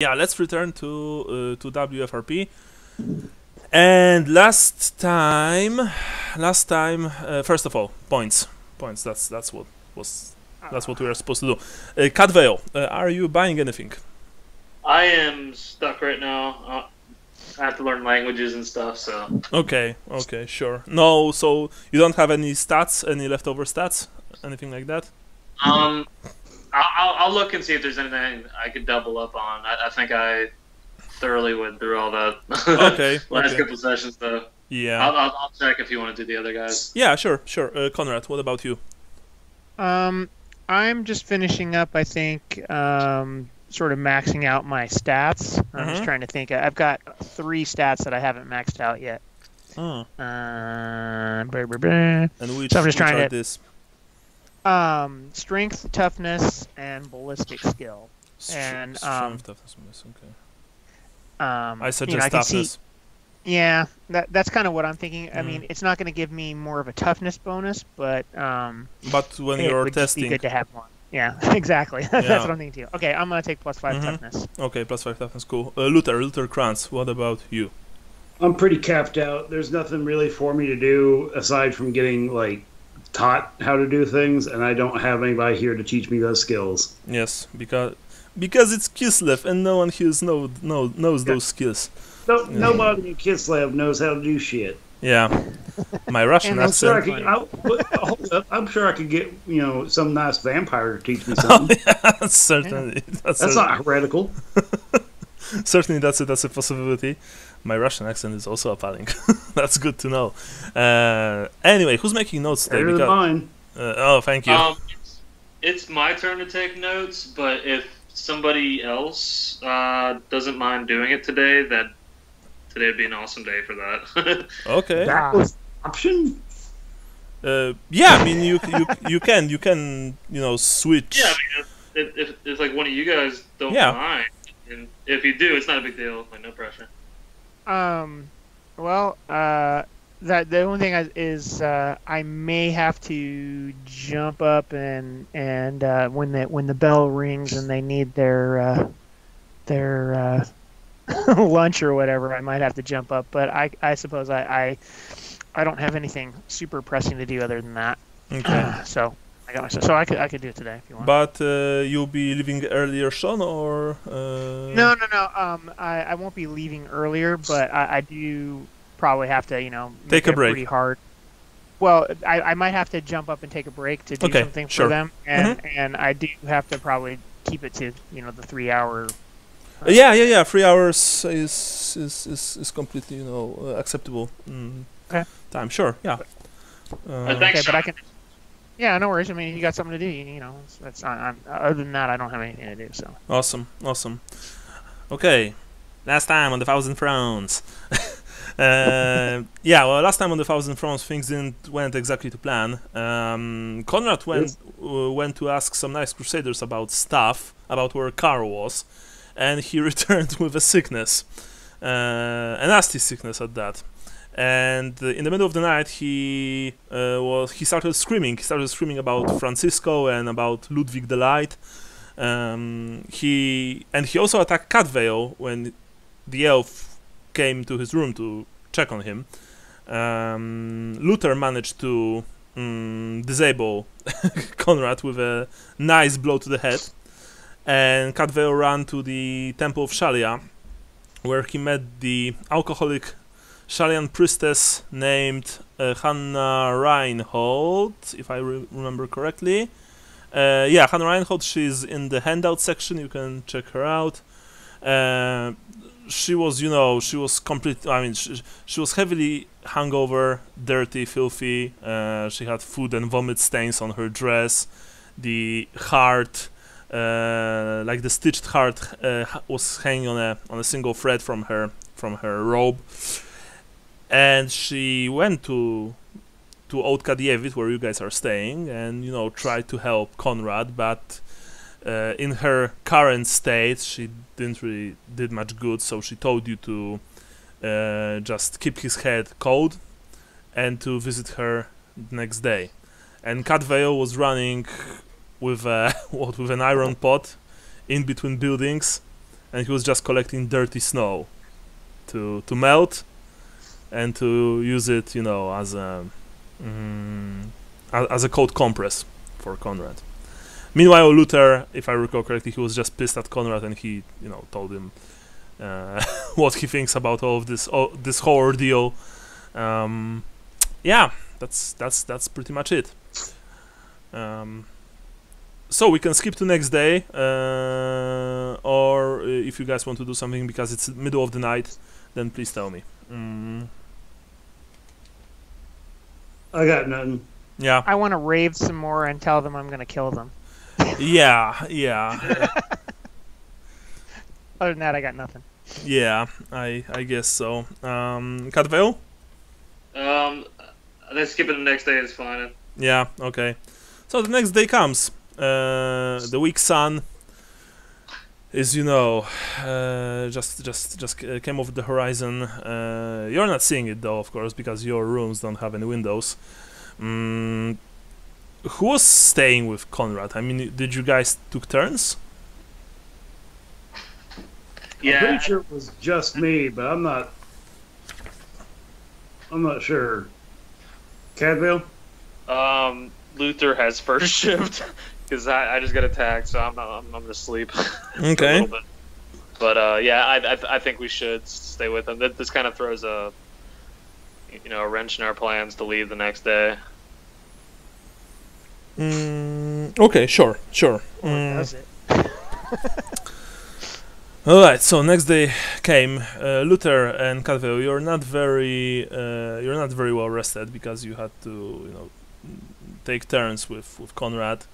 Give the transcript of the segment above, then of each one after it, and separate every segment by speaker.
Speaker 1: Yeah, let's return to WFRP. And last time, first of all, points. That's what we are supposed to do. Cadveo, are you buying anything?
Speaker 2: I am stuck right now. I have to learn languages and stuff, so.
Speaker 1: Okay, sure. No, so you don't have any stats, any leftover stats, anything like that?
Speaker 2: I'll look and see if there's anything I could double up on. I think I thoroughly went through all that.
Speaker 1: Okay.
Speaker 2: Last couple sessions, though.
Speaker 1: Yeah.
Speaker 2: I'll check if you want to do the other guys.
Speaker 1: Yeah, sure. Konrad, what about you?
Speaker 3: I'm just finishing up, I think, sort of maxing out my stats. I'm just trying to think. I've got 3 stats that I haven't maxed out yet.
Speaker 1: Oh.
Speaker 3: And
Speaker 1: which,
Speaker 3: so I'm just trying to
Speaker 1: this?
Speaker 3: Strength, toughness, and ballistic skill. And
Speaker 1: strength, toughness, okay. I suggest
Speaker 3: you know,
Speaker 1: toughness.
Speaker 3: Yeah, that's kind of what I'm thinking. I mean, it's not going to give me more of a toughness bonus, but
Speaker 1: when you're testing,
Speaker 3: it would be good to have one. Yeah, exactly. That's what I'm thinking too. Okay, I'm going to take +5 toughness.
Speaker 1: Okay, +5 toughness, cool. Luther Kranz, what about you?
Speaker 4: I'm pretty capped out. There's nothing really for me to do aside from getting like taught how to do things, and I don't have anybody here to teach me those skills.
Speaker 1: Yes, because it's Kislev, and no one here knows those skills.
Speaker 4: No, nobody in Kislev knows how to do shit.
Speaker 1: Yeah, my Russian accent.
Speaker 4: I'm sure I could get some nice vampire to teach me something.
Speaker 1: Yeah, certainly.
Speaker 4: Yeah. That's not heretical.
Speaker 1: Certainly, that's a possibility. My Russian accent is also appalling. That's good to know. Anyway, who's making notes today?
Speaker 4: Better than mine.
Speaker 1: Oh, thank you.
Speaker 2: It's my turn to take notes, but if somebody else doesn't mind doing it today, then today would be an awesome day for that.
Speaker 1: Okay.
Speaker 4: That was an option?
Speaker 1: Yeah, I mean, you can switch.
Speaker 2: Yeah, I mean, if like one of you guys don't mind, and if you do, it's not a big deal. Like, no pressure.
Speaker 3: Well, that the only thing is I may have to jump up and when the bell rings and they need their lunch or whatever, I might have to jump up. But I suppose I don't have anything super pressing to do other than that.
Speaker 1: Okay.
Speaker 3: So I got myself. So I could do it today if you want.
Speaker 1: But you'll be leaving earlier, Sean, or?
Speaker 3: No. I won't be leaving earlier, but I do probably have to
Speaker 1: take a break.
Speaker 3: Pretty hard. Well, I might have to jump up and take a break to do something for them, and I do have to probably keep it to the 3 hour.
Speaker 1: Yeah. 3 hours is completely acceptable time. Sure, yeah.
Speaker 3: Okay, but I can. Yeah, no worries. I mean, you got something to do. That's not. Other than that, I don't have anything to do. So.
Speaker 1: Awesome. Okay, last time on the Thousand Thrones. Yeah, well, last time on the Thousand Thrones, things went exactly to plan. Konrad went to ask some nice crusaders about stuff, about where Karl was, and he returned with a sickness, a nasty sickness at that. And in the middle of the night, he started screaming. He started screaming about Francisco and about Ludwig the Light. He also attacked Cadveo when the elf came to his room to check on him. Luther managed to disable Konrad with a nice blow to the head, and Cadveo ran to the Temple of Shalia, where he met the alcoholic Shalian priestess named Hannah Reinhold, if I remember correctly. Yeah, Hannah Reinhold, she's in the handout section, you can check her out. She was, she was complete. I mean, she was heavily hungover, dirty, filthy. She had food and vomit stains on her dress. The heart, like the stitched heart, was hanging on a single thread from her robe. And she went to Old Kadievit, where you guys are staying, and tried to help Konrad, but in her current state, she didn't really did much good. So she told you to just keep his head cold and to visit her the next day. And Cadveo was running with with an iron pot in between buildings, and he was just collecting dirty snow to melt and to use it, you know, as a cold compress for Konrad. Meanwhile, Luther, if I recall correctly, he was just pissed at Konrad, and he, you know, told him what he thinks about all of this whole ordeal. Yeah, that's pretty much it. So we can skip to next day, or if you guys want to do something because it's middle of the night, then please tell me.
Speaker 4: I got nothing.
Speaker 1: Yeah.
Speaker 3: I want to rave some more and tell them I'm going to kill them.
Speaker 1: Yeah.
Speaker 3: Other than that, I got nothing.
Speaker 1: Yeah, I guess so. Catvale?
Speaker 2: Let's skip it the next day. It's fine.
Speaker 1: Yeah. Okay. So the next day comes. The weak sun is, you know, just came over the horizon. You're not seeing it though, of course, because your rooms don't have any windows. Who was staying with Konrad? I mean, did you guys took turns?
Speaker 2: Yeah.
Speaker 4: I'm pretty sure it was just me, but I'm not sure. Cadville?
Speaker 2: Luther has first shift because I just got attacked, so I'm gonna sleep.
Speaker 1: Okay.
Speaker 2: For a little bit. But yeah, I think we should stay with him. This kind of throws a wrench in our plans to leave the next day.
Speaker 1: Okay, sure.
Speaker 3: Does it?
Speaker 1: All right. So next day came. Luther and Cadville, you're not very well rested because you had to, you know, take turns with Konrad.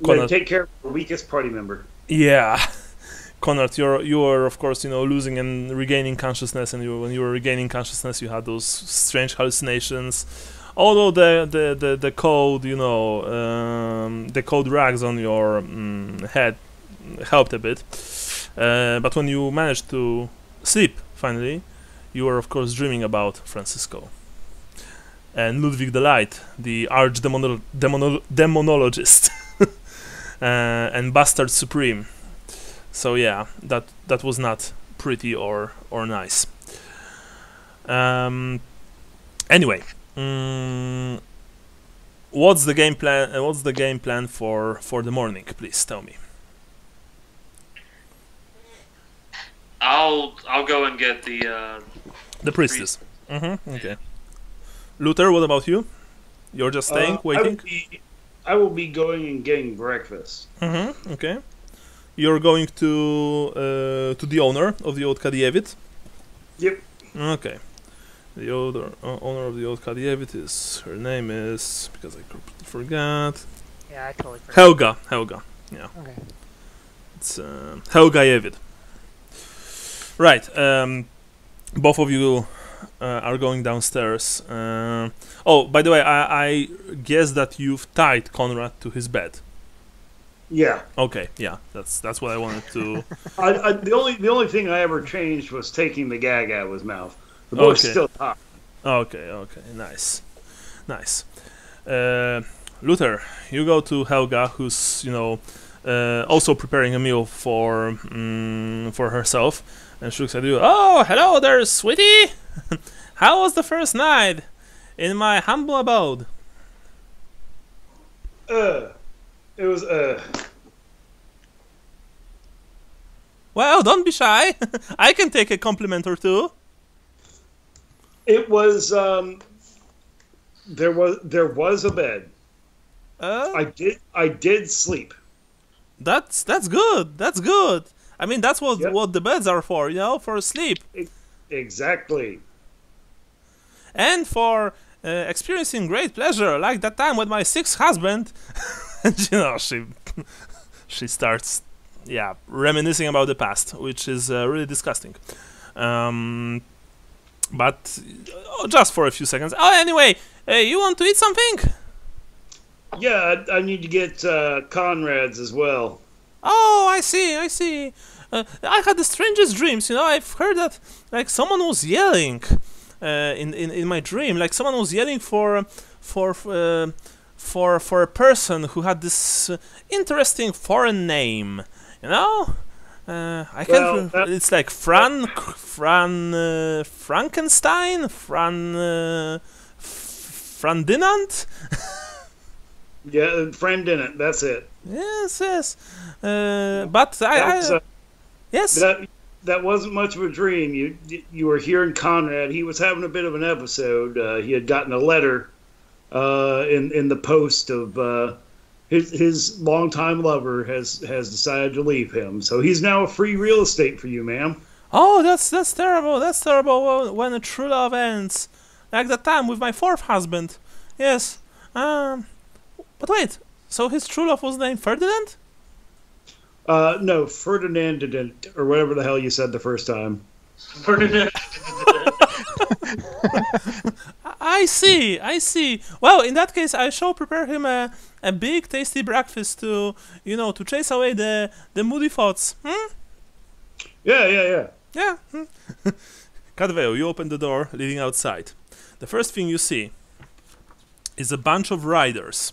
Speaker 4: Konrad, take care of the weakest party member.
Speaker 1: Yeah. Konrad, you were of course, you know, losing and regaining consciousness, and when you were regaining consciousness, you had those strange hallucinations. Although the cold, you know, the cold rags on your head helped a bit, but when you managed to sleep finally, you were of course dreaming about Francisco and Ludwig the Light, the demonologist, and Bastard Supreme. So yeah, that was not pretty or nice. Anyway, what's the game plan? What's the game plan for the morning? Please tell me.
Speaker 2: I'll go and get the
Speaker 1: priestess. Okay. Luther, what about you? You're just staying, waiting?
Speaker 4: I will be going and getting breakfast.
Speaker 1: Okay. You're going to the owner of the old Kadievit?
Speaker 4: Yep.
Speaker 1: Okay. The owner of the old Kadievit her name is, because I completely forgot.
Speaker 3: Yeah, I totally forgot.
Speaker 1: Helga. Yeah.
Speaker 3: Okay.
Speaker 1: It's Helga Yevit. Right. Both of you are going downstairs. Oh, by the way, I guess that you've tied Konrad to his bed.
Speaker 4: Yeah.
Speaker 1: Okay. Yeah. That's what I wanted to.
Speaker 4: The only thing I ever changed was taking the gag out of his mouth. The boy's still hot.
Speaker 1: Okay. Nice. Luther, you go to Helga, who's, you know, also preparing a meal for herself, and she looks at you. Oh, hello there, sweetie. How was the first night in my humble abode?
Speaker 4: It was
Speaker 1: Well, don't be shy. I can take a compliment or two.
Speaker 4: It was there was a bed. I did sleep.
Speaker 1: That's good. That's good. I mean, that's what the beds are for, you know, for sleep.
Speaker 4: Exactly.
Speaker 1: And for experiencing great pleasure, like that time with my sixth husband. And, you know, she starts, reminiscing about the past, which is really disgusting. But just for a few seconds. Oh, anyway, you want to eat something?
Speaker 4: Yeah, I need to get Konrad's as well.
Speaker 1: Oh, I see. I had the strangest dreams. You know, I've heard that like someone was yelling in my dream. Like someone was yelling for a person who had this interesting foreign name. You know, I can't. It's like Frankenstein, Ferdinand.
Speaker 4: Yeah, Ferdinand. That's it.
Speaker 1: Yes, yes. But yes.
Speaker 4: That wasn't much of a dream. You were hearing Konrad. He was having a bit of an episode. He had gotten a letter in the post of his longtime lover has decided to leave him. So he's now a free real estate for you, ma'am.
Speaker 1: Oh, that's terrible. That's terrible when a true love ends, like that time with my fourth husband. Yes. But wait. So his true love was named Ferdinand?
Speaker 4: No, Ferdinand didn't, or whatever the hell you said the first time.
Speaker 2: Ferdinand.
Speaker 1: I see. Well, in that case, I shall prepare him a big, tasty breakfast to chase away the moody thoughts.
Speaker 4: Yeah.
Speaker 1: Yeah. Cadveo, you open the door leading outside. The first thing you see is a bunch of riders.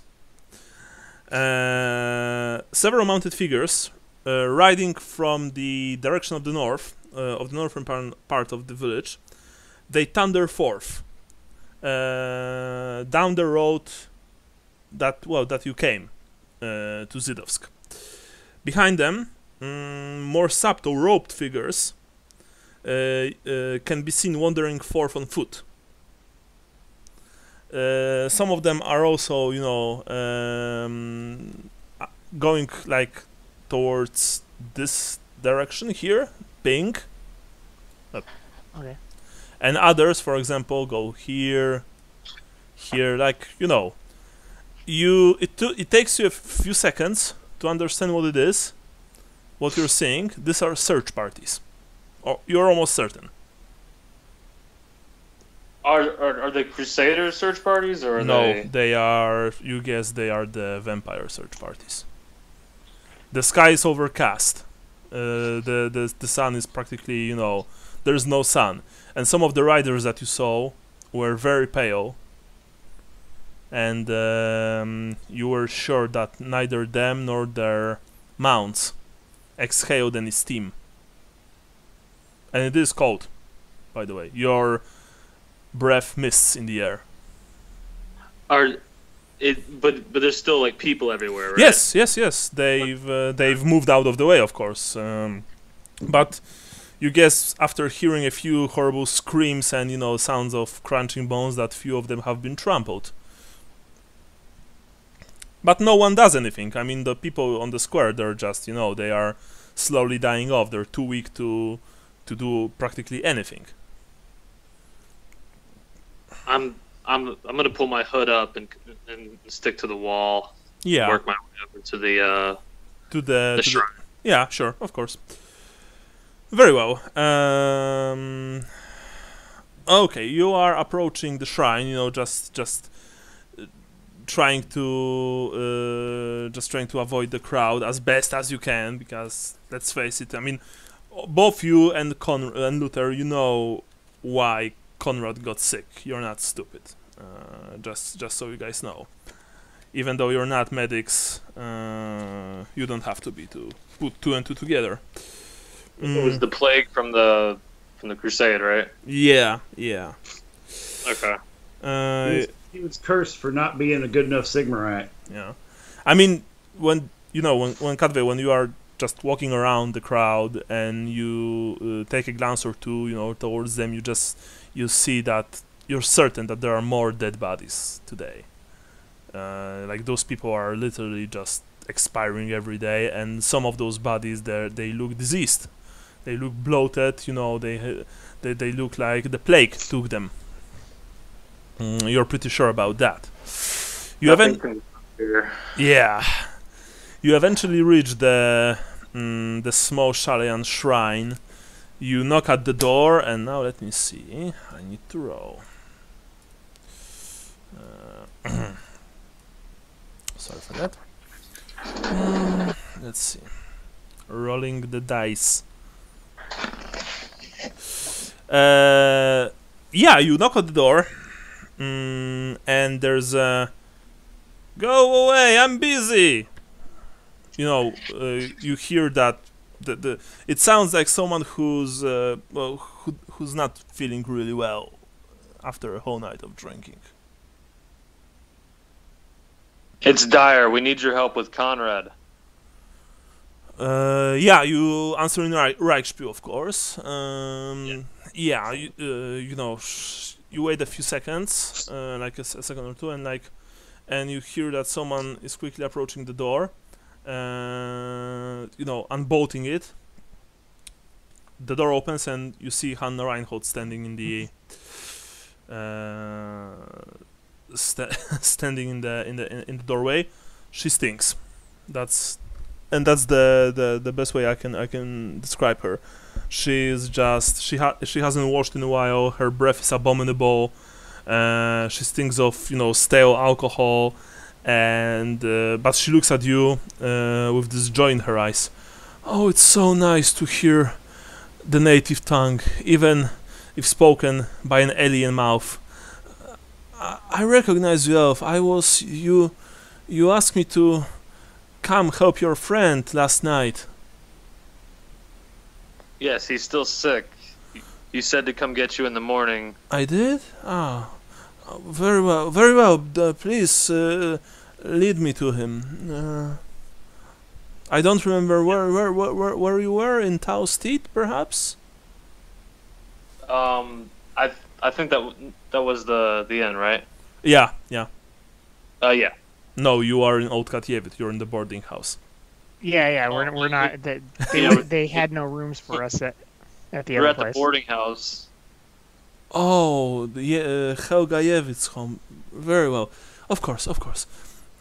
Speaker 1: Several mounted figures riding from the direction of the north, of the northern part of the village. They thunder forth down the road that you came to Zhidovsk. Behind them, more subtle robed figures can be seen wandering forth on foot. Some of them are also, going like towards this direction here, pink.
Speaker 3: Okay.
Speaker 1: And others, for example, go here, like it takes you a few seconds to understand what it is, what you're seeing. These are search parties, or you're almost certain.
Speaker 2: Are they crusaders search parties, or
Speaker 1: no? They are. You guess they are the vampire search parties. The sky is overcast. The sun is practically, there's no sun. And some of the riders that you saw were very pale. And you were sure that neither them nor their mounts exhaled any steam. And it is cold, by the way. Your breath mists in the air.
Speaker 2: But there's still like people everywhere, right?
Speaker 1: Yes. They've moved out of the way, of course. But you guess after hearing a few horrible screams and sounds of crunching bones that few of them have been trampled. But no one does anything. I mean, the people on the square, they're just they are slowly dying off. They're too weak to do practically anything.
Speaker 2: I'm gonna pull my hood up and stick to the wall.
Speaker 1: Yeah.
Speaker 2: Work my way over to the shrine.
Speaker 1: Yeah, sure, of course. Very well. Okay, you are approaching the shrine. Just trying to avoid the crowd as best as you can, because let's face it. I mean, both you and Luther, you know why Konrad got sick. You're not stupid. Just so you guys know. Even though you're not medics, you don't have to be to put two and two together.
Speaker 2: It was the plague from the crusade, right?
Speaker 1: Yeah.
Speaker 2: Okay.
Speaker 4: He was cursed for not being a good enough Sigmarite.
Speaker 1: Yeah. I mean, when Kadve, when you are just walking around the crowd and you take a glance or two, towards them, you see that you're certain that there are more dead bodies today. Like those people are literally just expiring every day, and some of those bodies they look diseased. They look bloated. They look like the plague took them. You're pretty sure about that. You eventually reach the small Shalayan shrine. You knock at the door, and now let me see. I need to roll. Sorry for that. Let's see. Rolling the dice. Yeah, you knock at the door, and there's a "Go away, I'm busy." You hear that it sounds like someone who's who's not feeling really well after a whole night of drinking.
Speaker 2: It's dire. We need your help with Konrad.
Speaker 1: Yeah, you answer in Reichspiel, of course. Yeah, you know, you wait a few seconds, like a second or two, and you hear that someone is quickly approaching the door. You know, unbolting it. The door opens and you see Hannah Reinhold standing in the standing in the doorway. She stinks. That's the best way I can describe her. She's just she hasn't washed in a while. Her breath is abominable. She stinks of, you know, stale alcohol, and but she looks at you with this joy in her eyes. Oh, it's so nice to hear the native tongue, even if spoken by an alien mouth. I recognize you, Elf. You asked me to come help your friend last night.
Speaker 2: Yes, he's still sick. You said to come get you in the morning.
Speaker 1: I did? Ah, very well, very well. Please lead me to him. I don't remember where you were, in Tau Steed, perhaps.
Speaker 2: I think that was the end, right?
Speaker 1: Yeah.
Speaker 2: Yeah.
Speaker 1: No, you are in Old Katyevit. You're in the boarding house.
Speaker 3: Yeah, we're not. They had no rooms for us at the
Speaker 2: We're
Speaker 3: other
Speaker 2: at
Speaker 3: place.
Speaker 2: the boarding house.
Speaker 1: Oh, Helgajevit's home. Very well. Of course.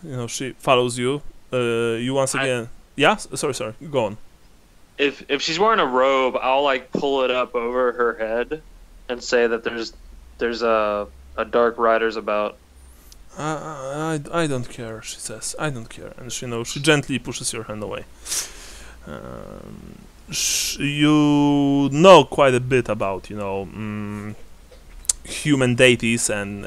Speaker 1: You know, she follows you. You once again. Yeah. Sorry. Go on.
Speaker 2: If she's wearing a robe, I'll like pull it up over her head and say that there's a dark riders about.
Speaker 1: I don't care, she says. I don't care, and she gently pushes your hand away. You know quite a bit about human deities and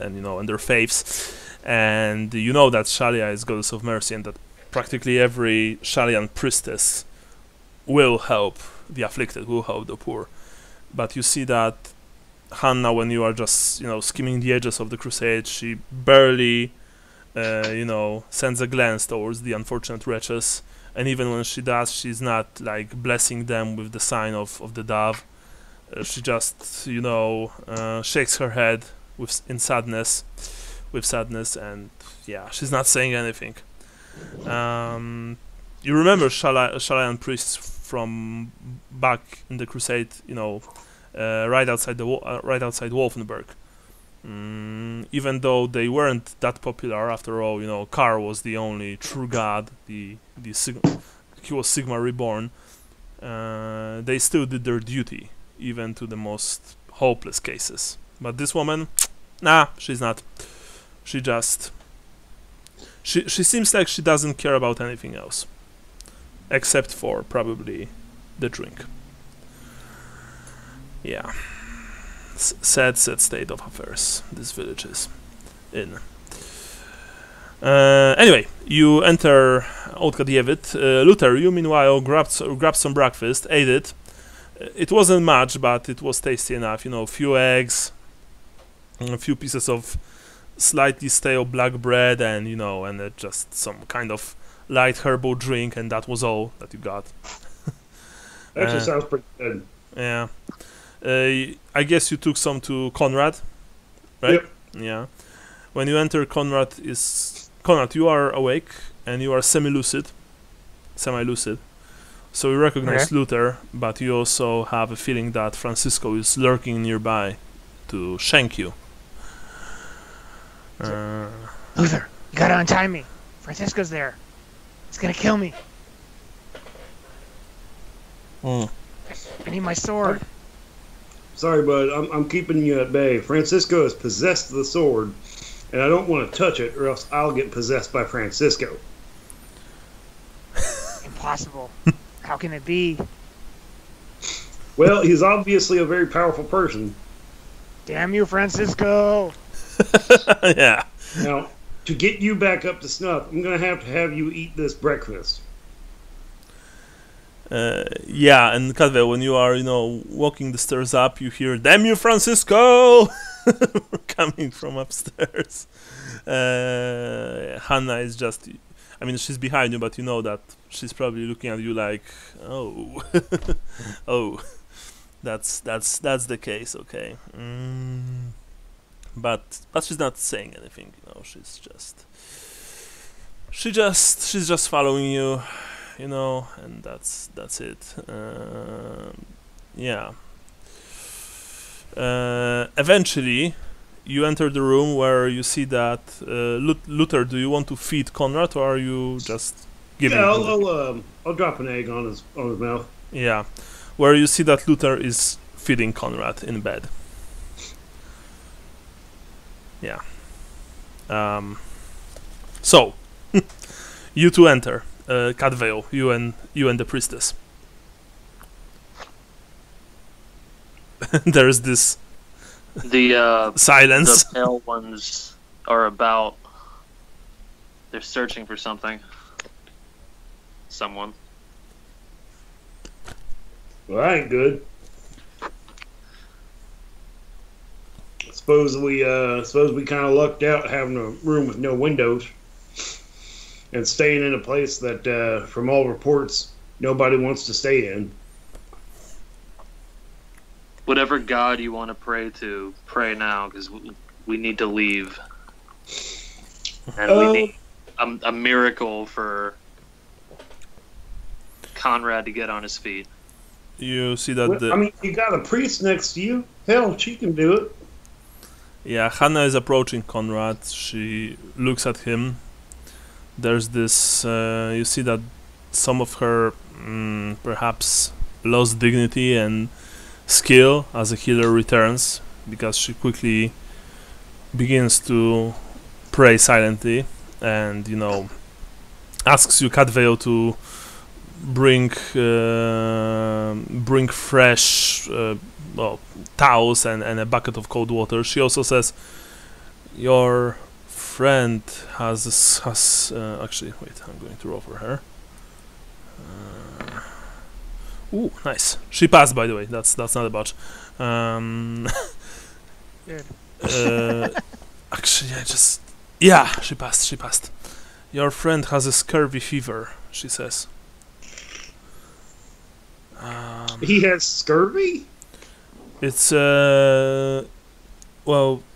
Speaker 1: their faiths, and you know that Shalia is goddess of mercy, and that practically every Shalian priestess will help the afflicted, will help the poor. But you see that Hannah, when you are just skimming the edges of the crusade, she barely sends a glance towards the unfortunate wretches, and even when she does, she's not like blessing them with the sign of the dove. She just shakes her head in sadness, and yeah, she's not saying anything. You remember Shalayan priests from back in the crusade, right outside Wolfenburg. Even though they weren't that popular, after all, Karl was the only true god. He was Sigma reborn. They still did their duty, even to the most hopeless cases. But this woman, nah, she's not. She seems like she doesn't care about anything else, except for probably the drink. Yeah. Sad state of affairs this village is in. Anyway, you enter Old Kadyevit. Luther, you meanwhile grabbed some breakfast, ate it. It wasn't much, but it was tasty enough. A few eggs, a few pieces of slightly stale black bread, and just some kind of light herbal drink, and that was all that you got.
Speaker 4: Actually, sounds pretty good.
Speaker 1: Yeah. I guess you took some to Konrad, right?
Speaker 4: Yep.
Speaker 1: Yeah. When you enter, Konrad, you are awake and you are semi-lucid. So you recognize Luther, but you also have a feeling that Francisco is lurking nearby to shank you.
Speaker 3: Luther, you gotta untie me. Francisco's there. He's gonna kill me. I need my sword.
Speaker 4: Sorry, bud. I'm keeping you at bay. Francisco has possessed the sword, and I don't want to touch it, or else I'll get possessed by Francisco.
Speaker 3: Impossible. How can it be?
Speaker 4: Well, he's obviously a very powerful person.
Speaker 3: Damn you, Francisco!
Speaker 1: Yeah.
Speaker 4: Now, to get you back up to snuff, I'm going to have you eat this breakfast.
Speaker 1: Yeah, and Cadwell, when you are, walking the stairs up, you hear, "Damn you, Francisco!" coming from upstairs. Hannah is just, she's behind you, but you know that she's probably looking at you like, "Oh, oh, that's the case, okay." But she's not saying anything, she's just following you, and that's it. Yeah. Eventually, you enter the room where you see that Luther. Do you want to feed Konrad, or are you just giving?
Speaker 4: Yeah, I'll drop an egg on his mouth.
Speaker 1: Yeah, where you see that Luther is feeding Konrad in bed. Yeah. So, you two enter. Cadvale, you and the priestess. There's this
Speaker 2: The
Speaker 1: silence.
Speaker 2: the pale ones are about. They're searching for something. Someone.
Speaker 4: Well, that ain't good. Suppose we kind of lucked out having a room with no windows and staying in a place that, from all reports, nobody wants to stay in.
Speaker 2: Whatever god you want to pray to, pray now, because we need to leave. And we need a miracle for Konrad to get on his feet.
Speaker 1: You see that
Speaker 4: you got a priest next to you. Hell, she can do it.
Speaker 1: Yeah, Hannah is approaching Konrad. She looks at him. There's this. You see that some of her perhaps lost dignity and skill as a healer returns, because she quickly begins to pray silently and asks you, Cadvale, to bring fresh towels and a bucket of cold water. She also says, your friend has actually, wait, I'm going to roll for her. Ooh, nice. She passed, by the way. That's not a botch.
Speaker 3: Good.
Speaker 1: Actually, she passed. Your friend has a scurvy fever, she says.
Speaker 4: He has scurvy?
Speaker 1: It's well,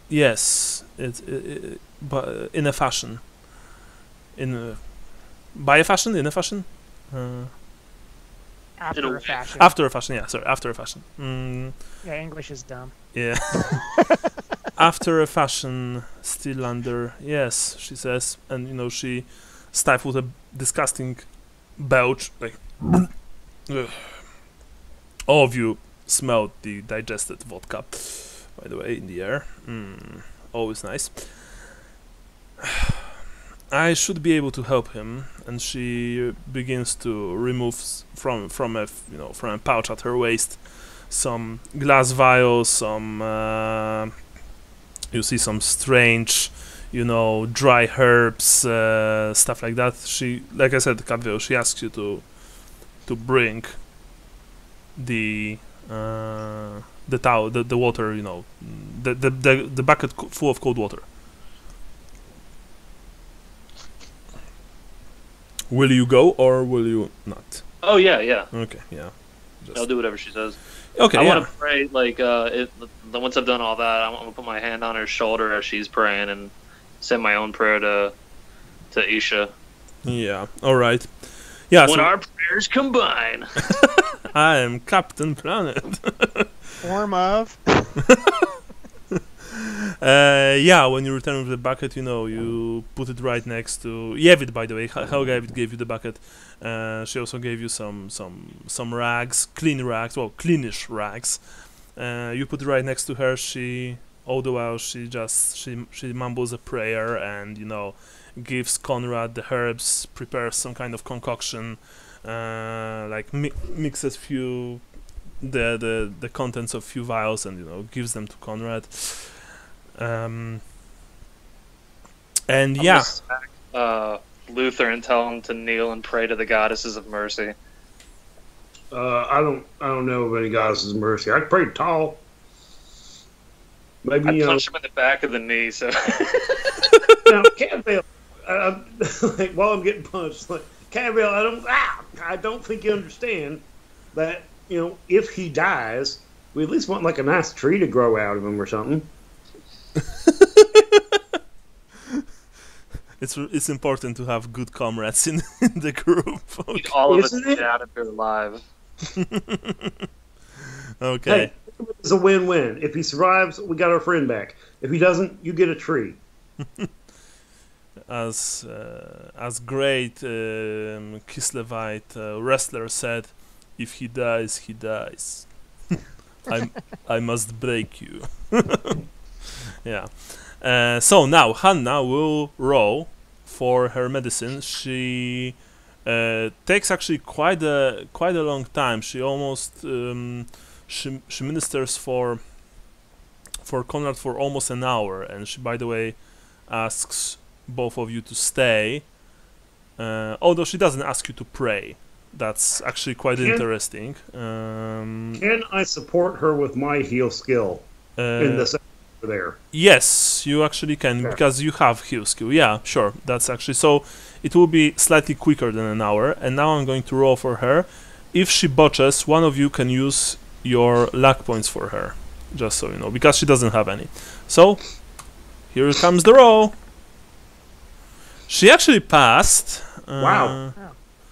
Speaker 1: yes, but in a fashion. By a fashion, in a fashion.
Speaker 3: After a fashion.
Speaker 1: After a fashion, yeah. Sorry, after a fashion.
Speaker 3: Yeah, English is dumb.
Speaker 1: Yeah. After a fashion, still under. Yes, she says, and she stifled a disgusting belch. Like, all of you smelled the digested vodka, by the way, in the air. Always nice. I should be able to help him, and she begins to remove from a pouch at her waist some glass vials, some you see some strange, dry herbs, stuff like that. She, like I said, Cadvale, she asks you to bring the towel, the water, the bucket full of cold water. Will you go or will you not?
Speaker 2: Oh yeah.
Speaker 1: Okay, yeah.
Speaker 2: I'll do whatever she says.
Speaker 1: Okay,
Speaker 2: I want to pray, once I've done all that, I'm going to put my hand on her shoulder as she's praying and send my own prayer to Isha.
Speaker 1: Yeah, alright. Yeah,
Speaker 2: when our prayers combine.
Speaker 1: I am Captain Planet.
Speaker 3: Form of?
Speaker 1: Yeah, when you return with the bucket, you put it right next to Yevit, by the way. Helga gave you the bucket. She also gave you some rags, clean rags, well, cleanish rags. You put it right next to her. All the while, she mumbles a prayer and, gives Konrad the herbs, prepares some kind of concoction, mixes the contents of few vials and, gives them to Konrad. And yeah,
Speaker 2: Luther and tell him to kneel and pray to the goddesses of mercy.
Speaker 4: I don't know of any goddesses of mercy. I pray tall. Maybe
Speaker 2: I punch him in the back of the knee. So
Speaker 4: now, Campbell, like, while I'm getting punched, like Campbell, I don't think you understand that. If he dies, we at least want like a nice tree to grow out of him or something.
Speaker 1: It's important to have good comrades in the group. Okay.
Speaker 2: all of us get out of here alive.
Speaker 1: Okay.
Speaker 4: Hey, it's a win-win. If he survives, we got our friend back. If he doesn't, you get a tree.
Speaker 1: As great Kislevite wrestler said, if he dies, he dies. I must break you. Yeah. So now Hannah will roll for her medicine. She takes actually quite a long time. She almost she ministers for Konrad for almost an hour, and she, by the way, asks both of you to stay. Although she doesn't ask you to pray. That's actually quite interesting.
Speaker 4: Can I support her with my heal skill in this there?
Speaker 1: Yes, you actually can, because you have heal skill. Yeah, sure. That's actually so. It will be slightly quicker than an hour. And now I'm going to roll for her. If she botches, one of you can use your luck points for her, just so you know, because she doesn't have any. So here comes the roll. She actually passed.
Speaker 4: Wow.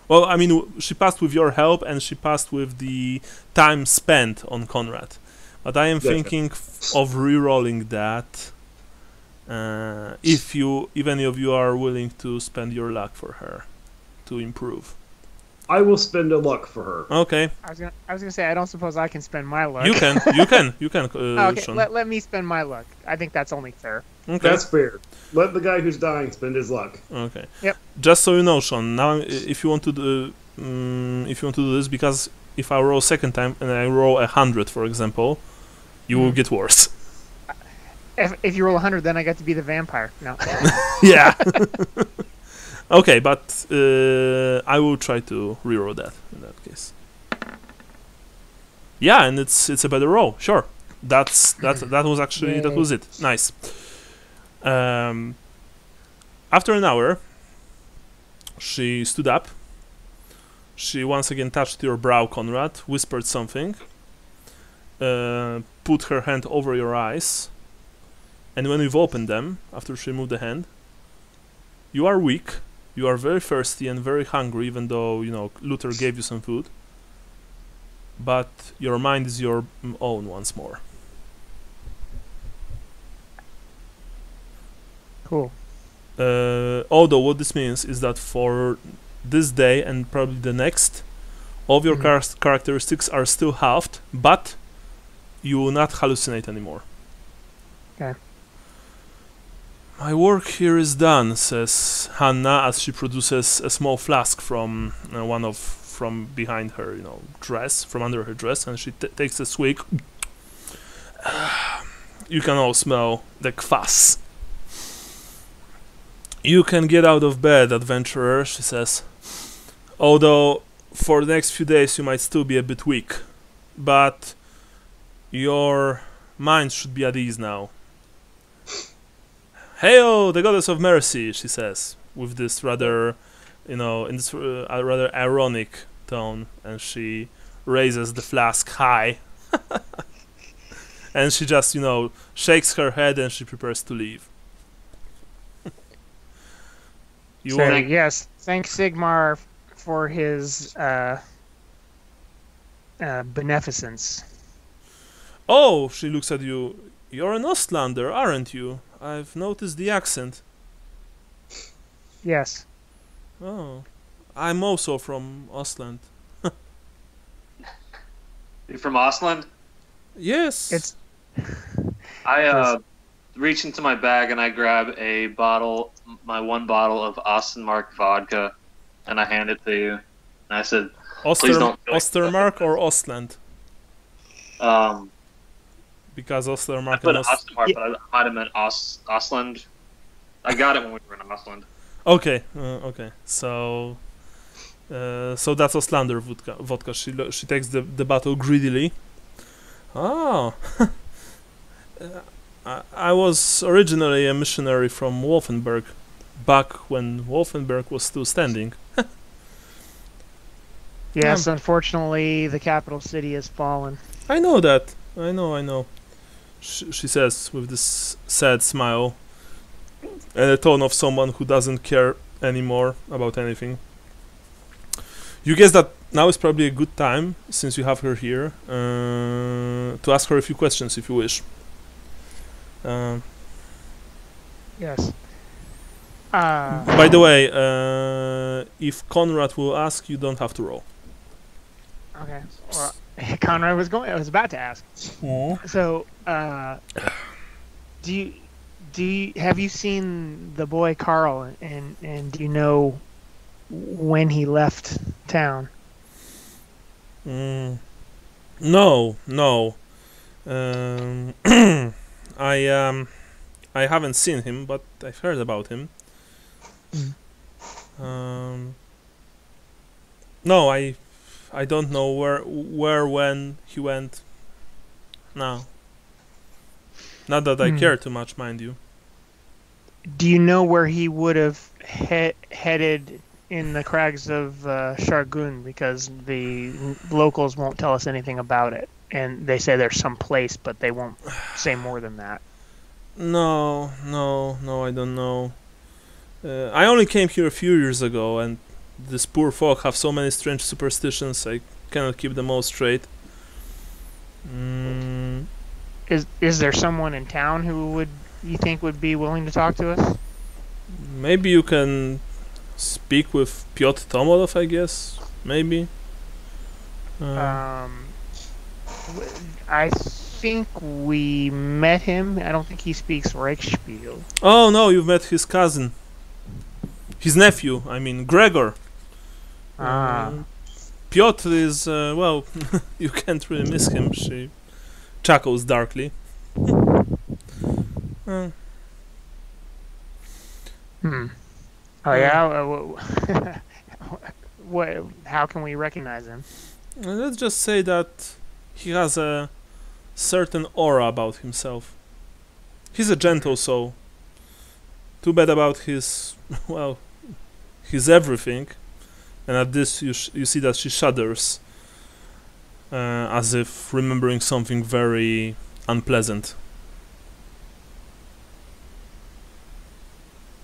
Speaker 1: Well, I mean, she passed with your help, and she passed with the time spent on Konrad. But I am thinking of re-rolling that. If any of you are willing to spend your luck for her to improve.
Speaker 4: I will spend a luck for her.
Speaker 1: Okay.
Speaker 3: I was gonna say, I don't suppose I can spend my luck.
Speaker 1: You can.
Speaker 3: Okay,
Speaker 1: Sean.
Speaker 3: let me spend my luck. I think that's only fair.
Speaker 1: Okay.
Speaker 4: That's fair. Let the guy who's dying spend his luck.
Speaker 1: Okay.
Speaker 3: Yep.
Speaker 1: Just so you know, Sean. Now, if you want to do this, because if I roll second time and I roll 100, for example, you will get worse.
Speaker 3: If you roll 100, then I get to be the vampire. No.
Speaker 1: Yeah. Okay, but I will try to reroll that in that case. Yeah, and it's a better roll. Sure. That was actually that was it. Nice. After an hour, she stood up. She once again touched your brow, Konrad, whispered something, put her hand over your eyes, and when you've opened them, after she moved the hand, you are weak, you are very thirsty and very hungry, even though, Luther gave you some food, but your mind is your own once more.
Speaker 3: Cool.
Speaker 1: Although what this means is that for this day and probably the next, all of your characteristics are still halved, but you will not hallucinate anymore.
Speaker 3: Okay.
Speaker 1: My work here is done, says Hannah as she produces a small flask from from behind her, dress, from under her dress, and she takes a swig. You can all smell the kwas. You can get out of bed, adventurer, she says. Although, for the next few days you might still be a bit weak. But your mind should be at ease now. Hail, the goddess of mercy, she says, with this rather, in this rather ironic tone. And she raises the flask high. And she just, shakes her head and she prepares to leave.
Speaker 3: Yes, thank Sigmar for his beneficence.
Speaker 1: Oh, she looks at you. You're an Ostlander, aren't you? I've noticed the accent.
Speaker 3: Yes.
Speaker 1: Oh, I'm also from Ostland.
Speaker 2: You're from Ostland?
Speaker 1: Yes.
Speaker 2: I reach into my bag and I grab my one bottle of Ostermark vodka, and I hand it to you. And I said, "Please don't."
Speaker 1: Ostermark or Ostland? Because
Speaker 2: I
Speaker 1: Ostermark
Speaker 2: put
Speaker 1: and
Speaker 2: Ostermark, but I might have meant Ostland. I got it when we were in Ostland.
Speaker 1: Okay, okay. So So that's a slander vodka. She takes the bottle greedily. Oh, I was originally a missionary from Wolfenberg, back when Wolfenberg was still standing.
Speaker 3: Yes, unfortunately, the capital city has fallen.
Speaker 1: I know that. I know. She says with this sad smile and a tone of someone who doesn't care anymore about anything. You guess that now is probably a good time, since you have her here, to ask her a few questions if you wish.
Speaker 3: Yes.
Speaker 1: By the way, if Konrad will ask, you don't have to roll.
Speaker 3: Okay. Well, Konrad I was about to ask. So, have you seen the boy Karl, and do you know when he left town?
Speaker 1: No. I haven't seen him, but I've heard about him. No, I don't know when he went. No. Not that I care too much, mind you.
Speaker 3: Do you know where he would have headed in the Crags of Shargun? Because the locals won't tell us anything about it, and they say there's some place, but they won't say more than that.
Speaker 1: No, I don't know. I only came here a few years ago, and these poor folk have so many strange superstitions, I cannot keep them all straight.
Speaker 3: Is there someone in town who you think would be willing to talk to us?
Speaker 1: Maybe you can speak with Piotr Tomolov, I guess. Maybe.
Speaker 3: I think we met him. I don't think he speaks Reichsspiel.
Speaker 1: Oh no, you've met his cousin. His nephew, I mean, Gregor. Piotr is, well, you can't really miss him. She chuckles darkly.
Speaker 3: Oh yeah? How can we recognize him?
Speaker 1: Let's just say that he has a certain aura about himself. He's a gentle soul. Too bad about his, well, his everything. And at this you see that she shudders, as if remembering something very unpleasant.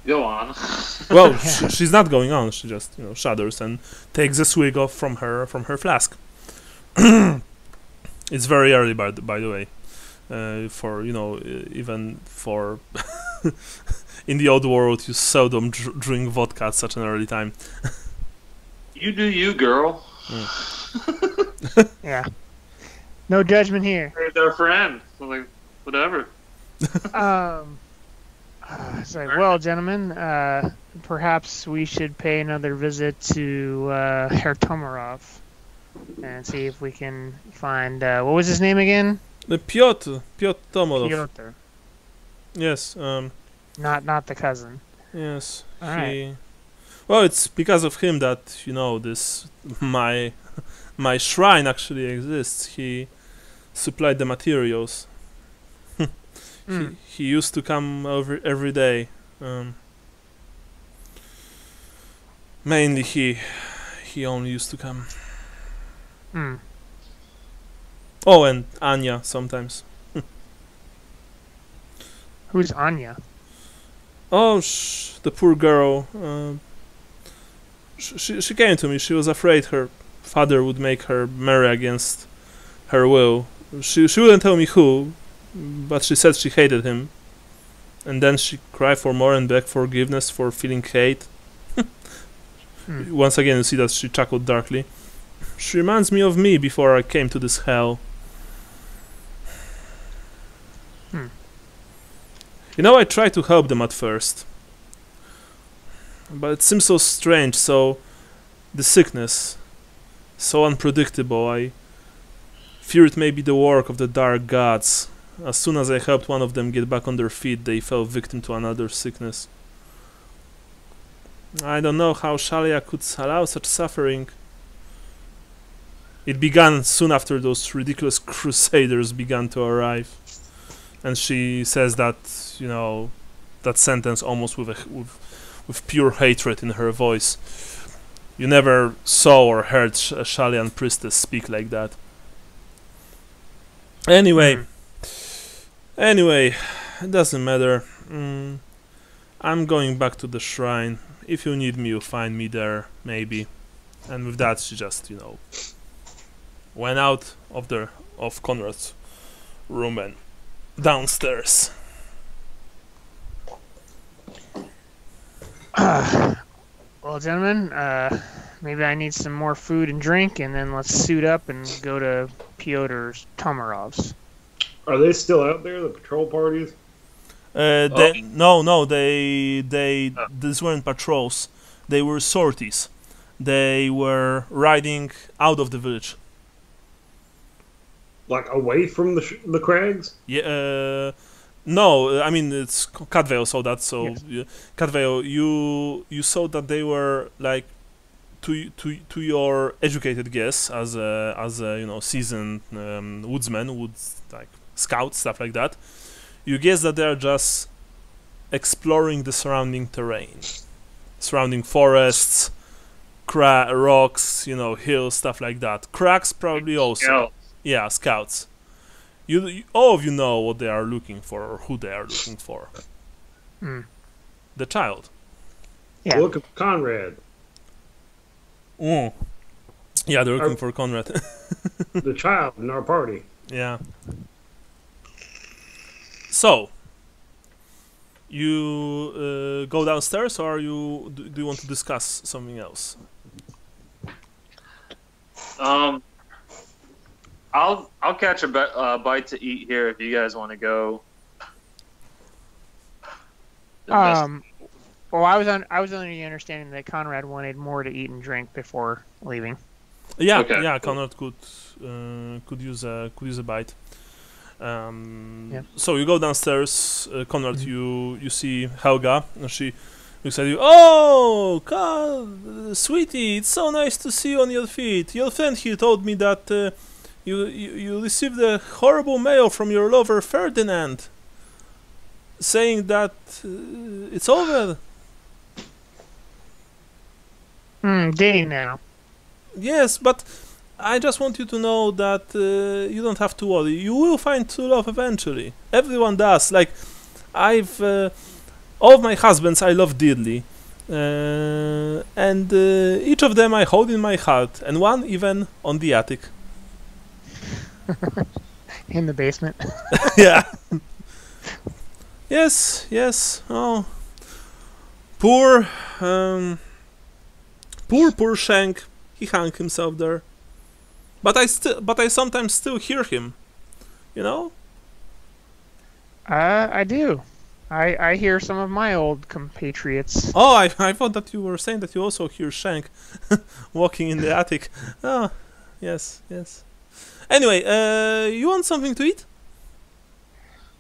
Speaker 2: Go on.
Speaker 1: Well, she's not going on. She just, shudders and takes a swig from her flask. It's very early, by the way. For even for in the old world, you seldom drink vodka at such an early time.
Speaker 2: You do you, girl.
Speaker 3: Yeah. No judgment here.
Speaker 2: It's our friend. So, like, whatever.
Speaker 3: Well, gentlemen, perhaps we should pay another visit to Herr Tomarov and see if we can find what was his name again?
Speaker 1: Piotr Tomolov.
Speaker 3: Piotr.
Speaker 1: Yes.
Speaker 3: Not the cousin.
Speaker 1: Yes.
Speaker 3: All right.
Speaker 1: Well, it's because of him that this my shrine actually exists. He supplied the materials. He used to come over every day. Mainly he only used to come. Oh, and Anya sometimes.
Speaker 3: Who's Anya?
Speaker 1: Oh, the poor girl. She came to me. She was afraid her father would make her marry against her will. She wouldn't tell me who, but she said she hated him. And then she cried for more and begged forgiveness for feeling hate. Once again, you see that she chuckled darkly. She reminds me of me before I came to this hell. I tried to help them at first. But it seems so strange, the sickness, so unpredictable. I fear it may be the work of the dark gods. As soon as I helped one of them get back on their feet, they fell victim to another sickness. I don't know how Shalia could allow such suffering. It began soon after those ridiculous crusaders began to arrive. And she says that, you know, that sentence almost with pure hatred in her voice. You never saw or heard a Shalian priestess speak like that. Anyway, it doesn't matter. I'm going back to the shrine. If you need me, you'll find me there, maybe. And with that, she just, you know, went out of Konrad's room and downstairs.
Speaker 3: Well, gentlemen, maybe I need some more food and drink, and then let's suit up and go to Pyotr Tomarov's.
Speaker 4: Are they still out there, the patrol parties?
Speaker 1: No, these weren't patrols. They were sorties. They were riding out of the village.
Speaker 4: Like away from the crags?
Speaker 1: Yeah. No, I mean it's Kadveo saw that. So
Speaker 3: Yes.
Speaker 1: Kadveo, you saw that they were like to your educated guess as a you know seasoned woodsman, like scouts, stuff like that. You guess that they are just exploring the surrounding terrain, surrounding forests, rocks, you know, hills, stuff like that. Cracks probably also.
Speaker 2: Scouts.
Speaker 1: Yeah, scouts. You all of you know what they are looking for or who they are looking for. The child.
Speaker 3: Yeah.
Speaker 4: Look at Konrad.
Speaker 1: Yeah, they're looking for Konrad.
Speaker 4: The child in our party.
Speaker 1: Yeah. So, you go downstairs, or do you want to discuss something else?
Speaker 2: I'll catch a bite to eat here if you guys want to go.
Speaker 3: Well, I was under the understanding that Konrad wanted more to eat and drink before leaving.
Speaker 1: Yeah,
Speaker 2: Okay,
Speaker 1: yeah,
Speaker 2: cool.
Speaker 1: Konrad could use a bite.
Speaker 3: Yeah.
Speaker 1: So you go downstairs, Konrad. You see Helga, and she looks at you. Oh, Karl, sweetie, it's so nice to see you on your feet. Your friend here told me that you received a horrible mail from your lover Ferdinand, saying that it's over.
Speaker 3: Did he now?
Speaker 1: Yes, but I just want you to know that you don't have to worry. You will find true love eventually. Everyone does. Like, all of my husbands I love dearly. And each of them I hold in my heart. And one even on the attic.
Speaker 3: In the basement.
Speaker 1: Yeah. Yes. Oh. Poor Shank. He hung himself there. But I sometimes still hear him. You know?
Speaker 3: I do. I hear some of my old compatriots.
Speaker 1: Oh, I thought that you were saying that you also hear Shank walking in the attic. Oh, yes. Anyway, you want something to eat?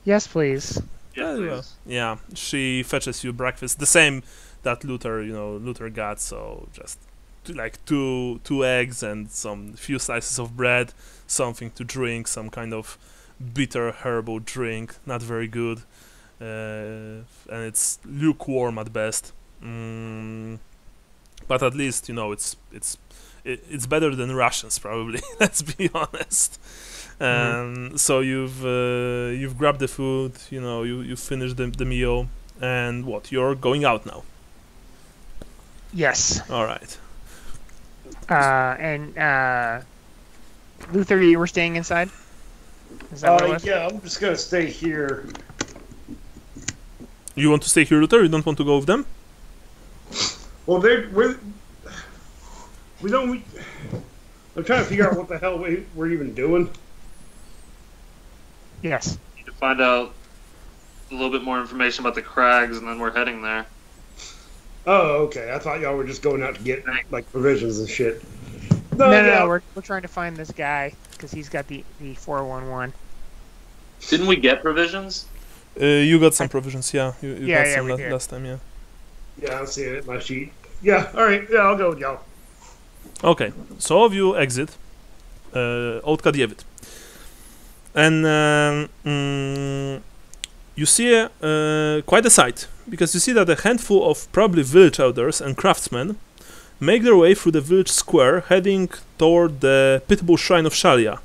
Speaker 3: Yes, please.
Speaker 2: Yeah,
Speaker 1: Very well.
Speaker 2: please.
Speaker 1: Yeah, she fetches you breakfast, the same that Luther got. So just two eggs and some few slices of bread, something to drink, some kind of bitter herbal drink, not very good, and it's lukewarm at best. But at least it's better than rations, probably. Let's be honest. So you've grabbed the food, you finished the meal, and what? You're going out now.
Speaker 3: Yes.
Speaker 1: All right.
Speaker 3: And Luther, you were staying inside? Is that what it was?
Speaker 4: Yeah, I'm just gonna stay here.
Speaker 1: You want to stay here, Luther? You don't want to go with them?
Speaker 4: Well, I'm trying to figure out what the hell we're even doing.
Speaker 3: Yes.
Speaker 2: Need to find out a little bit more information about the crags, and then we're heading there.
Speaker 4: Oh, okay. I thought y'all were just going out to get like provisions and shit.
Speaker 3: No. We're trying to find this guy because he's got the 411.
Speaker 2: Didn't we get provisions?
Speaker 1: You got some provisions, yeah. You got some
Speaker 3: we did.
Speaker 1: last time, yeah.
Speaker 4: Yeah, I see it in my sheet. Yeah, all right. Yeah, I'll go with y'all.
Speaker 1: Okay, so all of you exit Old Kadievit. And you see quite a sight, because you see that a handful of probably village elders and craftsmen make their way through the village square, heading toward the pitiable shrine of Shalia,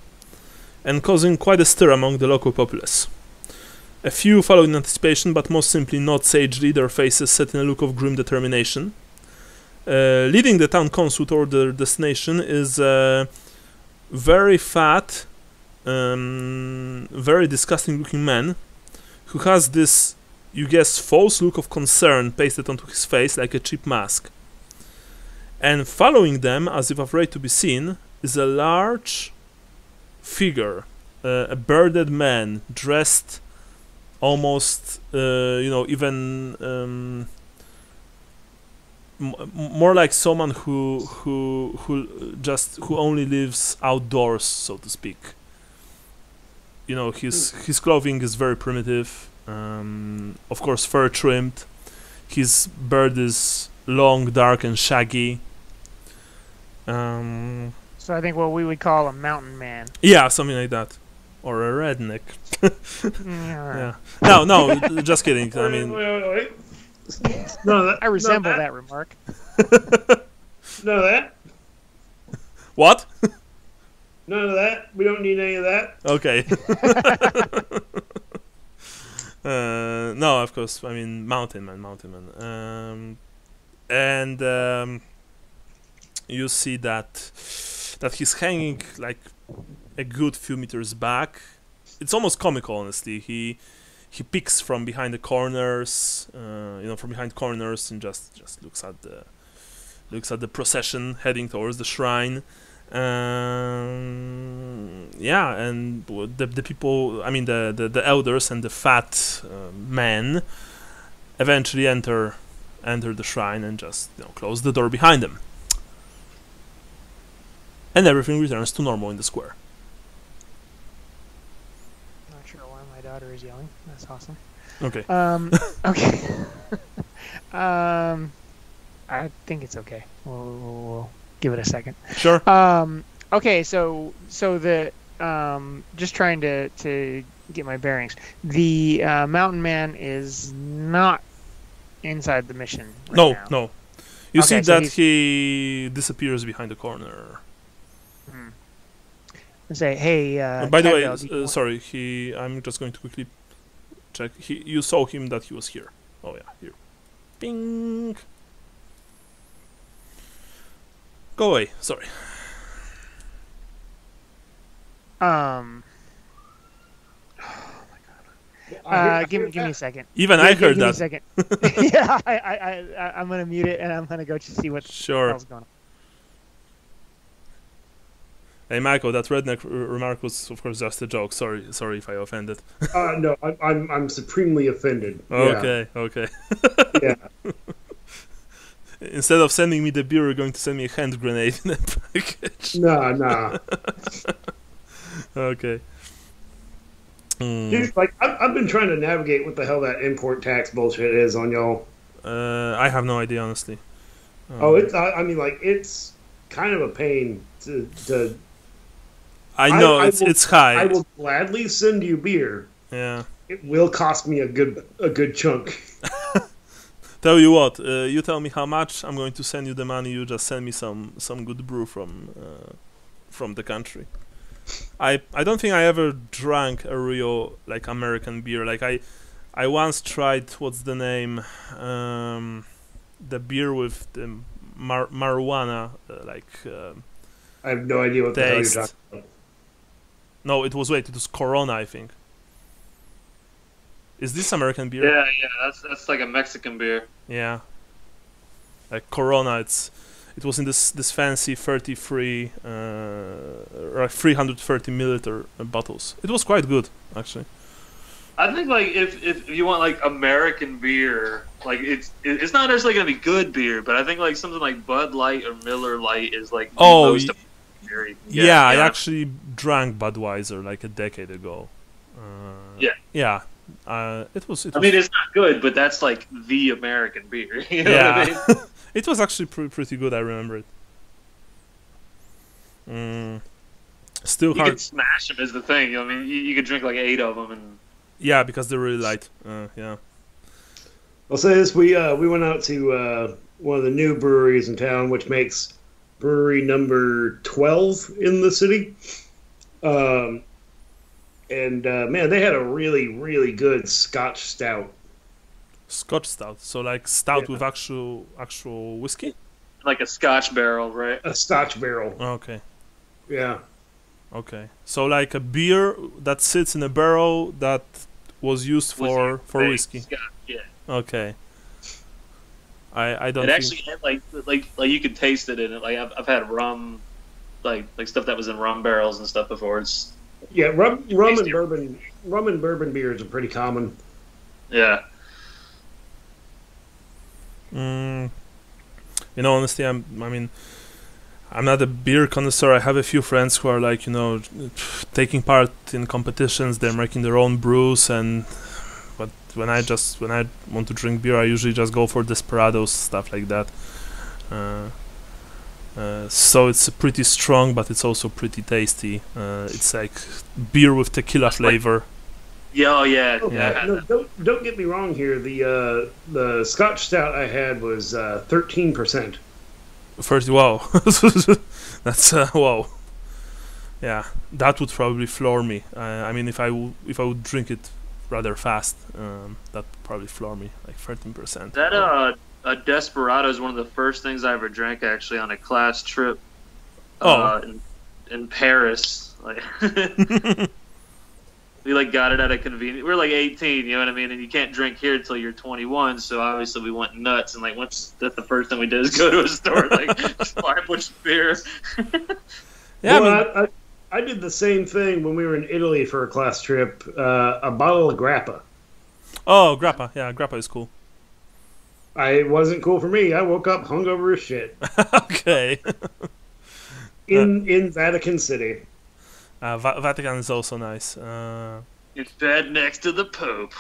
Speaker 1: and causing quite a stir among the local populace. A few follow in anticipation, but most simply nod sagely, their faces set in a look of grim determination. Leading the town council toward their destination is a very fat, very disgusting looking man who has this, you guess, false look of concern pasted onto his face like a cheap mask. And following them, as if afraid to be seen, is a large figure, a bearded man dressed almost, even more like someone who only lives outdoors, so to speak. You know, his clothing is very primitive, of course fur trimmed. His beard is long, dark, and shaggy.
Speaker 3: So I think what we would call a mountain man.
Speaker 1: Yeah, something like that, or a redneck. Yeah. No, just kidding. I mean,
Speaker 4: Wait. No,
Speaker 3: I resemble that remark.
Speaker 4: None of that.
Speaker 1: what?
Speaker 4: None of that. We don't need any of that.
Speaker 1: Okay. No, of course. I mean, mountain man. And you see that he's hanging like a good few meters back. It's almost comical, honestly. He peeks from behind the corners, and just looks at the procession heading towards the shrine. Yeah, and the people, I mean the elders and the fat men eventually enter the shrine and just close the door behind them. And everything returns to normal in the square.
Speaker 3: Not sure why my daughter is yelling. That's awesome.
Speaker 1: Okay.
Speaker 3: Okay. I think it's okay. We'll give it a second.
Speaker 1: Sure.
Speaker 3: Okay, so the just trying to get my bearings. The mountain man is not inside the mission right now.
Speaker 1: No. You see
Speaker 3: so
Speaker 1: that he disappears behind the corner.
Speaker 3: Say, hey.
Speaker 1: By the
Speaker 3: Cadwell,
Speaker 1: way, sorry. I'm just going to quickly check. You saw him that he was here. Oh yeah, here. Bing. Go away. Sorry.
Speaker 3: Oh my god. Give me a second.
Speaker 1: Even I heard
Speaker 3: give
Speaker 1: that.
Speaker 3: Me a second. Yeah, I'm gonna mute it and I'm gonna go to see what the hell's going on.
Speaker 1: Hey Michael, that redneck remark was of course just a joke. Sorry if I offended.
Speaker 4: No, I'm supremely offended.
Speaker 1: Okay.
Speaker 4: Yeah.
Speaker 1: Instead of sending me the beer, you're going to send me a hand grenade in a package.
Speaker 4: Nah.
Speaker 1: Okay.
Speaker 4: Dude, like I've been trying to navigate what the hell that import tax bullshit is on y'all.
Speaker 1: I have no idea, honestly.
Speaker 4: It's kind of a pain to.
Speaker 1: I know it's high.
Speaker 4: I will gladly send you beer.
Speaker 1: Yeah.
Speaker 4: It will cost me a good chunk.
Speaker 1: Tell you what, you tell me how much, I'm going to send you the money. You just send me some good brew from the country. I don't think I ever drank a real American beer. I once tried, what's the name, the beer with the marijuana
Speaker 4: I have no idea what the hell you're
Speaker 1: taste.
Speaker 4: talking about.
Speaker 1: No, it was Corona, I think. Is this American beer?
Speaker 2: Yeah, that's like a Mexican beer.
Speaker 1: Yeah. Like Corona, it was in this fancy 33 or 330 milliliter bottles. It was quite good, actually.
Speaker 2: I think if you want American beer, it's not necessarily gonna be good beer, but I think something like Bud Light or Miller Light is the most beer you can get.
Speaker 1: Yeah, I actually drank Budweiser a decade ago. Yeah. It was.
Speaker 2: I mean, it's not good, but that's the American beer. You know
Speaker 1: yeah.
Speaker 2: what I mean?
Speaker 1: It was actually pretty good. I remember it. Still
Speaker 2: You
Speaker 1: hard.
Speaker 2: could smash them is the thing. I mean, you could drink like 8 of them, and
Speaker 1: Yeah, because they're really light. Yeah.
Speaker 4: I'll say this: we went out to one of the new breweries in town, which makes brewery number 12 in the city. And man, they had a really, really good Scotch stout.
Speaker 1: Scotch stout. So like stout
Speaker 4: Yeah.
Speaker 1: with actual whiskey.
Speaker 2: like a Scotch barrel, right?
Speaker 4: A Scotch barrel.
Speaker 1: Okay.
Speaker 4: Yeah.
Speaker 1: Okay. So like a beer that sits in a barrel that was used for whiskey.
Speaker 2: Scotch, yeah.
Speaker 1: Okay. I don't
Speaker 2: It
Speaker 1: think...
Speaker 2: actually had like you could taste it in it. Like I've had rum, like stuff that was in rum barrels and stuff before. It's
Speaker 4: Yeah, rum and
Speaker 2: Tasty.
Speaker 4: bourbon beers are pretty common.
Speaker 2: yeah.
Speaker 1: You know, honestly, I mean, I'm not a beer connoisseur. I have a few friends who are like, you know, taking part in competitions. They're making their own brews, but when I want to drink beer, I usually just go for desperados, stuff like that. So it's pretty strong, but it's also pretty tasty. It's like beer with tequila flavor.
Speaker 2: Yeah, oh yeah.
Speaker 4: Oh,
Speaker 2: yeah.
Speaker 4: no, don't get me wrong here. The Scotch stout I had was 13%.
Speaker 1: First, wow, that's wow. Yeah, that would probably floor me. I mean, if I would drink it rather fast, that would probably floor me, like 13%.
Speaker 2: That a Desperado is one of the first things I ever drank actually on a class trip. In Paris, like we like got it at a convenience. We were like 18, you know what I mean, and you can't drink here until you're 21. So obviously we went nuts, and like once that's the first thing we did is go to a store like just buy a bunch of beer.
Speaker 1: Yeah,
Speaker 4: Well, I did the same thing when we were in Italy for a class trip. A bottle of Grappa.
Speaker 1: Oh, grappa. Yeah, grappa is cool.
Speaker 4: It wasn't cool for me. I woke up hungover as shit
Speaker 1: Okay.
Speaker 4: in Vatican City.
Speaker 1: Vatican is also nice.
Speaker 2: In bed next to the Pope.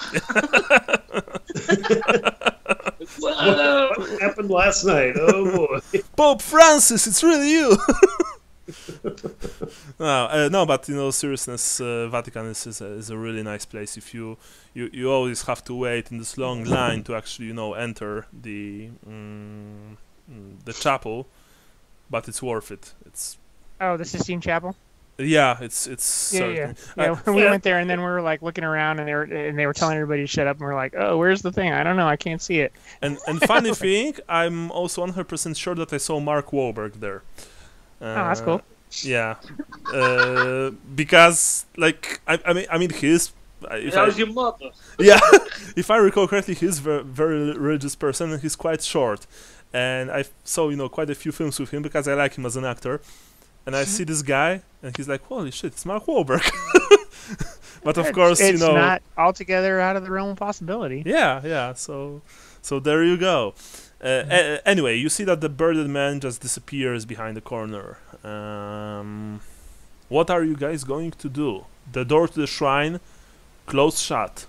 Speaker 2: Whoa.
Speaker 4: What happened last night? Oh boy!
Speaker 1: Pope Francis, it's really you. No, but you know, seriousness, Vatican is a really nice place. If you always have to wait in this long line to actually, you know, enter the chapel, but it's worth it. It's
Speaker 3: Oh, the Sistine Chapel.
Speaker 1: yeah, it's
Speaker 3: Yeah,
Speaker 1: certain.
Speaker 3: yeah. We went there, and then we were like looking around, and they were telling everybody to shut up, and we're like, "Oh, where's the thing? I don't know. I can't see it."
Speaker 1: And funny thing, I'm also 100% sure that I saw Mark Wahlberg there.
Speaker 3: Oh, that's cool.
Speaker 1: Yeah, because like I mean he's.
Speaker 2: How's your mother?
Speaker 1: Yeah, if I recall correctly, he's a very religious person, and he's quite short. And I saw, you know, quite a few films with him because I like him as an actor. And I see this guy, and he's like, "Holy shit, it's Mark Wahlberg!" But of course,
Speaker 3: it's
Speaker 1: you know,
Speaker 3: not altogether out of the realm of possibility.
Speaker 1: yeah. So there you go. Anyway, you see that the bearded man just disappears behind the corner. What are you guys going to do? The door to the shrine closed shut.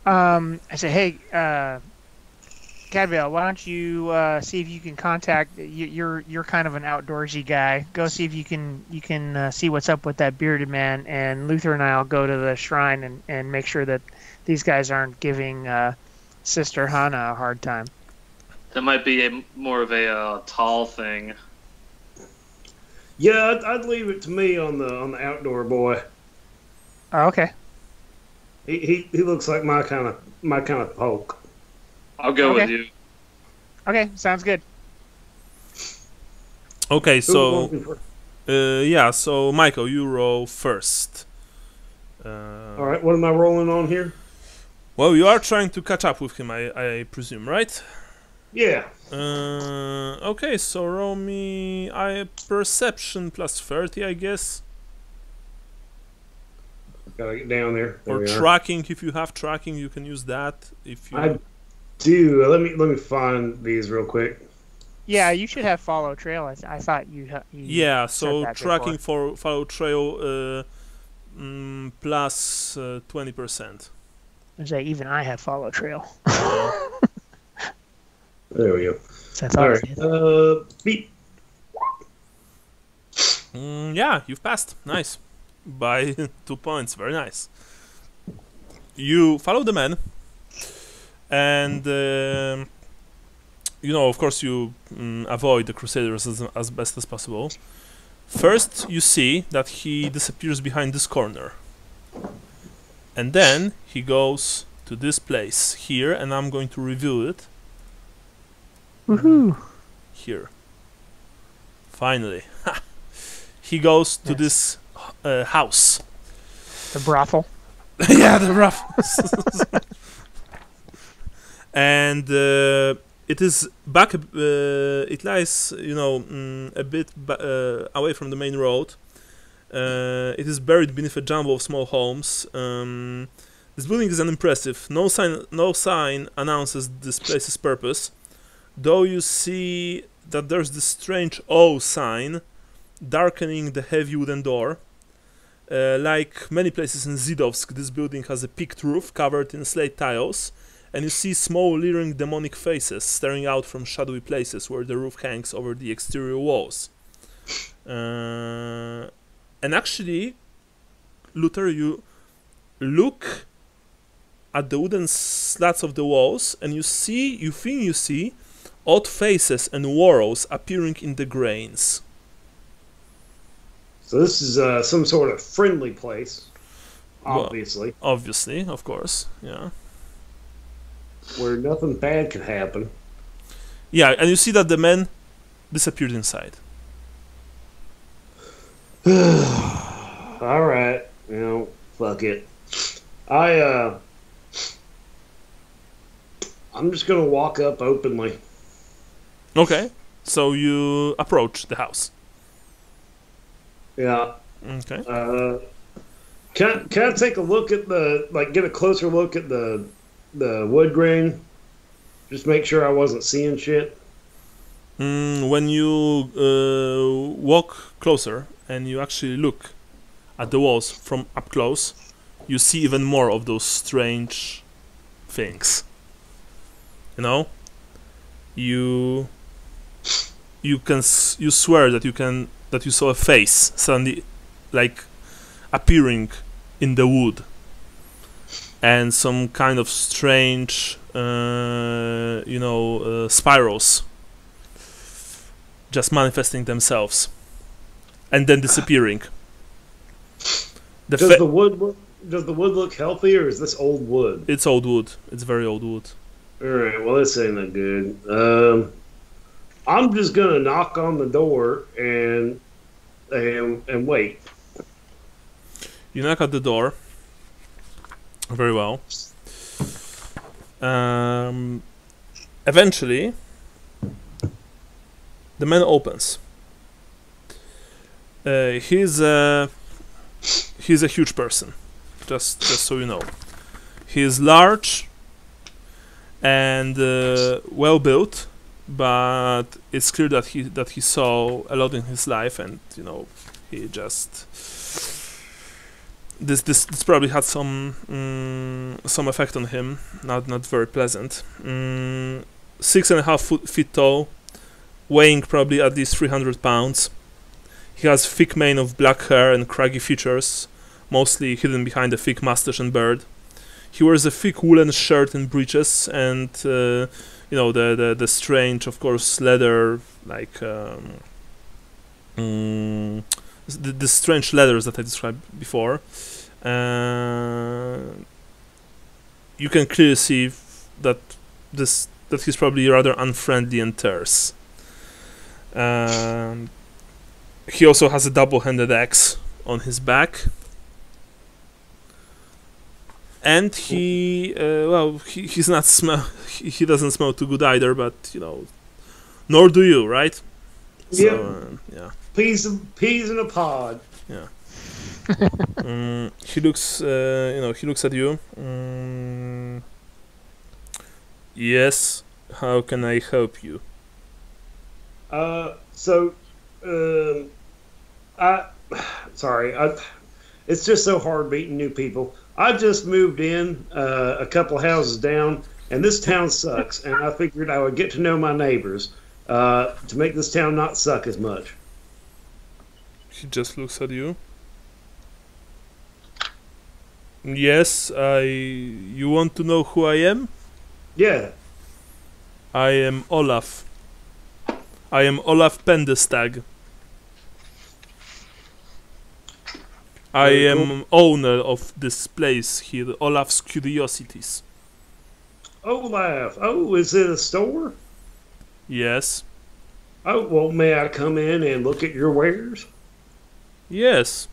Speaker 3: I said, "Hey, Cadvale, why don't you see if you can contact? You're kind of an outdoorsy guy. Go see if you can see what's up with that bearded man, and Luther and I'll go to the shrine and make sure that these guys aren't giving Sister Hannah a hard time."
Speaker 2: That might be more of a tall thing.
Speaker 4: Yeah, I'd leave it to me on the outdoor boy.
Speaker 3: Oh, okay.
Speaker 4: He looks like my kind of poke.
Speaker 2: I'll go with
Speaker 3: Okay.
Speaker 2: you.
Speaker 3: Okay, sounds good.
Speaker 1: Okay,
Speaker 4: Who
Speaker 1: so
Speaker 4: wants me first?
Speaker 1: yeah, so Michael, you roll first.
Speaker 4: All right, what am I rolling on here?
Speaker 1: Well, you are trying to catch up with him, I presume, right?
Speaker 4: Yeah.
Speaker 1: Okay, so roll me perception plus 30, I guess,
Speaker 4: Gotta get down there. There
Speaker 1: or
Speaker 4: we are.
Speaker 1: tracking. If you have tracking, you can use that. If you
Speaker 4: I do. Let me find these real quick.
Speaker 3: Yeah, you should have follow trail. I thought you.
Speaker 1: yeah,
Speaker 3: said
Speaker 1: so
Speaker 3: that
Speaker 1: tracking for follow trail plus 20%.
Speaker 3: I say even I have follow trail.
Speaker 4: There we go.
Speaker 3: That's
Speaker 4: All
Speaker 3: obvious.
Speaker 4: right. Beat.
Speaker 1: Yeah, you've passed. Nice. By 2 points. Very nice. You follow the man, and you know, of course, you avoid the crusaders as best as possible. First, you see that he disappears behind this corner, and then he goes to this place here, and I'm going to review it.
Speaker 3: Woohoo!
Speaker 1: Here. Finally. He goes to this house.
Speaker 3: The brothel.
Speaker 1: Yeah, the rough. And it is back. It lies, you know, a bit away from the main road. It is buried beneath a jumble of small homes. This building is unimpressive. No sign announces this place's purpose. Though you see that there's this strange O sign darkening the heavy wooden door. Like many places in Zhidovsk, this building has a peaked roof covered in slate tiles, and you see small leering demonic faces staring out from shadowy places where the roof hangs over the exterior walls. And actually, Luther, you look at the wooden slats of the walls, and you think you see odd faces and whorls appearing in the grains.
Speaker 4: So this is some sort of friendly place, obviously.
Speaker 1: Well, obviously, of course, yeah.
Speaker 4: Where nothing bad can happen.
Speaker 1: Yeah, and you see that the man disappeared inside.
Speaker 4: All right, you know, fuck it. I'm just gonna walk up openly.
Speaker 1: Okay, so you approach the house.
Speaker 4: Yeah.
Speaker 1: Okay.
Speaker 4: Can I take a look at get a closer look at the wood grain? Just make sure I wasn't seeing shit.
Speaker 1: When you walk closer and you actually look at the walls from up close, you see even more of those strange things. You know, you swear that you saw a face suddenly, like, appearing in the wood, and some kind of strange, spirals just manifesting themselves and then disappearing.
Speaker 4: Does the wood look healthy, or is this old wood?
Speaker 1: It's old wood. It's very old wood.
Speaker 4: All right. Well, this ain't that good. I'm just gonna knock on the door and wait.
Speaker 1: You knock at the door. Very well. Eventually, the man opens. He's a huge person. Just so you know, he is large and well built. But it's clear that he saw a lot in his life, and you know, he just this probably had some effect on him. Not very pleasant. 6.5 feet tall, weighing probably at least 300 pounds. He has thick mane of black hair and craggy features, mostly hidden behind a thick mustache and beard. He wears a thick woolen shirt and breeches, and you know, the strange, of course, leather, like the strange leathers that I described before. You can clearly see that he's probably rather unfriendly and terse. He also has a double-handed axe on his back. And he doesn't smell too good either, but you know, nor do you, right? So, yeah.
Speaker 4: Peas in a pod.
Speaker 1: Yeah. He looks, he looks at you. Yes. How can I help you?
Speaker 4: It's just so hard meeting new people. I just moved in a couple houses down, and this town sucks. And I figured I would get to know my neighbors to make this town not suck as much.
Speaker 1: He just looks at you. Yes, you want to know who I am?
Speaker 4: Yeah.
Speaker 1: I am Olaf. I am Olaf Pendestag. I am owner of this place here, Olaf's Curiosities.
Speaker 4: Olaf. Oh, is it a store?
Speaker 1: Yes.
Speaker 4: Oh, well, may I come in and look at your wares?
Speaker 1: Yes.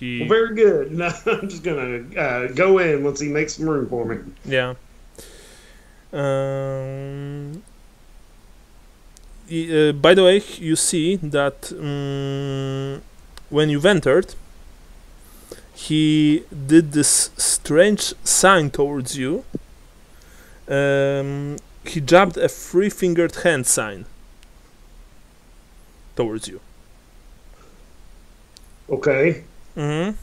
Speaker 4: Well, very good. No, I'm just going to go in once he makes some room for me.
Speaker 1: Yeah. By the way, you see that when you've entered, he did this strange sign towards you. He jabbed a three-fingered hand sign towards you.
Speaker 4: Okay.
Speaker 1: Mm-hmm.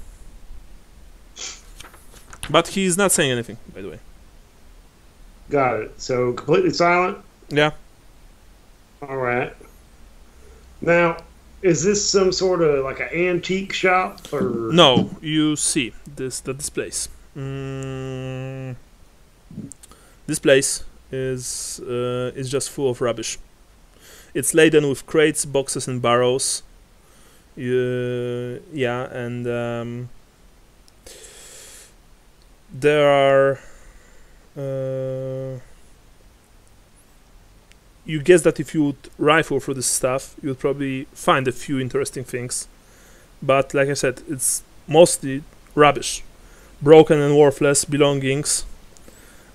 Speaker 1: But he is not saying anything, by the way.
Speaker 4: Got it. So completely silent?
Speaker 1: Yeah.
Speaker 4: All right. Now, is this some sort of like an antique shop or?
Speaker 1: No, you see this place. This place is just full of rubbish. It's laden with crates, boxes, and barrels. Yeah, and there are. You guess that if you would rifle through this stuff, you would probably find a few interesting things. But like I said, it's mostly rubbish, broken and worthless belongings,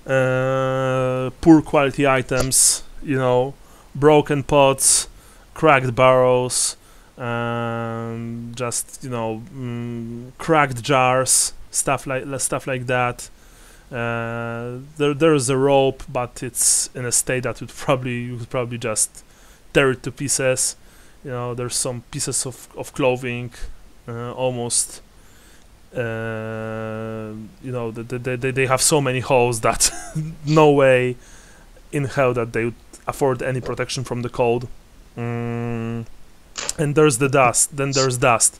Speaker 1: poor quality items. You know, broken pots, cracked barrels. Just cracked jars, stuff like that. There is a rope, but it's in a state that you would probably just tear it to pieces. You know, there's some pieces of clothing, almost. They have so many holes that no way in hell that they would afford any protection from the cold. And there's the dust. Then there's dust.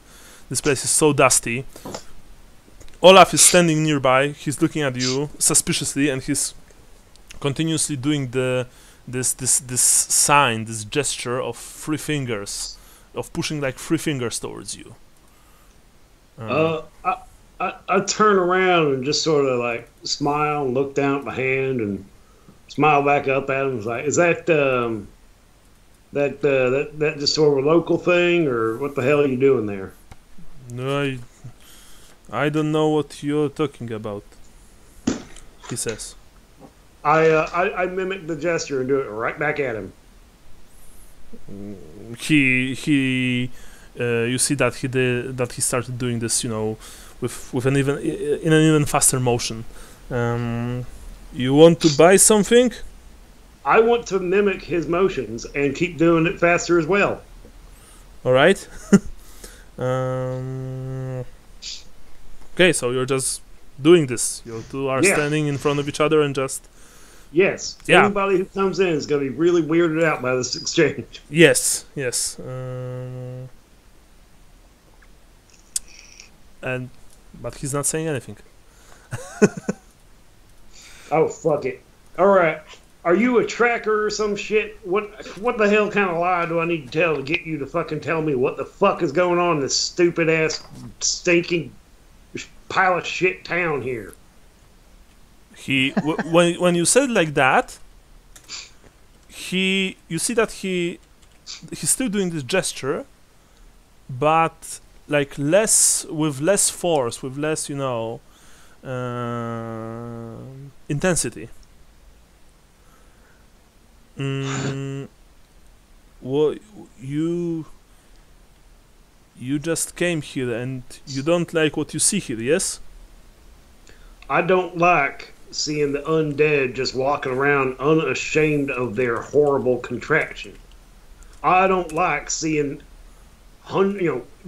Speaker 1: This place is so dusty. Olaf is standing nearby. He's looking at you suspiciously, and he's continuously doing this sign, this gesture of three fingers, of pushing like three fingers towards you.
Speaker 4: I turn around and just sort of like smile and look down at my hand and smile back up at him. It's like, is that just sort of a local thing, or what the hell are you doing there?
Speaker 1: No, I don't know what you're talking about, he says.
Speaker 4: I mimic the gesture and do it right back at him.
Speaker 1: He you see that he started doing this, with an even faster motion. You want to buy something?
Speaker 4: I want to mimic his motions and keep doing it faster as well.
Speaker 1: All right. Okay, so you're just doing this. You two are standing in front of each other and just...
Speaker 4: Yes.
Speaker 1: Yeah.
Speaker 4: Anybody who comes in is going to be really weirded out by this exchange.
Speaker 1: Yes. But he's not saying anything.
Speaker 4: Oh, fuck it. All right. Are you a tracker or some shit? What the hell kind of lie do I need to tell to get you to fucking tell me what the fuck is going on in this stupid ass stinking pile of shit town here?
Speaker 1: When you said like that, you see that he's still doing this gesture, but like with less force, with less intensity. Well, you just came here and you don't like what you see here, yes?
Speaker 4: I don't like seeing the undead just walking around unashamed of their horrible contraction. I don't like seeing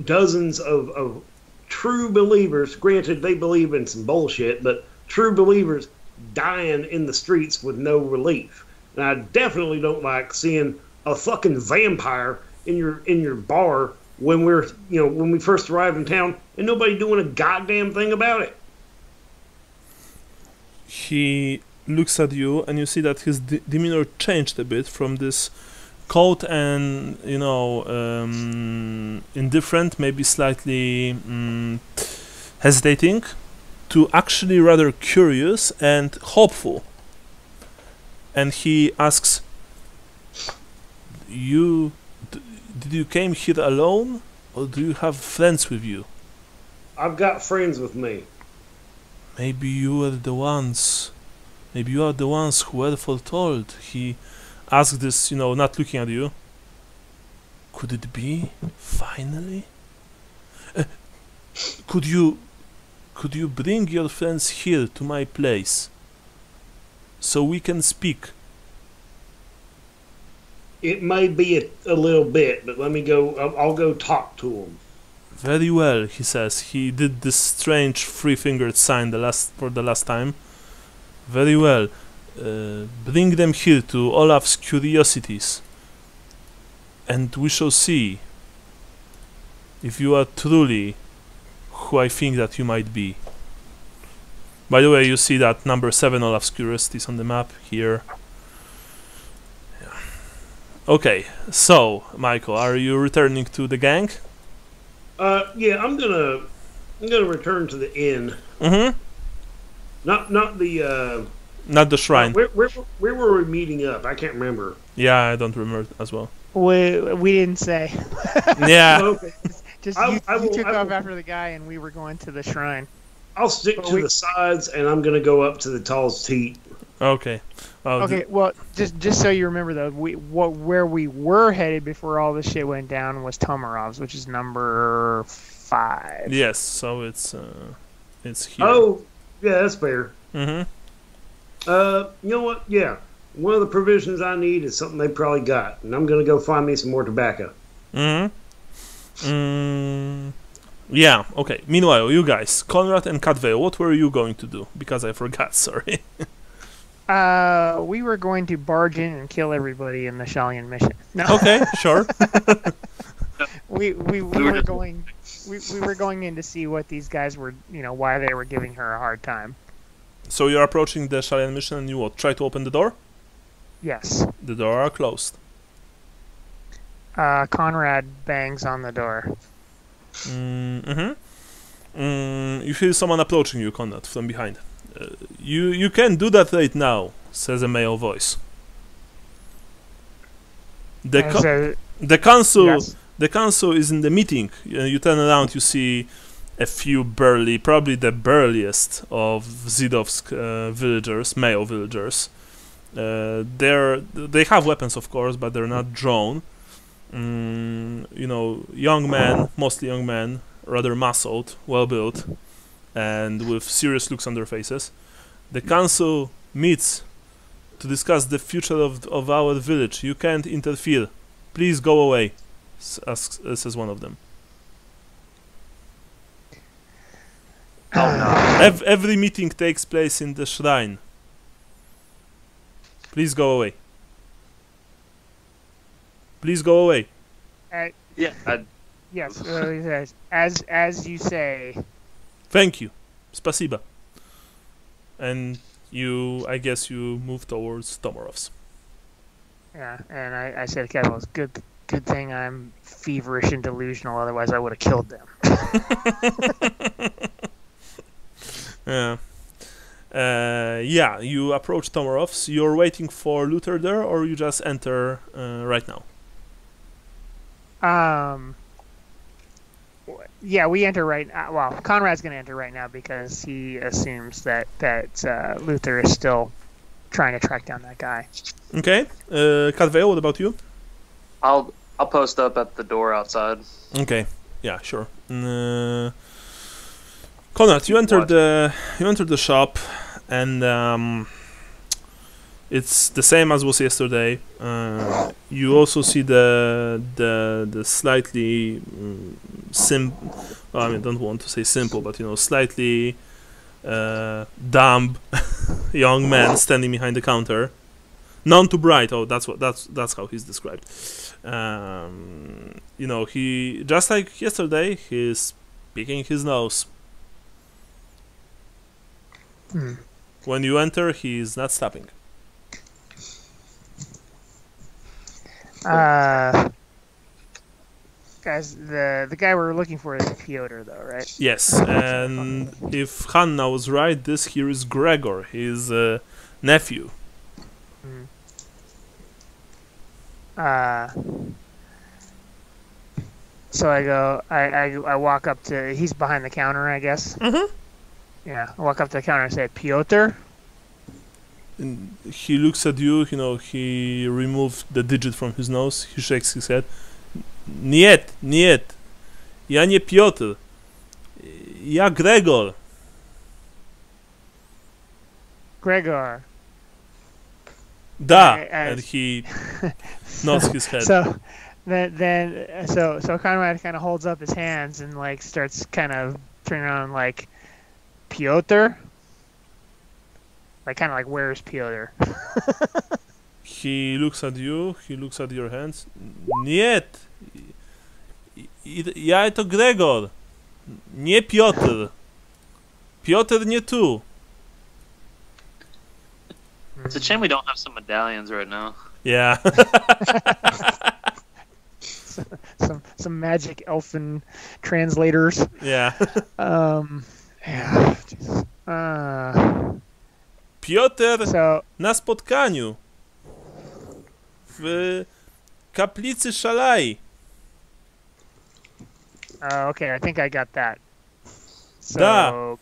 Speaker 4: dozens of true believers. Granted, they believe in some bullshit, but true believers dying in the streets with no relief. And I definitely don't like seeing a fucking vampire in your bar when when we first arrive in town and nobody doing a goddamn thing about it.
Speaker 1: He looks at you, and you see that his demeanor changed a bit from this cold and indifferent, maybe slightly hesitating, to actually rather curious and hopeful. And he asks, did you came here alone, or do you have friends with you?
Speaker 4: I've got friends with me.
Speaker 1: Maybe you are the ones who were foretold. He asked this, not looking at you. Could it be? Finally? Could you bring your friends here to my place so we can speak?
Speaker 4: It may be a little bit, but let me go. I'll go talk to them.
Speaker 1: Very well, he says. He did this strange three-fingered sign for the last time. Very well. Bring them here to Olaf's curiosities, and we shall see if you are truly who I think that you might be. By the way, you see that number 7 Olaf's curiosities on the map here. Yeah. Okay, so Michael, are you returning to the gang?
Speaker 4: Yeah, I'm gonna return to the inn.
Speaker 1: Mm-hmm.
Speaker 4: Not
Speaker 1: the shrine.
Speaker 4: Where were we meeting up? I can't remember.
Speaker 1: Yeah, I don't remember as well.
Speaker 3: We didn't say.
Speaker 1: Yeah.
Speaker 4: Okay.
Speaker 3: You took off after the guy, and we were going to the shrine.
Speaker 4: I'll stick to the sides, and I'm gonna go up to the tallest teat.
Speaker 1: Okay.
Speaker 3: Well, just so you remember though, where we were headed before all this shit went down was Tomarov's, which is number 5.
Speaker 1: Yes, so it's here.
Speaker 4: Oh, yeah, that's fair.
Speaker 1: Mm-hmm.
Speaker 4: You know what? Yeah, one of the provisions I need is something they probably got, and I'm gonna go find me some more tobacco.
Speaker 1: Mm-hmm. Yeah, okay. Meanwhile, you guys, Konrad and Katveo, what were you going to do? Because I forgot, sorry.
Speaker 3: We were going to barge in and kill everybody in the Shalian mission. No.
Speaker 1: Okay, sure.
Speaker 3: we were going in to see what these guys were, why they were giving her a hard time.
Speaker 1: So you're approaching the Shalian mission, and you what? Try to open the door?
Speaker 3: Yes.
Speaker 1: The door are closed.
Speaker 3: Konrad bangs on the door.
Speaker 1: Mm-hmm. You hear someone approaching you, Konrad, from behind. You can do that right now, says a male voice. The council
Speaker 3: Yes.
Speaker 1: The council is in the meeting. You turn around, you see a few burly, probably the burliest of Zhidovsk villagers, male villagers. They have weapons, of course, but they're not drawn. Young men, mostly young men, rather muscled, well built, and with serious looks on their faces. The council meets to discuss the future of our village. You can't interfere. Please go away, says one of them.
Speaker 2: Oh no.
Speaker 1: Every meeting takes place in the shrine. Please go away. Please go away.
Speaker 2: Yeah.
Speaker 3: Yes. He says, as you say.
Speaker 1: Thank you. Spasiba. And I guess you move towards Tomarov's.
Speaker 3: Yeah, and I said, "Okay, well, it's good thing I'm feverish and delusional. Otherwise, I would have killed them."
Speaker 1: Yeah. Yeah, you approach Tomarov's. You're waiting for Luther there, or you just enter right now?
Speaker 3: Yeah, we enter right now. Well, Konrad's going to enter right now because he assumes that Luther is still trying to track down that guy.
Speaker 1: Okay. Katveo, what about you?
Speaker 2: I'll post up at the door outside.
Speaker 1: Okay. Yeah, sure. Konrad, you entered the shop, and it's the same as was yesterday. You also see the slightly I don't want to say simple, but slightly damp young man standing behind the counter. None too bright. Oh, that's how he's described. You know, he just like yesterday, he's picking his nose. When you enter, he's not stopping.
Speaker 3: Guys, the guy we're looking for is Piotr, though, right?
Speaker 1: Yes, and if Hanna was right, this here is Gregor, his nephew.
Speaker 3: So I walk up to, he's behind the counter, I guess. Yeah, I walk up to the counter and say, Piotr?
Speaker 1: And he looks at you, you know, he removed the digit from his nose, he shakes his head. Niet, ja nie Piotr, ja Gregor.
Speaker 3: Gregor.
Speaker 1: Da, and he nods his head.
Speaker 3: So Konrad kind of holds up his hands and like starts kind of turning around like, Piotr? Like kind of like, where's Piotr?
Speaker 1: He looks at you, he looks at your hands. Niet. Ja to Gregor. Nie Piotr. Piotr nie tu.
Speaker 2: It's a shame we don't have some medallions right now.
Speaker 1: Yeah.
Speaker 3: some magic elfin translators.
Speaker 1: Yeah.
Speaker 3: Yeah.
Speaker 1: Piotr
Speaker 3: So,
Speaker 1: na spotkaniu w kaplicy Szalai.
Speaker 3: okay, I think I got that.
Speaker 1: Da.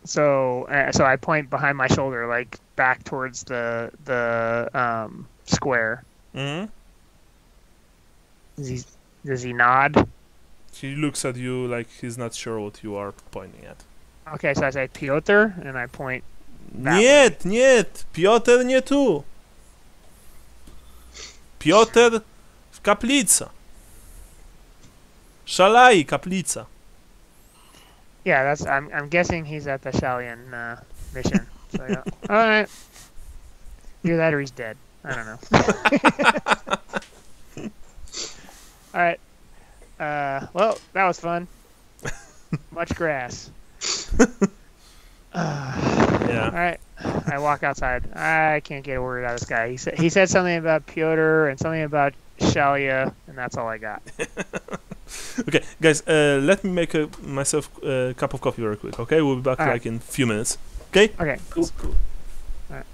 Speaker 3: So I point behind my shoulder, like back towards the square. Does he nod?
Speaker 1: He looks at you like he's not sure what you are pointing at.
Speaker 3: Okay, so I say Piotr, and I point.
Speaker 1: Niet, Piotr nie tu. Piotr w kaplica. Szalai, kaplica.
Speaker 3: Yeah, that's. I'm guessing he's at the Shalian mission. So yeah. All right. Either that or he's dead. I don't know. All right. Well, that was fun. Much grass.
Speaker 1: Yeah.
Speaker 3: All right. I walk outside. I can't get a word out of this guy. He said something about Piotr and something about Shalia, and that's all I got.
Speaker 1: Okay, guys, let me make myself a cup of coffee very quick, okay? We'll be back like in a few minutes. Okay?
Speaker 3: Okay.
Speaker 1: Cool.
Speaker 3: All right.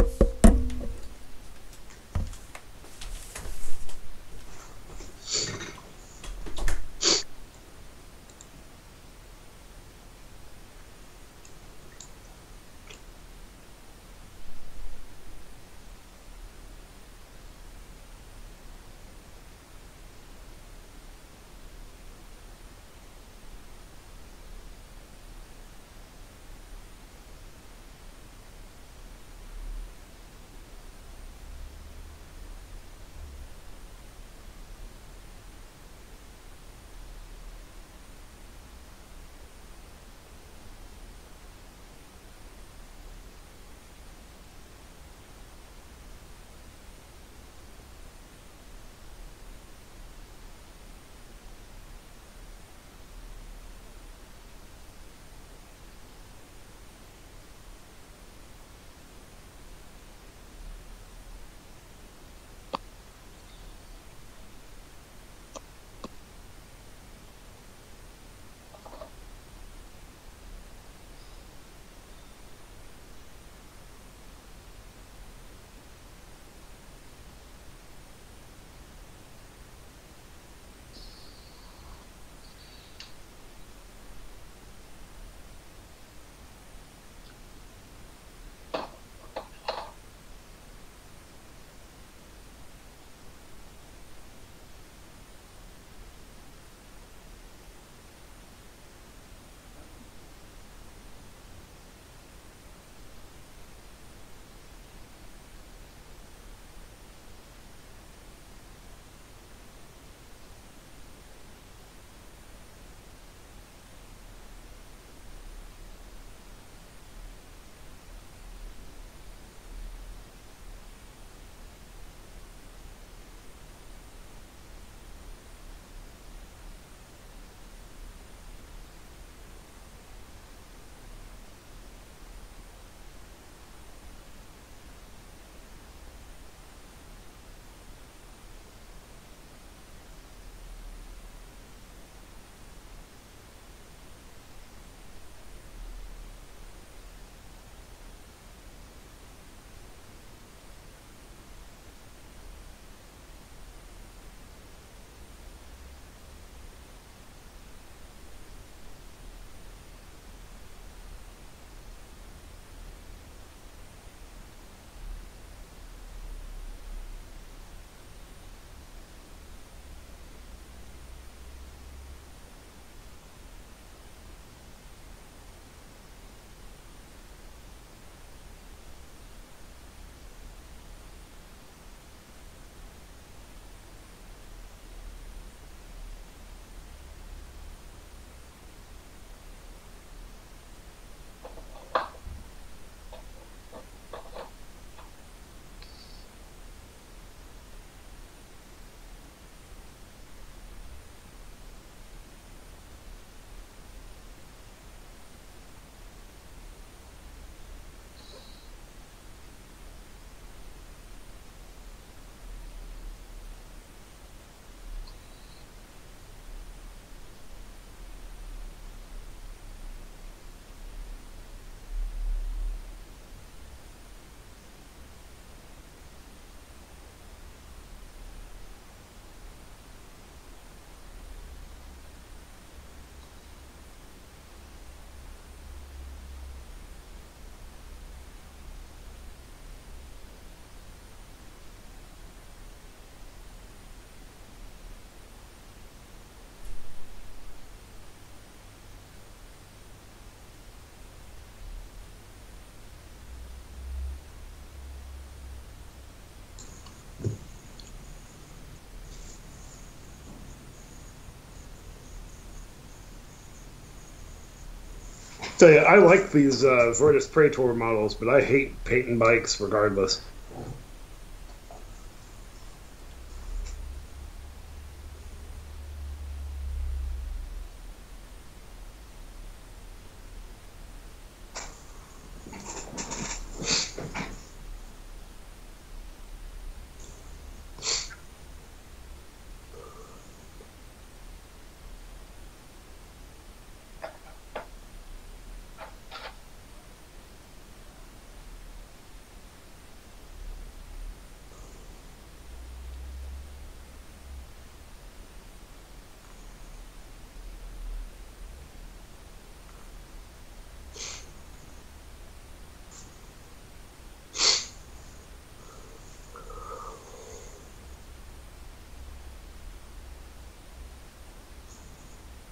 Speaker 4: So yeah, I like these Vortis Praetor models, but I hate painting bikes regardless.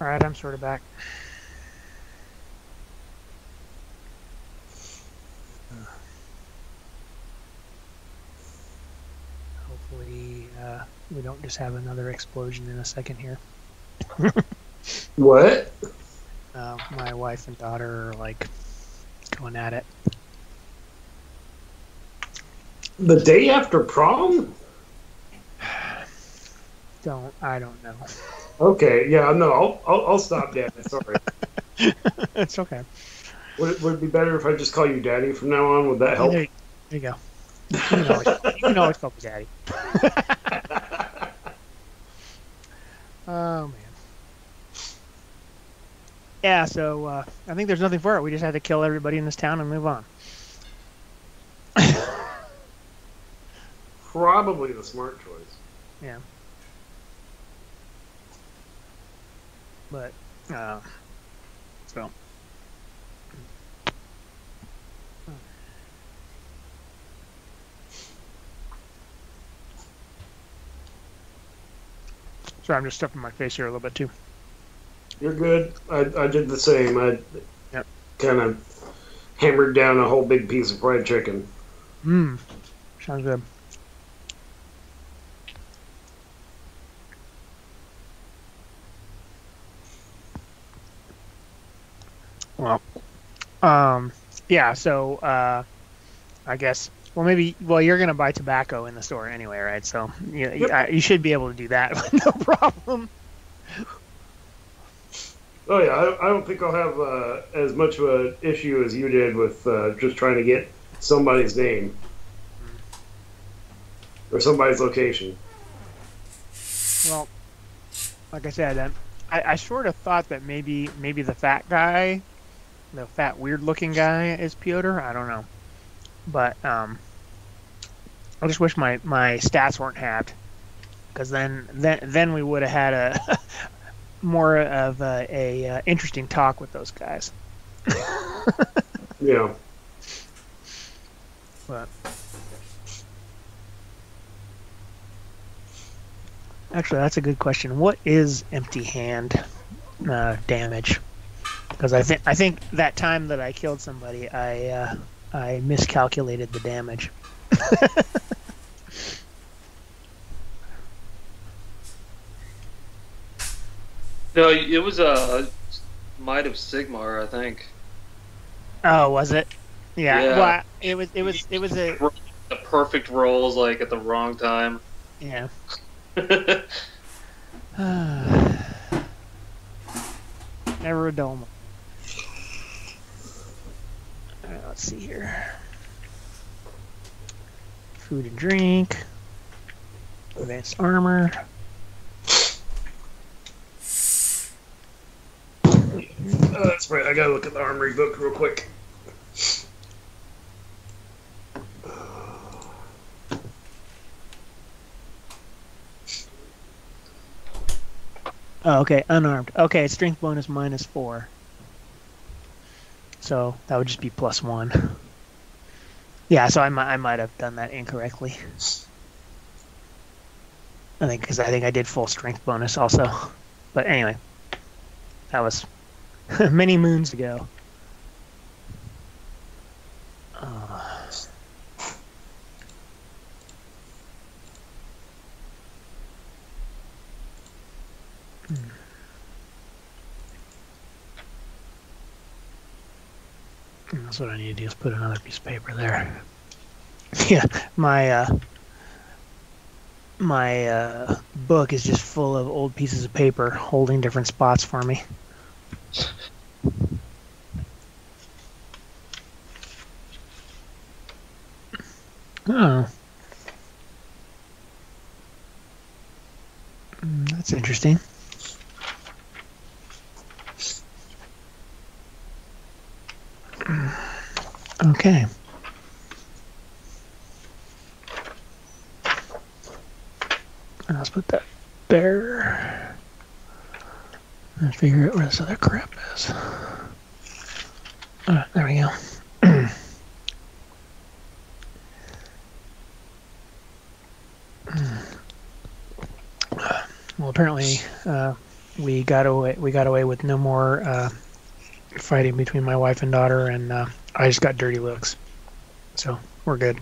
Speaker 3: All right, I'm sort of back. Hopefully, we don't just have another explosion in a second here.
Speaker 4: What?
Speaker 3: My wife and daughter are like going at it.
Speaker 4: The day after prom?
Speaker 3: I don't know.
Speaker 4: Okay, yeah, no, I'll stop, Dad. Sorry.
Speaker 3: It's okay.
Speaker 4: Would it be better if I just call you Daddy from now on? Would that help?
Speaker 3: There you go. You can always call me Daddy. Oh man. Yeah, so I think there's nothing for it. We just had to kill everybody in this town and move on.
Speaker 4: Probably the smart choice.
Speaker 3: Yeah. But so. Sorry, I'm just stuffing my face here a little bit too.
Speaker 4: You're good. I did the same. I
Speaker 3: Yep.
Speaker 4: kind of hammered down a whole big piece of fried chicken.
Speaker 3: Sounds good. Well, yeah. So I guess. Well, you're gonna buy tobacco in the store anyway, right? So you should be able to do that with no problem.
Speaker 4: Oh yeah, I don't think I'll have as much of an issue as you did with just trying to get somebody's name or somebody's location.
Speaker 3: Well, like I said, I sort of thought that maybe the fat guy, the fat weird-looking guy, is Piotr. I don't know, but I just wish my stats weren't halved, because then we would have had a more of a interesting talk with those guys.
Speaker 4: Yeah.
Speaker 3: But actually, that's a good question. What is empty hand damage? Because I think that time that I killed somebody, I miscalculated the damage.
Speaker 2: No, it was a Might of Sigmar, I think.
Speaker 3: Oh, was it? Yeah.
Speaker 2: Yeah.
Speaker 3: Well, it was a
Speaker 2: The perfect rolls, like at the wrong time.
Speaker 3: yeah. Never a dull moment. All right, let's see here. Food and drink. Advanced armor.
Speaker 4: That's right. I gotta look at the armory book real quick.
Speaker 3: Oh, okay, unarmed. Okay, strength bonus -4. So that would just be +1. Yeah, so I might have done that incorrectly. Because I think I did full strength bonus also. But anyway, that was many moons ago. That's what I need to do is put another piece of paper there. Yeah, my book is just full of old pieces of paper holding different spots for me. Oh. That's interesting. Okay. Let's put that there. And figure out where this other crap is. There we go. Well, apparently, we got away with no more fighting between my wife and daughter, and I just got dirty looks. So we're good.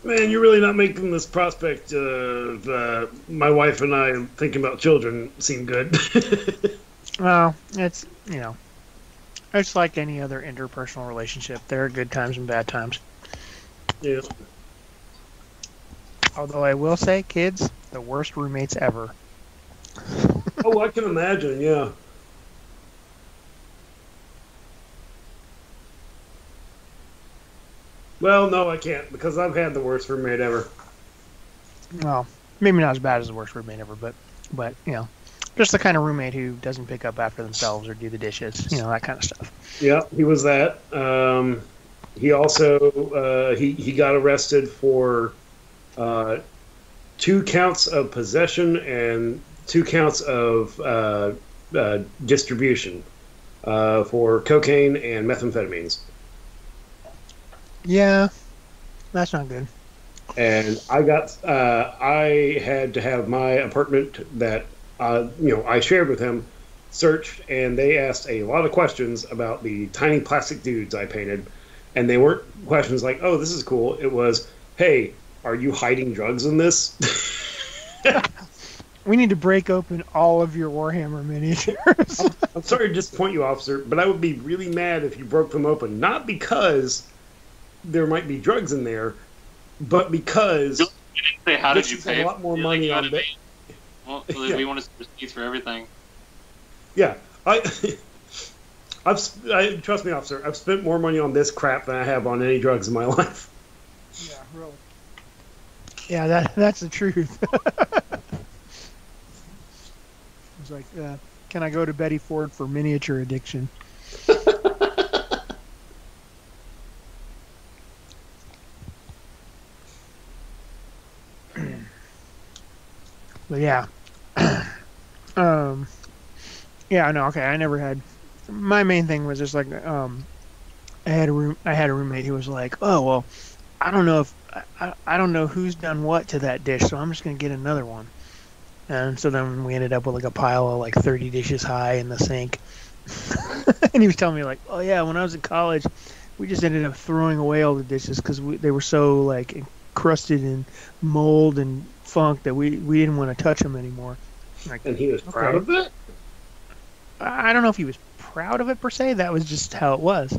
Speaker 4: Man, you're really not making this prospect of my wife and I thinking about children seem good.
Speaker 3: Well, it's, it's like any other interpersonal relationship. There are good times and bad times.
Speaker 4: Yeah.
Speaker 3: Although I will say, kids, the worst roommates ever.
Speaker 4: Oh, I can imagine, yeah. Well, no, I can't, because I've had the worst roommate ever.
Speaker 3: Well, maybe not as bad as the worst roommate ever, but just the kind of roommate who doesn't pick up after themselves or do the dishes, that kind of stuff.
Speaker 4: Yeah, he was that. He also he got arrested for 2 counts of possession and 2 counts of distribution for cocaine and methamphetamines.
Speaker 3: Yeah, that's not good.
Speaker 4: And I had to have my apartment that I shared with him searched, and they asked a lot of questions about the tiny plastic dudes I painted, and they weren't questions like, "Oh, this is cool." It was, "Hey, are you hiding drugs in this?"
Speaker 3: We need to break open all of your Warhammer miniatures.
Speaker 4: I'm sorry to disappoint you, officer, but I would be really mad if you broke them open. Not because there might be drugs in there, but because
Speaker 2: how did you pay?
Speaker 4: A lot more money on it.
Speaker 2: Well, we want to see receipts for everything.
Speaker 4: Yeah, trust me, officer. I've spent more money on this crap than I have on any drugs in my life.
Speaker 3: Yeah, really. Yeah, that's the truth. It's like, can I go to Betty Ford for miniature addiction? But yeah. Yeah, no, okay, I never had. My main thing was just like, I had a roommate who was like, "Oh, well, I don't know if I don't know who's done what to that dish, so I'm just gonna get another one." And so then we ended up with like a pile of like 30 dishes high in the sink. And he was telling me like, "Oh yeah, when I was in college, we just ended up throwing away all the dishes because they were so like encrusted in mold and funk that we didn't want to touch them anymore." Like,
Speaker 4: and he was proud of it?
Speaker 3: I don't know if he was proud of it per se. That was just how it was.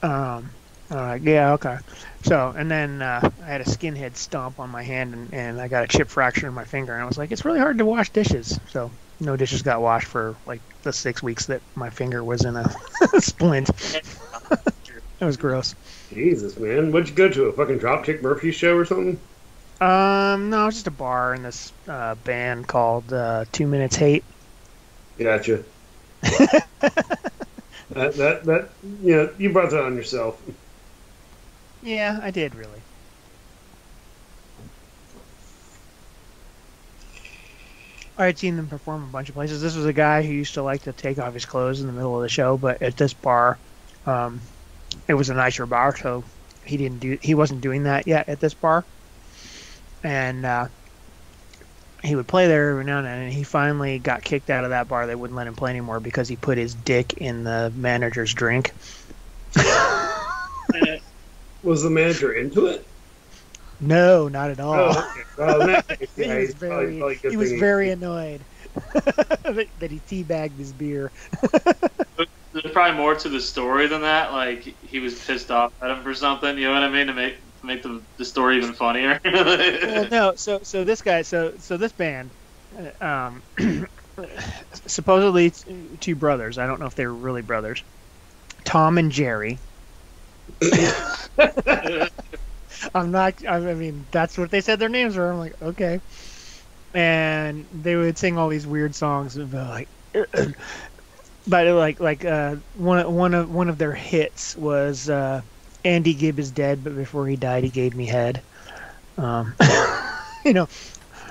Speaker 3: Yeah, okay. So, and then I had a skinhead stomp on my hand, and I got a chip fracture in my finger. And I was like, it's really hard to wash dishes. So, no dishes got washed for like the 6 weeks that my finger was in a splint. It was gross.
Speaker 4: Jesus, man. What'd you go to? A fucking Dropkick Murphy show or something?
Speaker 3: No, it's just a bar in this band called 2 Minutes Hate.
Speaker 4: Gotcha. that you brought that on yourself.
Speaker 3: Yeah, I did really. I had seen them perform a bunch of places. This was a guy who used to like to take off his clothes in the middle of the show, but at this bar, it was a nicer bar, so he wasn't doing that yet at this bar. And he would play there every now and then, and he finally got kicked out of that bar. They wouldn't let him play anymore because he put his dick in the manager's drink.
Speaker 4: Was the manager into it?
Speaker 3: No, not at all.
Speaker 4: Oh, okay. Well,
Speaker 3: He was very annoyed. that he teabagged his beer.
Speaker 2: There's probably more to the story than that. Like he was pissed off at him for something. You know what I mean? To make the story even funnier.
Speaker 3: Well, no. So this guy. So this band. Supposedly two brothers. I don't know if they were really brothers. Tom and Jerry. I'm not. I mean, that's what they said their names were. I'm like, okay. And they would sing all these weird songs about like, but one of their hits was Andy Gibb is dead, but before he died, he gave me head. You know,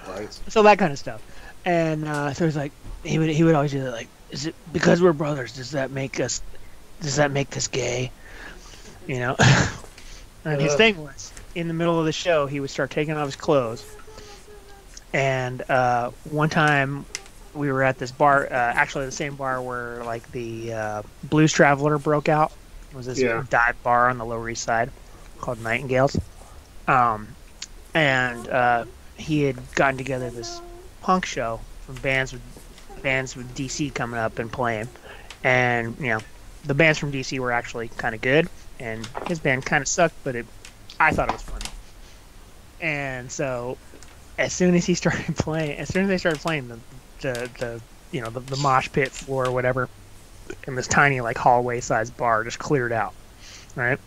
Speaker 4: Right.
Speaker 3: so that kind of stuff. And so he's like, he would always do that, like, is it because we're brothers? Does that make us gay? You know. And his thing was, in the middle of the show, he would start taking off his clothes. And one time, we were at this bar, actually the same bar where like the Blues Traveler broke out. It was this dive bar on the Lower East Side called Nightingales. And he had gotten together this punk show from bands with DC coming up and playing. And you know, the bands from DC were actually kind of good, and his band kind of sucked, but I thought it was funny. And so, as soon as they started playing the mosh pit floor or whatever in this tiny like hallway sized bar just cleared out, right?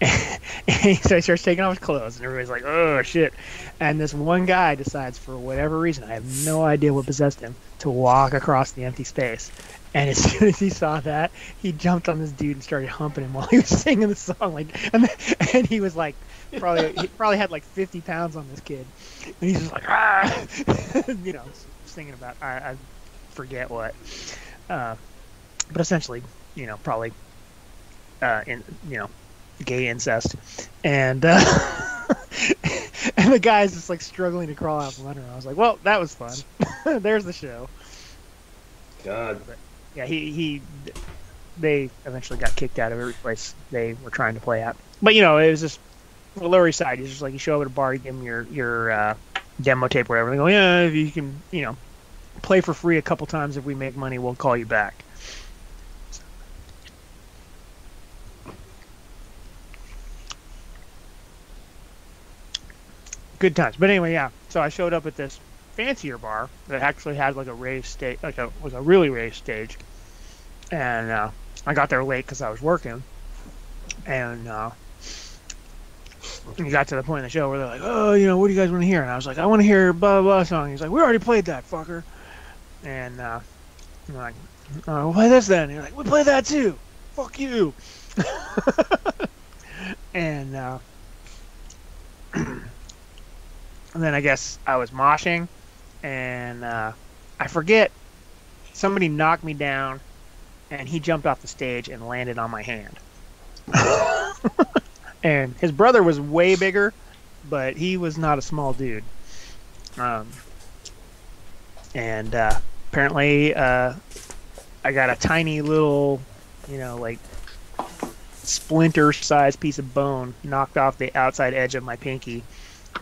Speaker 3: And so he starts taking off his clothes, and everybody's like, "Oh shit!" And this one guy decides, for whatever reason, I have no idea what possessed him, to walk across the empty space. And as soon as he saw that, he jumped on this dude and started humping him while he was singing the song. Like, and he was like, he probably had like 50 pounds on this kid, and he's just like, ah, you know, singing about I forget what, but essentially, you know, probably, gay incest, and and the guy's just like struggling to crawl out from under him. I was like, well, that was fun. There's the show.
Speaker 4: God.
Speaker 3: But, yeah, they eventually got kicked out of every place they were trying to play at. But you know, it was just the Lower East Side. It's just like you show up at a bar, you give them your demo tape or whatever. They go, yeah, if you can, you know, play for free a couple times. If we make money, we'll call you back. Good times. But anyway, yeah. So I showed up at this fancier bar that actually had like a raised stage, was a really raised stage. And I got there late because I was working. And we got to the point in the show where they're like, "Oh, you know, what do you guys want to hear?" And I was like, "I want to hear blah blah blah song." He's like, "We already played that, fucker." And I'm like, "Oh, we'll play this then." And he's like, "We play that too. Fuck you." And and then I guess I was moshing, and I forget, somebody knocked me down, and he jumped off the stage and landed on my hand. And his brother was way bigger, but he was not a small dude. And apparently I got a tiny little, you know, like splinter-sized piece of bone knocked off the outside edge of my pinky,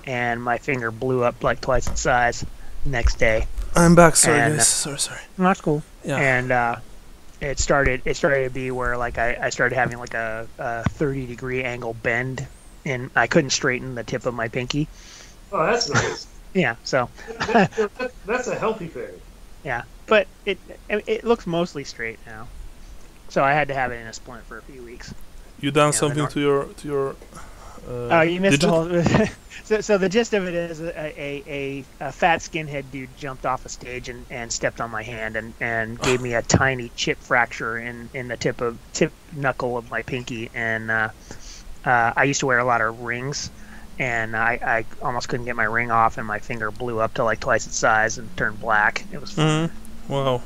Speaker 3: and my finger blew up like twice its size the next day.
Speaker 1: I'm back. Sorry, guys. Sorry.
Speaker 3: That's cool.
Speaker 1: Yeah.
Speaker 3: And it started to be where like I started having like a 30-degree angle bend, and I couldn't straighten the tip of my pinky.
Speaker 4: Oh, that's nice.
Speaker 3: Yeah. So
Speaker 4: that's a healthy thing.
Speaker 3: yeah, but it looks mostly straight now. So I had to have it in a splint for a few weeks.
Speaker 1: You done something to your
Speaker 3: you missed
Speaker 1: digit?
Speaker 3: the whole. So the gist of it is a fat skinhead dude jumped off a stage and stepped on my hand and gave me a tiny chip fracture in the tip knuckle of my pinky. And I used to wear a lot of rings, and I almost couldn't get my ring off, and my finger blew up to like twice its size and turned black. It was fun.
Speaker 1: Mm-hmm. Wow.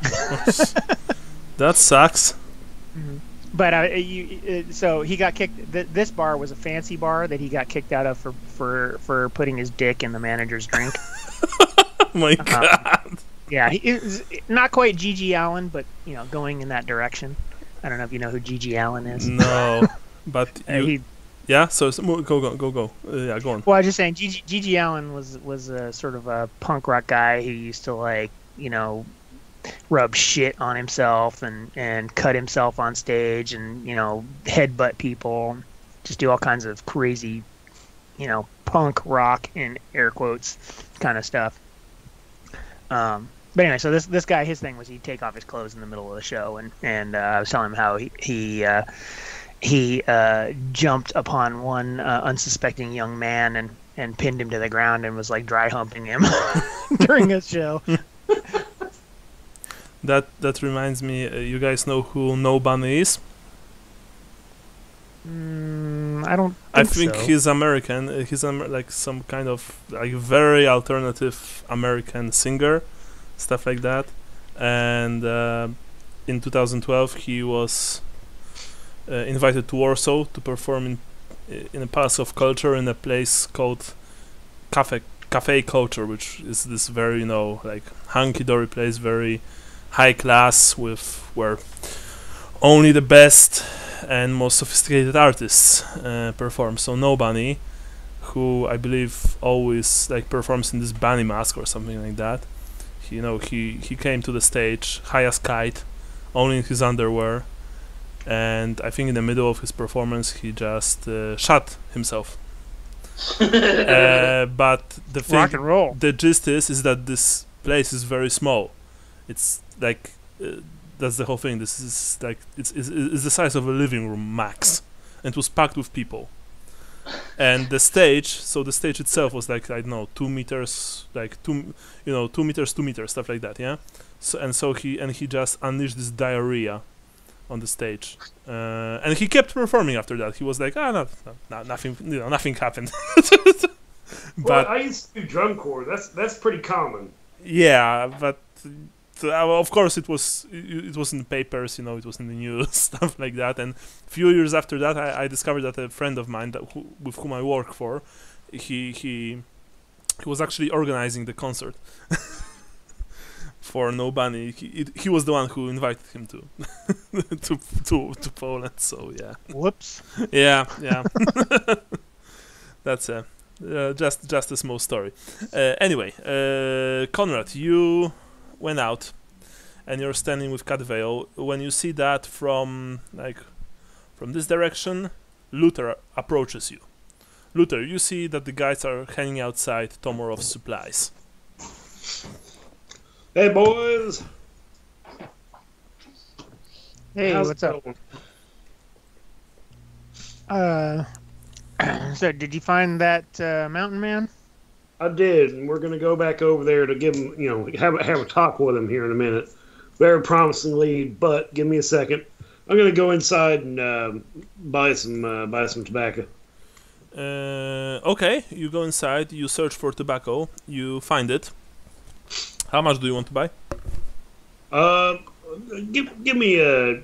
Speaker 1: That sucks.
Speaker 3: Mm-hmm. But so he got kicked. This bar was a fancy bar that he got kicked out of for putting his dick in the manager's drink.
Speaker 1: Oh my God.
Speaker 3: Yeah, he was not quite Gigi Allen, but you know, going in that direction. I don't know if you know who Gigi Allen is.
Speaker 1: No, but yeah. So go. Yeah, go on.
Speaker 3: Well, I was just saying, Gigi Allen was a sort of a punk rock guy who used to like, you know, rub shit on himself and cut himself on stage and, headbutt people, just do all kinds of crazy, punk rock in air quotes kind of stuff. But anyway, so this guy, his thing was he'd take off his clothes in the middle of the show, and I was telling him how he jumped upon one unsuspecting young man and pinned him to the ground and was like dry humping him during his show.
Speaker 1: That reminds me, you guys know who No Bunny is?
Speaker 3: I don't.
Speaker 1: I think
Speaker 3: so.
Speaker 1: he's American. He's like some kind of like very alternative American singer, stuff like that. And in 2012, he was invited to Warsaw to perform in a Palace of Culture in a place called Cafe Culture, which is this very like hunky-dory place, very high class, where only the best and most sophisticated artists perform. So No Bunny, who I believe always like performs in this bunny mask or something like that, he came to the stage high as kite, only in his underwear, and I think in the middle of his performance he just shot himself. But the thing,
Speaker 3: rock and roll.
Speaker 1: the gist is that this place is very small. It's like that's the whole thing. This is like it's the size of a living room max, and it was packed with people. And the stage itself was like, I don't know, 2 meters, like 2 meters, stuff like that, yeah. So he just unleashed this diarrhea on the stage, and he kept performing after that. He was like, nothing, nothing happened.
Speaker 4: But I used to do drumcore. That's pretty common.
Speaker 1: Yeah, but of course it was in the papers, it was in the news, stuff like that. And a few years after that, I discovered that a friend of mine with whom I work for, he was actually organizing the concert for No Bunny. He was the one who invited him to to Poland. So yeah.
Speaker 3: Whoops.
Speaker 1: Yeah. That's just a small story. Anyway, Konrad, you went out and you're standing with Cadveil. When you see that from this direction, Luther approaches you. Luther, you see that the guys are hanging outside Tomorov's supplies.
Speaker 4: Hey boys.
Speaker 3: Hey,
Speaker 4: How's
Speaker 3: what's
Speaker 4: it
Speaker 3: up?
Speaker 4: going?
Speaker 3: So did you find that mountain man?
Speaker 4: I did, and we're going to go back over there to give him, have a talk with him here in a minute. Very promising lead, but give me a second. I'm going to go inside and buy some tobacco.
Speaker 1: Okay, you go inside, you search for tobacco, you find it. How much do you want to buy?
Speaker 4: Give me a,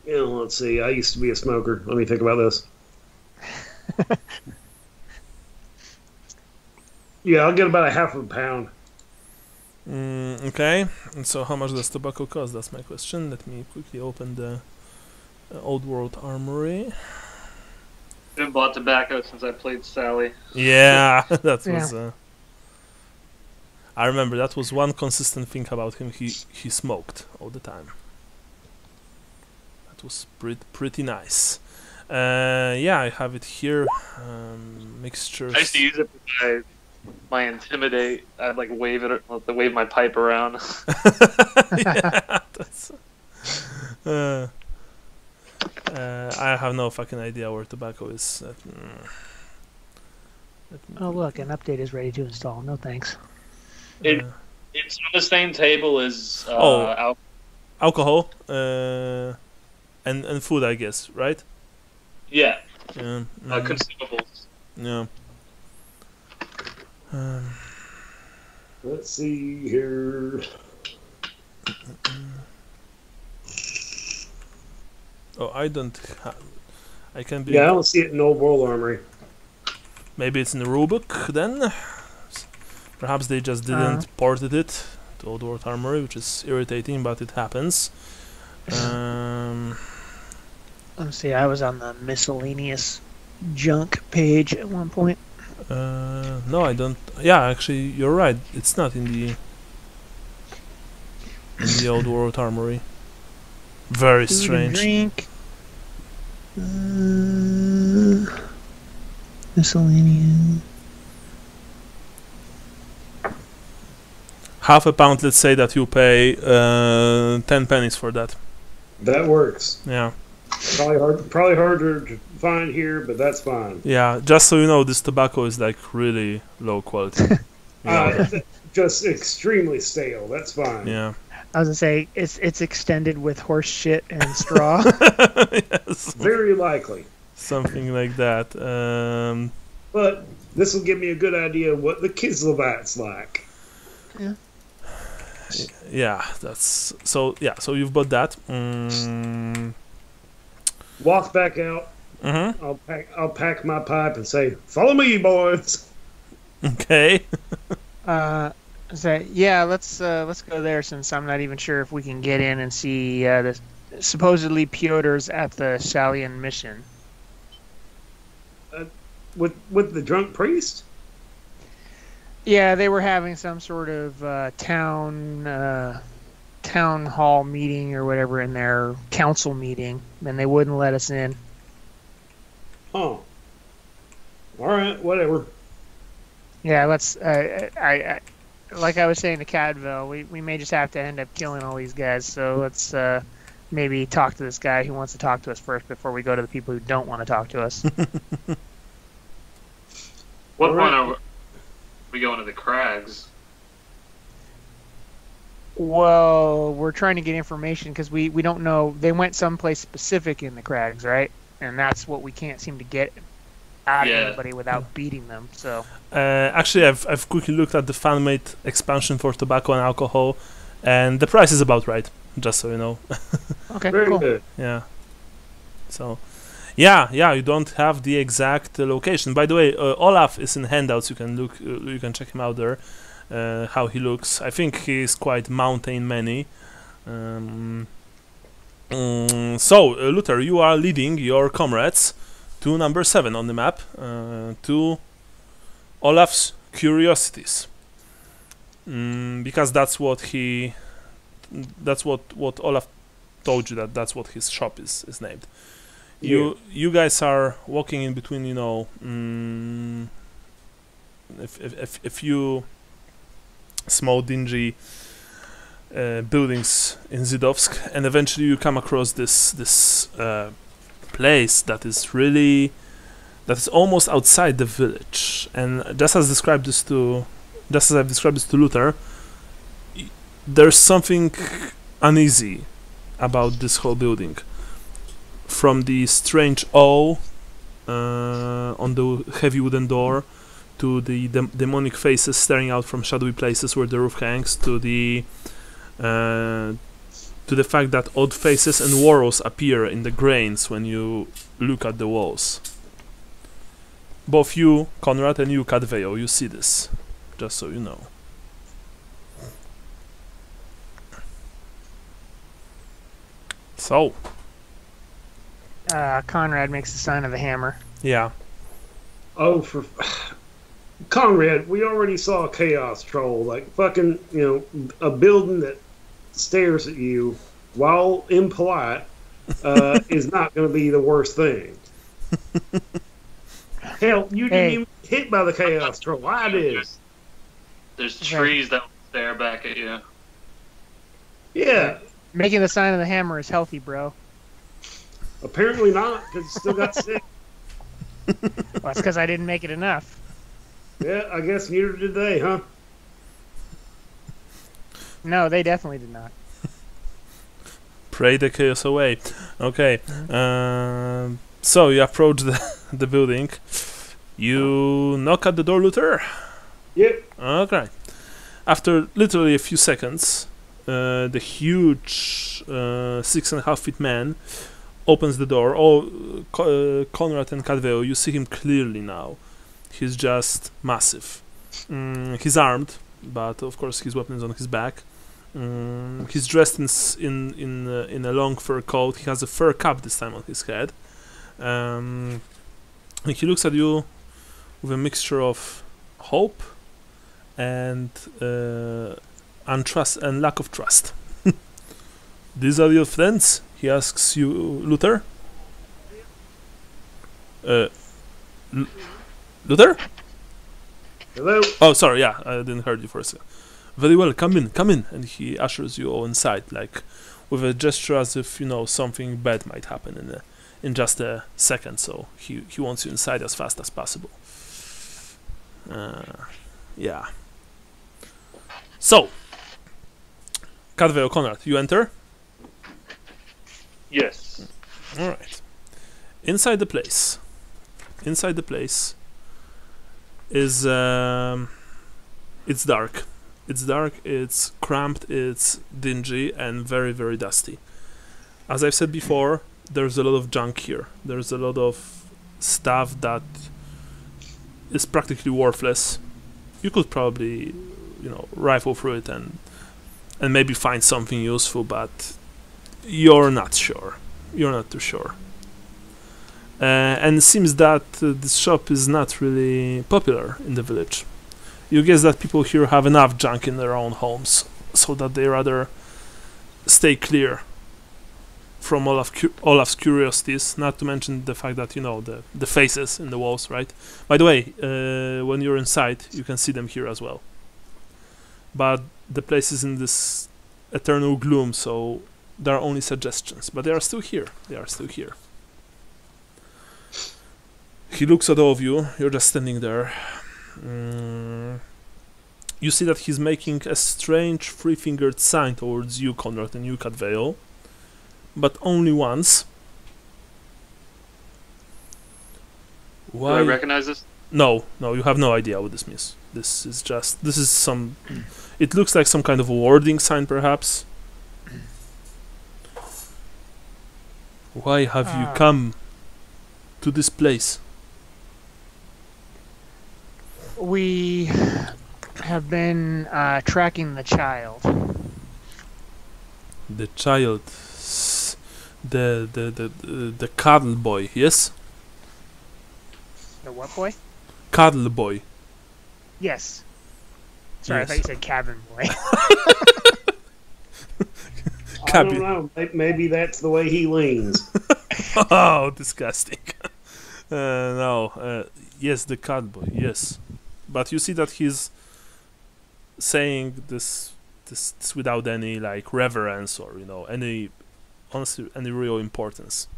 Speaker 4: let's see. I used to be a smoker. Let me think about this. Yeah, I'll get about a half a pound.
Speaker 1: Okay, and so how much does tobacco cost? That's my question. Let me quickly open the Old World Armory.
Speaker 2: I haven't bought tobacco since I played Sally.
Speaker 1: Yeah, that was... I remember that was one consistent thing about him. He smoked all the time. That was pretty nice. Yeah, I have it here. Mixtures.
Speaker 2: I used to use it for my intimidate. I'd like wave my pipe around.
Speaker 1: Yeah, that's, I have no fucking idea where tobacco is.
Speaker 3: Oh look, an update is ready to install. No thanks.
Speaker 2: It's on the same table as
Speaker 1: alcohol and food, I guess, right?
Speaker 2: Yeah.
Speaker 1: Yeah.
Speaker 2: Consumables.
Speaker 1: Yeah.
Speaker 4: Let's see here.
Speaker 1: Oh, I don't have... I can be...
Speaker 4: Yeah, I don't see it in Old World Armory.
Speaker 1: Maybe it's in the rulebook, then? Perhaps they just didn't ported it to Old World Armory, which is irritating, but it happens.
Speaker 3: Let's see, I was on the miscellaneous junk page at one point.
Speaker 1: No, I don't... Yeah, actually, you're right. It's not in the... in the old world armory. Very
Speaker 3: Food and
Speaker 1: strange.
Speaker 3: drink. Miscellaneous.
Speaker 1: Half a pound, let's say that you pay 10 pennies for that.
Speaker 4: That works.
Speaker 1: Yeah.
Speaker 4: Probably harder to find here, but that's fine.
Speaker 1: Yeah, just so you know, this tobacco is like really low quality. Yeah.
Speaker 4: Just extremely stale. That's fine.
Speaker 1: Yeah.
Speaker 3: I was gonna say it's extended with horse shit and straw.
Speaker 1: Yes.
Speaker 4: Very likely.
Speaker 1: Something like that.
Speaker 4: But this will give me a good idea of what the Kislevat's like.
Speaker 1: Yeah, that's so. Yeah, so you've bought that.
Speaker 4: Walk back out. I'll pack my pipe and say, "Follow me, boys."
Speaker 1: Okay.
Speaker 3: So yeah, let's go there since I'm not even sure if we can get in and see the supposedly Pyotr's at the Salian mission.
Speaker 4: With the drunk priest.
Speaker 3: Yeah, they were having some sort of town hall meeting or whatever in their council meeting, and they wouldn't let us in.
Speaker 4: Oh. All right, whatever.
Speaker 3: Yeah, let's. I like I was saying to Cadville, we may just have to end up killing all these guys. So let's maybe talk to this guy who wants to talk to us first before we go to the people who don't want to talk to us.
Speaker 2: What point are we going to the Crags?
Speaker 3: Well, we're trying to get information because we don't know. They went someplace specific in the Crags, right? And that's what we can't seem to get out of anybody without beating them. So
Speaker 1: actually, I've quickly looked at the fan-made expansion for tobacco and alcohol, and the price is about right. Just so you know.
Speaker 3: Okay,
Speaker 4: Very
Speaker 3: cool.
Speaker 4: good.
Speaker 1: Yeah. So, yeah, you don't have the exact location. By the way, Olaf is in handouts. You can look. You can check him out there. How he looks. I think he's quite mountain many. So, Luther, you are leading your comrades to number 7 on the map, to Olaf's Curiosities, because that's what Olaf told you, that's what his shop is named. You guys are walking in between, you know, a few small dingy buildings in Zhidovsk, and eventually you come across this place that is almost outside the village. And just as I've described this to Luther, there's something uneasy about this whole building. From the strange O on the heavy wooden door, to the demonic faces staring out from shadowy places where the roof hangs, to the fact that odd faces and whorls appear in the grains when you look at the walls. Both you, Konrad, and you, Cadveo, you see this, just so you know. So,
Speaker 3: Konrad makes the sign of the hammer.
Speaker 1: yeah.
Speaker 4: Oh, for Konrad, we already saw a chaos troll, like fucking, a building that stares at you while impolite is not going to be the worst thing. Hell, you didn't even get hit by the chaos troll. I did.
Speaker 2: There's trees that will stare back at you.
Speaker 4: Yeah.
Speaker 3: Making the sign of the hammer is healthy, bro.
Speaker 4: Apparently not, because you still got sick.
Speaker 3: Well, that's because I didn't make it enough.
Speaker 4: Yeah, I guess neither did they, huh?
Speaker 3: No, they definitely did not.
Speaker 1: Pray the chaos away. Okay. So you approach the building. You knock at the door, Luther?
Speaker 4: Yep.
Speaker 1: Okay. After literally a few seconds, the huge 6.5 feet man opens the door. Oh, Konrad and Cadveo, you see him clearly now. He's just massive. He's armed, but of course his weapon is on his back. He's dressed in a long fur coat. He has a fur cap this time on his head. And he looks at you with a mixture of hope and untrust and lack of trust. These are your friends? He asks you, Luther. Luther?
Speaker 4: Hello?
Speaker 1: Oh, sorry, yeah, I didn't hear you for a second. Very well, come in. And he ushers you all inside, like, with a gesture as if, you know, something bad might happen in just a second, so he wants you inside as fast as possible. Yeah. So, Cadwell, Konrad, you enter?
Speaker 2: Yes.
Speaker 1: Alright. Inside the place is it's dark. It's cramped, it's dingy and very, very dusty. As I've said before, there's a lot of junk here. There's a lot of stuff that is practically worthless. You could probably, you know, rifle through it and maybe find something useful, but you're not sure. You're not too sure. And it seems that this shop is not really popular in the village. You guess that people here have enough junk in their own homes, so that they rather stay clear from Olaf's curiosities, not to mention the fact that, you know, the faces in the walls, right? By the way, when you're inside, you can see them here as well. But the place is in this eternal gloom, so there are only suggestions, but they are still here. He looks at all of you. You're just standing there. You see that he's making a strange three-fingered sign towards you, Konrad, and you, Cadwell, but only once. Why?
Speaker 2: Do I recognize this?
Speaker 1: No, you have no idea what this means. This is some... It looks like some kind of a warding sign, perhaps. Why have you come to this place?
Speaker 3: We have been tracking the child.
Speaker 1: The child, the Karl boy, yes?
Speaker 3: The what boy?
Speaker 1: Karl boy.
Speaker 3: Yes. Sorry,
Speaker 1: Yes.
Speaker 3: I thought you said cabin boy.
Speaker 4: I don't know. Maybe that's the way he leans.
Speaker 1: Oh, disgusting. No, yes, the Karl boy, yes. But you see that he's saying this without any like reverence or, you know, any honestly any real importance.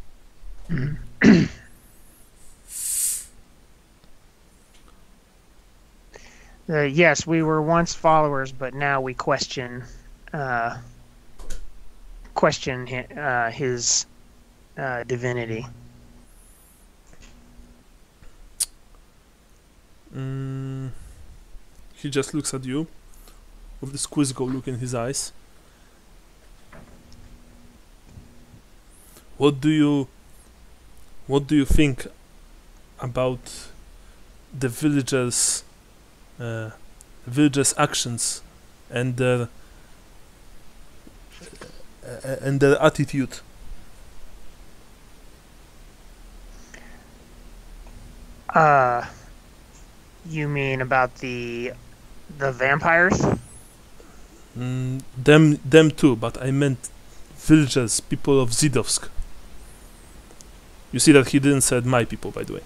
Speaker 3: Yes, we were once followers, but now we question his divinity.
Speaker 1: He just looks at you with this quizzical look in his eyes. What do you think about the villagers' actions and their attitude?
Speaker 3: You mean about the vampires?
Speaker 1: Them too, but I meant villagers, people of Zhidovsk. You see that he didn't say my people, by the way.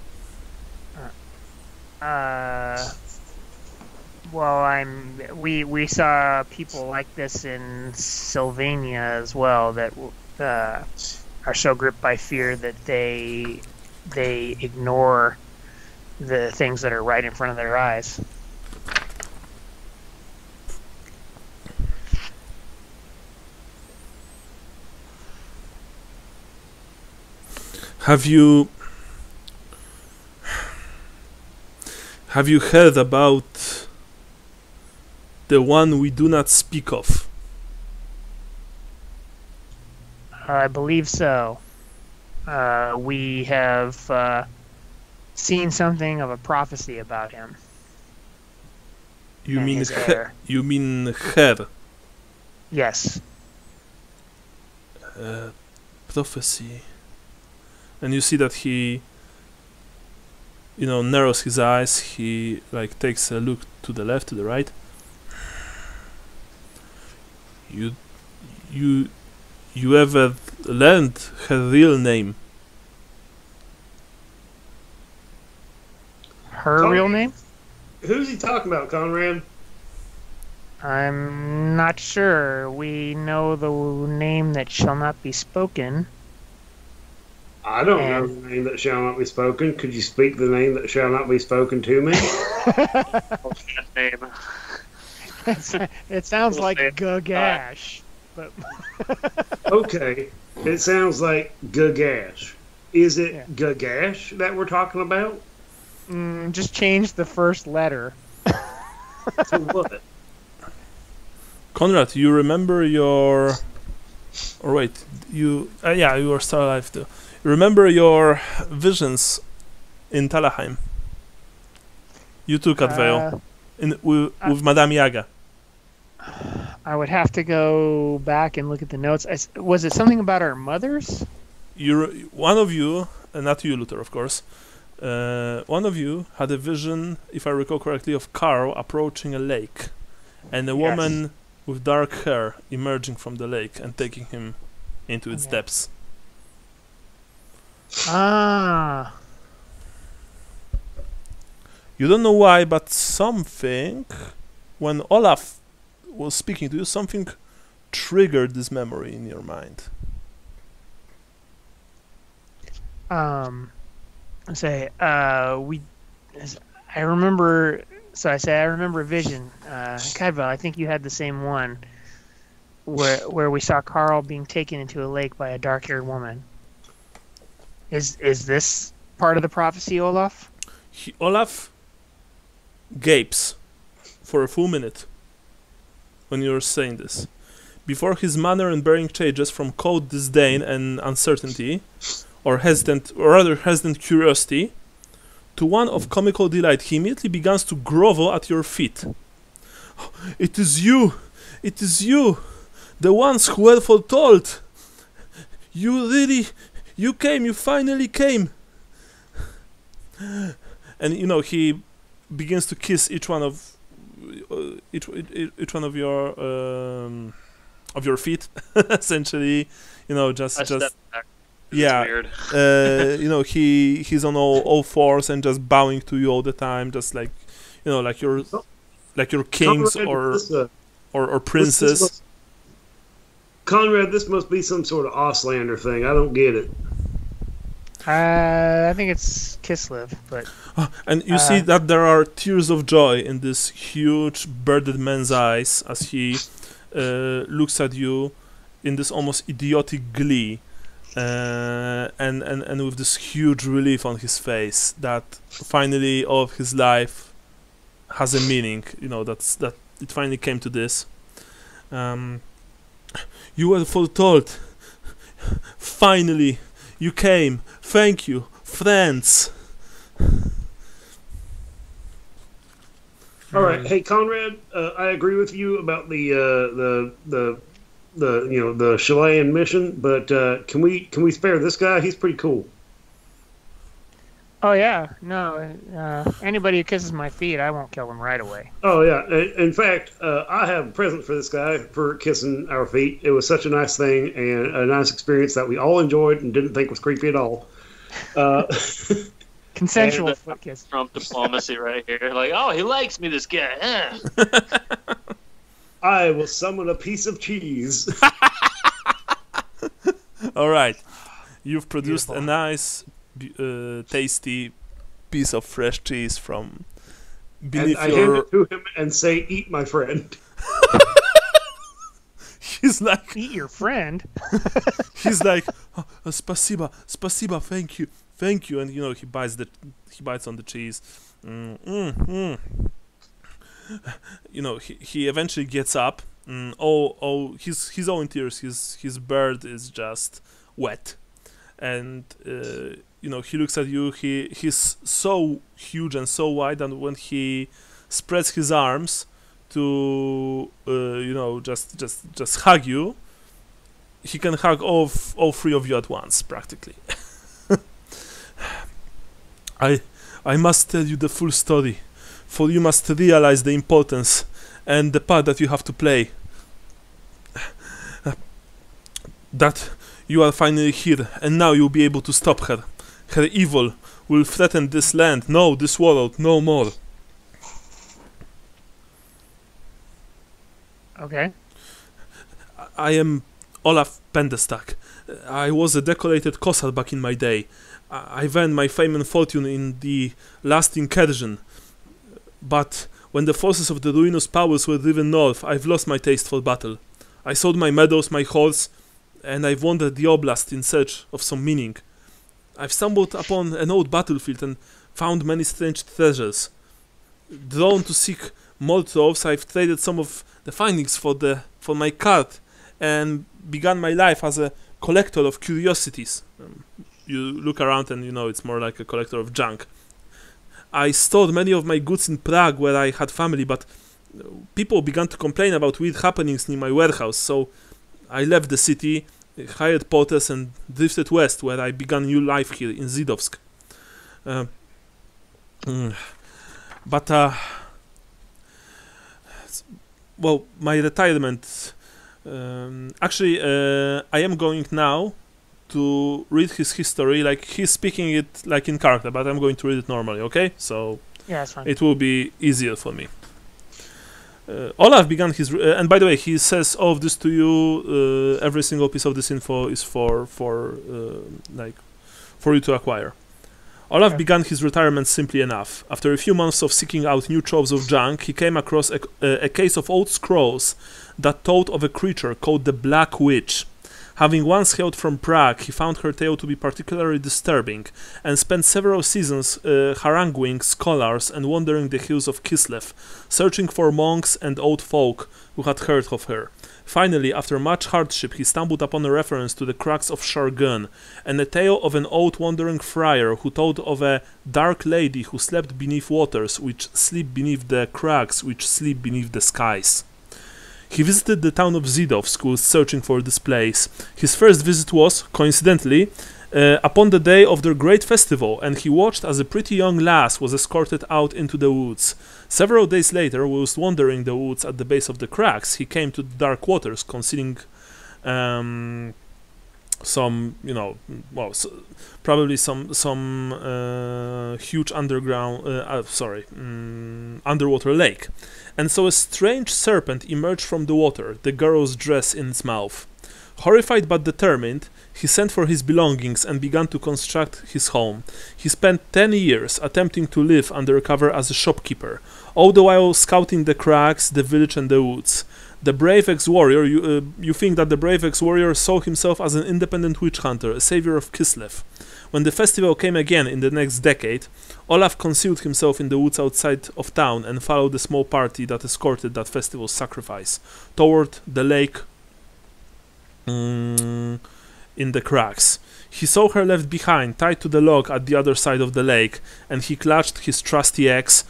Speaker 3: Well, we saw people like this in Sylvania as well that are so gripped by fear that they ignore the things that are right in front of their eyes.
Speaker 1: Have you heard about the one we do not speak of?
Speaker 3: I believe so. We have seen something of a prophecy about him.
Speaker 1: You
Speaker 3: and
Speaker 1: mean
Speaker 3: his heir.
Speaker 1: you mean her?
Speaker 3: Yes.
Speaker 1: Prophecy. And you see that he, you know, narrows his eyes. He like takes a look to the left, to the right. You you ever learned her real name?
Speaker 3: Her real name?
Speaker 4: Who's he talking about, Konrad?
Speaker 3: I'm not sure. We know the name that shall not be spoken.
Speaker 4: I don't know the name that shall not be spoken. Could you speak the name that shall not be spoken to me?
Speaker 2: Name.
Speaker 3: It sounds like Gagash. But
Speaker 4: Okay, it sounds like Gagash. Is it Gagash that we're talking about?
Speaker 3: just change the first letter.
Speaker 4: To what?
Speaker 1: Konrad, you remember your... Or wait, you... yeah, you are still alive too. You remember your visions in Talaheim? You took Adveo with Madame Yaga.
Speaker 3: I would have to go back and look at the notes. Was it something about our mothers?
Speaker 1: One of you, not you, Luther, of course, one of you had a vision, if I recall correctly, of Karl approaching a lake, and a woman with dark hair emerging from the lake and taking him into its depths.
Speaker 3: Ah.
Speaker 1: You don't know why, but something, when Olaf was speaking to you, something triggered this memory in your mind.
Speaker 3: I remember. So I say I remember a vision. Kaiva, I think you had the same one, where we saw Karl being taken into a lake by a dark-haired woman. Is this part of the prophecy, Olaf?
Speaker 1: Olaf gapes for a full minute when you're saying this. Before his manner and bearing changes from cold disdain and uncertainty, or rather hesitant curiosity, to one of comical delight, he immediately begins to grovel at your feet. Oh, it is you! It is you! The ones who were foretold! You came! You finally came! And he begins to kiss each one of your feet, essentially. Just yeah.
Speaker 2: Weird.
Speaker 1: He's on all fours and just bowing to you all the time, just like like your kings or princes.
Speaker 4: Konrad, this must be some sort of Auslander thing. I don't get it.
Speaker 3: I think it's Kislev, but...
Speaker 1: And you see that there are tears of joy in this huge bearded man's eyes as he looks at you in this almost idiotic glee, and with this huge relief on his face that finally all of his life has a meaning. That it finally came to this. You were foretold. Finally, you came. Thank you, friends.
Speaker 4: All right, hey Konrad, I agree with you about the Chilean mission, but can we spare this guy? He's pretty cool.
Speaker 3: Oh yeah, no. Anybody who kisses my feet, I won't kill them right away.
Speaker 4: Oh yeah. In fact, I have a present for this guy for kissing our feet. It was such a nice thing and a nice experience that we all enjoyed and didn't think was creepy at all.
Speaker 3: Consensual foot kiss.
Speaker 2: Trump diplomacy right here. Like, oh, he likes me, this guy.
Speaker 4: I will summon a piece of cheese.
Speaker 1: All right, you've produced a nice, tasty piece of fresh cheese from beneath
Speaker 4: and I hand it to him and say, "Eat, my friend."
Speaker 1: He's like,
Speaker 3: "Eat your friend."
Speaker 1: He's like, oh, "Spasiba, thank you," and he bites on the cheese. He eventually gets up. He's all in tears. His beard is just wet, and he looks at you. He's so huge and so wide that when he spreads his arms to just hug you, he can hug all three of you at once, practically. I must tell you the full story, for you must realize the importance and the part that you have to play. that you are finally here, and now you'll be able to stop her. Her evil will threaten this land, no, this world, no more.
Speaker 3: Okay.
Speaker 1: I am Olaf Pendestak. I was a decorated Kossar back in my day. I've earned my fame and fortune in the last incursion. But when the forces of the ruinous powers were driven north, I've lost my taste for battle. I sold my meadows, my horse, and I've wandered the oblast in search of some meaning. I've stumbled upon an old battlefield and found many strange treasures. Drawn to seek more troves, I've traded some of the findings for my cart and began my life as a collector of curiosities. You look around and you know it's more like a collector of junk. I stored many of my goods in Prague where I had family, but people began to complain about weird happenings near my warehouse, so I left the city, hired porters and drifted west, where I began new life here in Zhidovsk. Well, my retirement... actually, I am going now to read his history, like he's speaking it like in character, but I'm going to read it normally, okay? So
Speaker 3: yeah, that's fine.
Speaker 1: It will be easier for me. Olaf began his... and by the way, he says all of this to you. Every single piece of this info is for you to acquire. Olaf began his retirement simply enough. After a few months of seeking out new troves of junk, he came across a case of old scrolls that told of a creature called the Black Witch. Having once hailed from Prague, he found her tale to be particularly disturbing, and spent several seasons haranguing scholars and wandering the hills of Kislev, searching for monks and old folk who had heard of her. Finally, after much hardship, he stumbled upon a reference to the Crags of Shargun, and a tale of an old wandering friar who told of a dark lady who slept beneath waters which sleep beneath the crags which sleep beneath the skies. He visited the town of Zhidovsk, who was searching for this place. His first visit was, coincidentally, upon the day of their great festival, and he watched as a pretty young lass was escorted out into the woods. Several days later, whilst wandering the woods at the base of the crags, he came to the dark waters, concealing some, you know, well, probably some huge underwater lake. And so a strange serpent emerged from the water, the girl's dress in its mouth. Horrified but determined, he sent for his belongings and began to construct his home. He spent 10 years attempting to live under cover as a shopkeeper, all the while scouting the crags, the village and the woods. The brave ex-warrior, you think that the brave ex-warrior saw himself as an independent witch hunter, a savior of Kislev. When the festival came again in the next decade, Olaf concealed himself in the woods outside of town and followed the small party that escorted that festival's sacrifice toward the lake in the crags. He saw her left behind, tied to the log at the other side of the lake, and he clutched his trusty axe,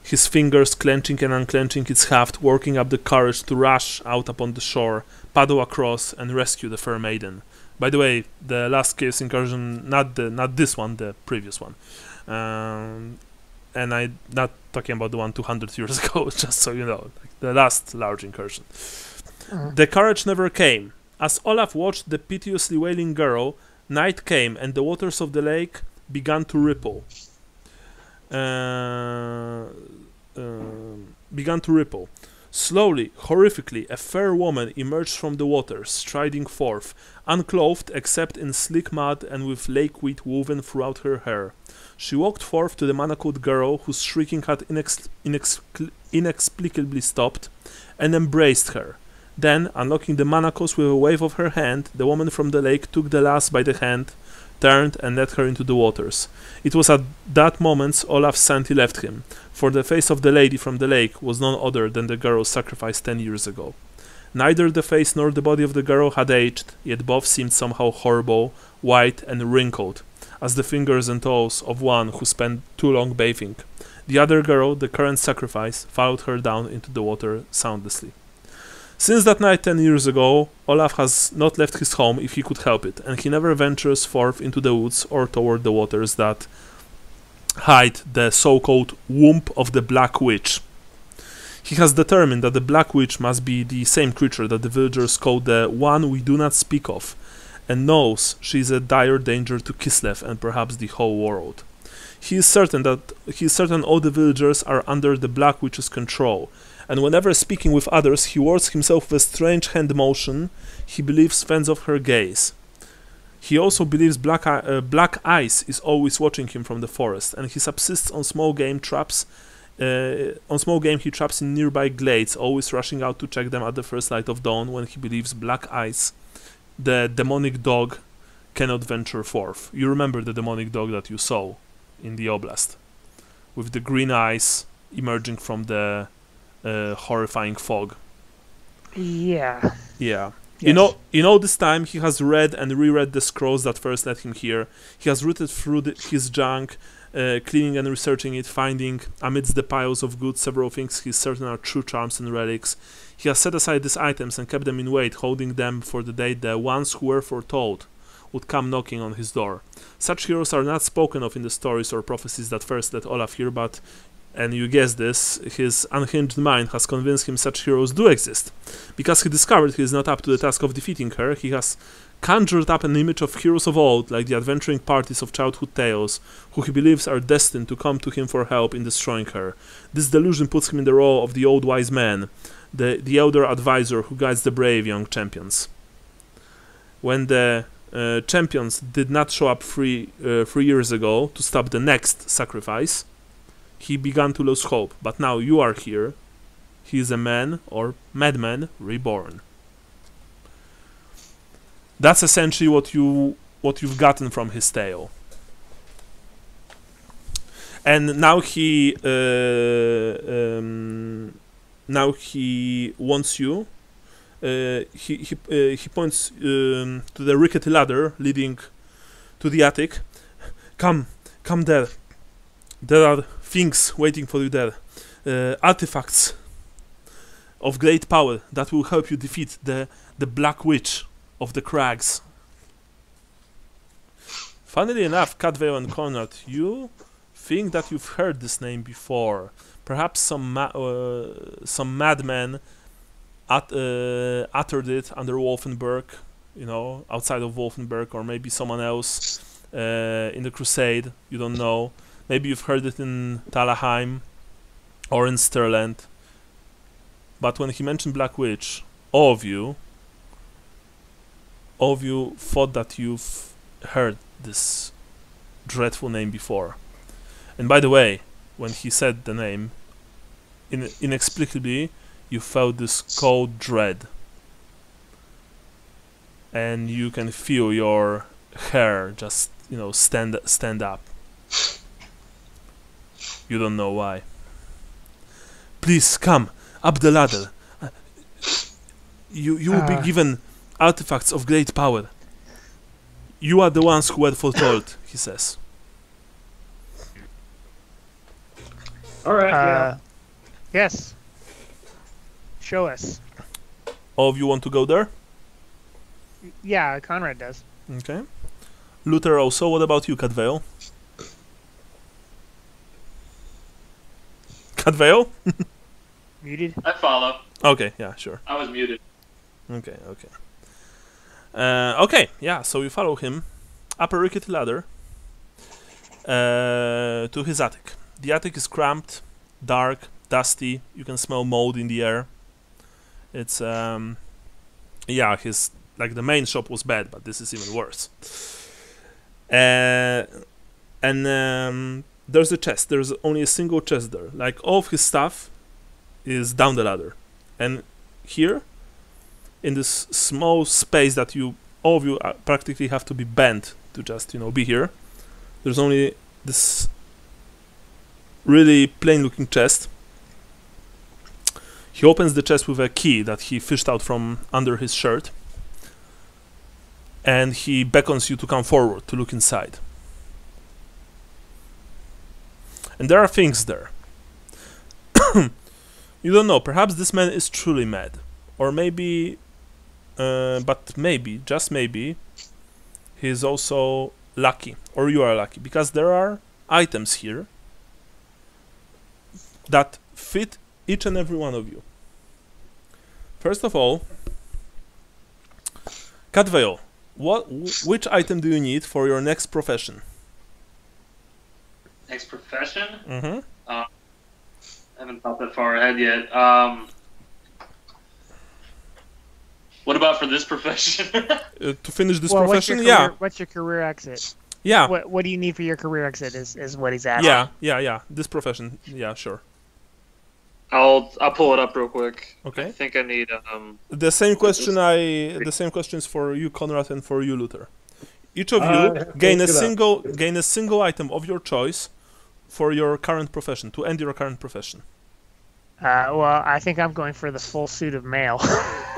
Speaker 1: his fingers clenching and unclenching its haft, working up the courage to rush out upon the shore, paddle across, and rescue the fair maiden. By the way, the last Chaos Incursion, not this one, the previous one. And I'm not talking about the one 200 years ago, just so you know, like the last large incursion. The courage never came. As Olaf watched the piteously wailing girl, night came and the waters of the lake began to ripple. Slowly, horrifically, a fair woman emerged from the waters, striding forth, unclothed except in slick mud and with lakeweed woven throughout her hair. She walked forth to the manacled girl, whose shrieking had inexplicably stopped, and embraced her. Then, unlocking the manacles with a wave of her hand, the woman from the lake took the lass by the hand, turned and led her into the waters. It was at that moment Olaf's sanity left him, for the face of the lady from the lake was none other than the girl sacrificed 10 years ago. Neither the face nor the body of the girl had aged, yet both seemed somehow horrible, white and wrinkled, as the fingers and toes of one who spent too long bathing. The other girl, the current sacrifice, followed her down into the water soundlessly. Since that night 10 years ago, Olaf has not left his home if he could help it, and he never ventures forth into the woods or toward the waters that hide the so-called womb of the Black Witch. He has determined that the Black Witch must be the same creature that the villagers call the one we do not speak of, and knows she is a dire danger to Kislev and perhaps the whole world. He is certain all the villagers are under the Black Witch's control, and whenever speaking with others, he wards himself with a strange hand motion he believes fends off her gaze. He also believes Black Ice is always watching him from the forest, and he subsists on small game he traps in nearby glades, always rushing out to check them at the first light of dawn when he believes Black Ice, the demonic dog, cannot venture forth. You remember the demonic dog that you saw in the oblast, with the green eyes emerging from the horrifying fog.
Speaker 3: Yeah.
Speaker 1: Yeah.
Speaker 3: Yes.
Speaker 1: This time he has read and reread the scrolls that first led him here. He has rooted through his junk, cleaning and researching it, finding amidst the piles of goods several things he's certain are true charms and relics. He has set aside these items and kept them in wait, holding them for the day the ones who were foretold would come knocking on his door. Such heroes are not spoken of in the stories or prophecies that first led Olaf here, but, and you guessed this, his unhinged mind has convinced him such heroes do exist. Because he discovered he is not up to the task of defeating her, he has conjured up an image of heroes of old, like the adventuring parties of childhood tales, who he believes are destined to come to him for help in destroying her. This delusion puts him in the role of the old wise man, the elder advisor who guides the brave young champions. When the champions did not show up 3 years ago to stop the next sacrifice, he began to lose hope, but now you are here. He is a man, or madman, reborn. That's essentially what you've gotten from his tale. And now he wants you. He points to the rickety ladder leading to the attic. Come there. There are things waiting for you there. Artifacts of great power that will help you defeat the Black Witch of the Crags. Funnily enough, Cadwell and Konrad, you think that you've heard this name before. Perhaps some madman uttered it under Wolfenburg, outside of Wolfenburg, or maybe someone else in the Crusade. You don't know. Maybe you've heard it in Talaheim or in Stirland. But when he mentioned Black Witch, all of you thought that you've heard this dreadful name before. And by the way, when he said the name, inexplicably you felt this cold dread. And you can feel your hair just, stand up. You don't know why. Please come up the ladder. You will be given artifacts of great power. You are the ones who were foretold, he says.
Speaker 4: All right. Yeah.
Speaker 3: Yes. Show us.
Speaker 1: All of you want to go there?
Speaker 3: Yeah, Konrad does.
Speaker 1: Okay. Luther also. What about you, Cadwell? Cadwell?
Speaker 3: Muted?
Speaker 2: I follow.
Speaker 1: Okay, yeah, sure.
Speaker 2: I was muted.
Speaker 1: Okay. Okay, yeah, so you follow him up a rickety ladder to his attic. The attic is cramped, dark, dusty. You can smell mold in the air. It's, the main shop was bad, but this is even worse. There's a chest. There's only a single chest there. Like, all of his stuff is down the ladder. And here, in this small space that all of you practically have to be bent to just, be here, there's only this really plain-looking chest. He opens the chest with a key that he fished out from under his shirt. And he beckons you to come forward to look inside. And there are things there. You don't know, perhaps this man is truly mad. Or maybe, just maybe, he is also lucky. Or you are lucky. Because there are items here that fit each and every one of you. First of all, Cadwell, Which item do you need for your next profession?
Speaker 2: Next profession?
Speaker 1: Mm-hmm.
Speaker 2: I haven't thought that far ahead yet. What about for this profession?
Speaker 1: To finish this
Speaker 3: Well,
Speaker 1: profession,
Speaker 3: what's your career exit?
Speaker 1: yeah.
Speaker 3: What do you need for your career exit? Is what he's asking.
Speaker 1: Yeah. This profession, yeah, sure.
Speaker 2: I'll pull it up real quick.
Speaker 1: Okay.
Speaker 2: I think I need
Speaker 1: The same questions for you, Konrad, and for you, Luther. Each of you gain a single item of your choice for your current profession to end your current profession.
Speaker 3: Well, I think I'm going for the full suit of mail.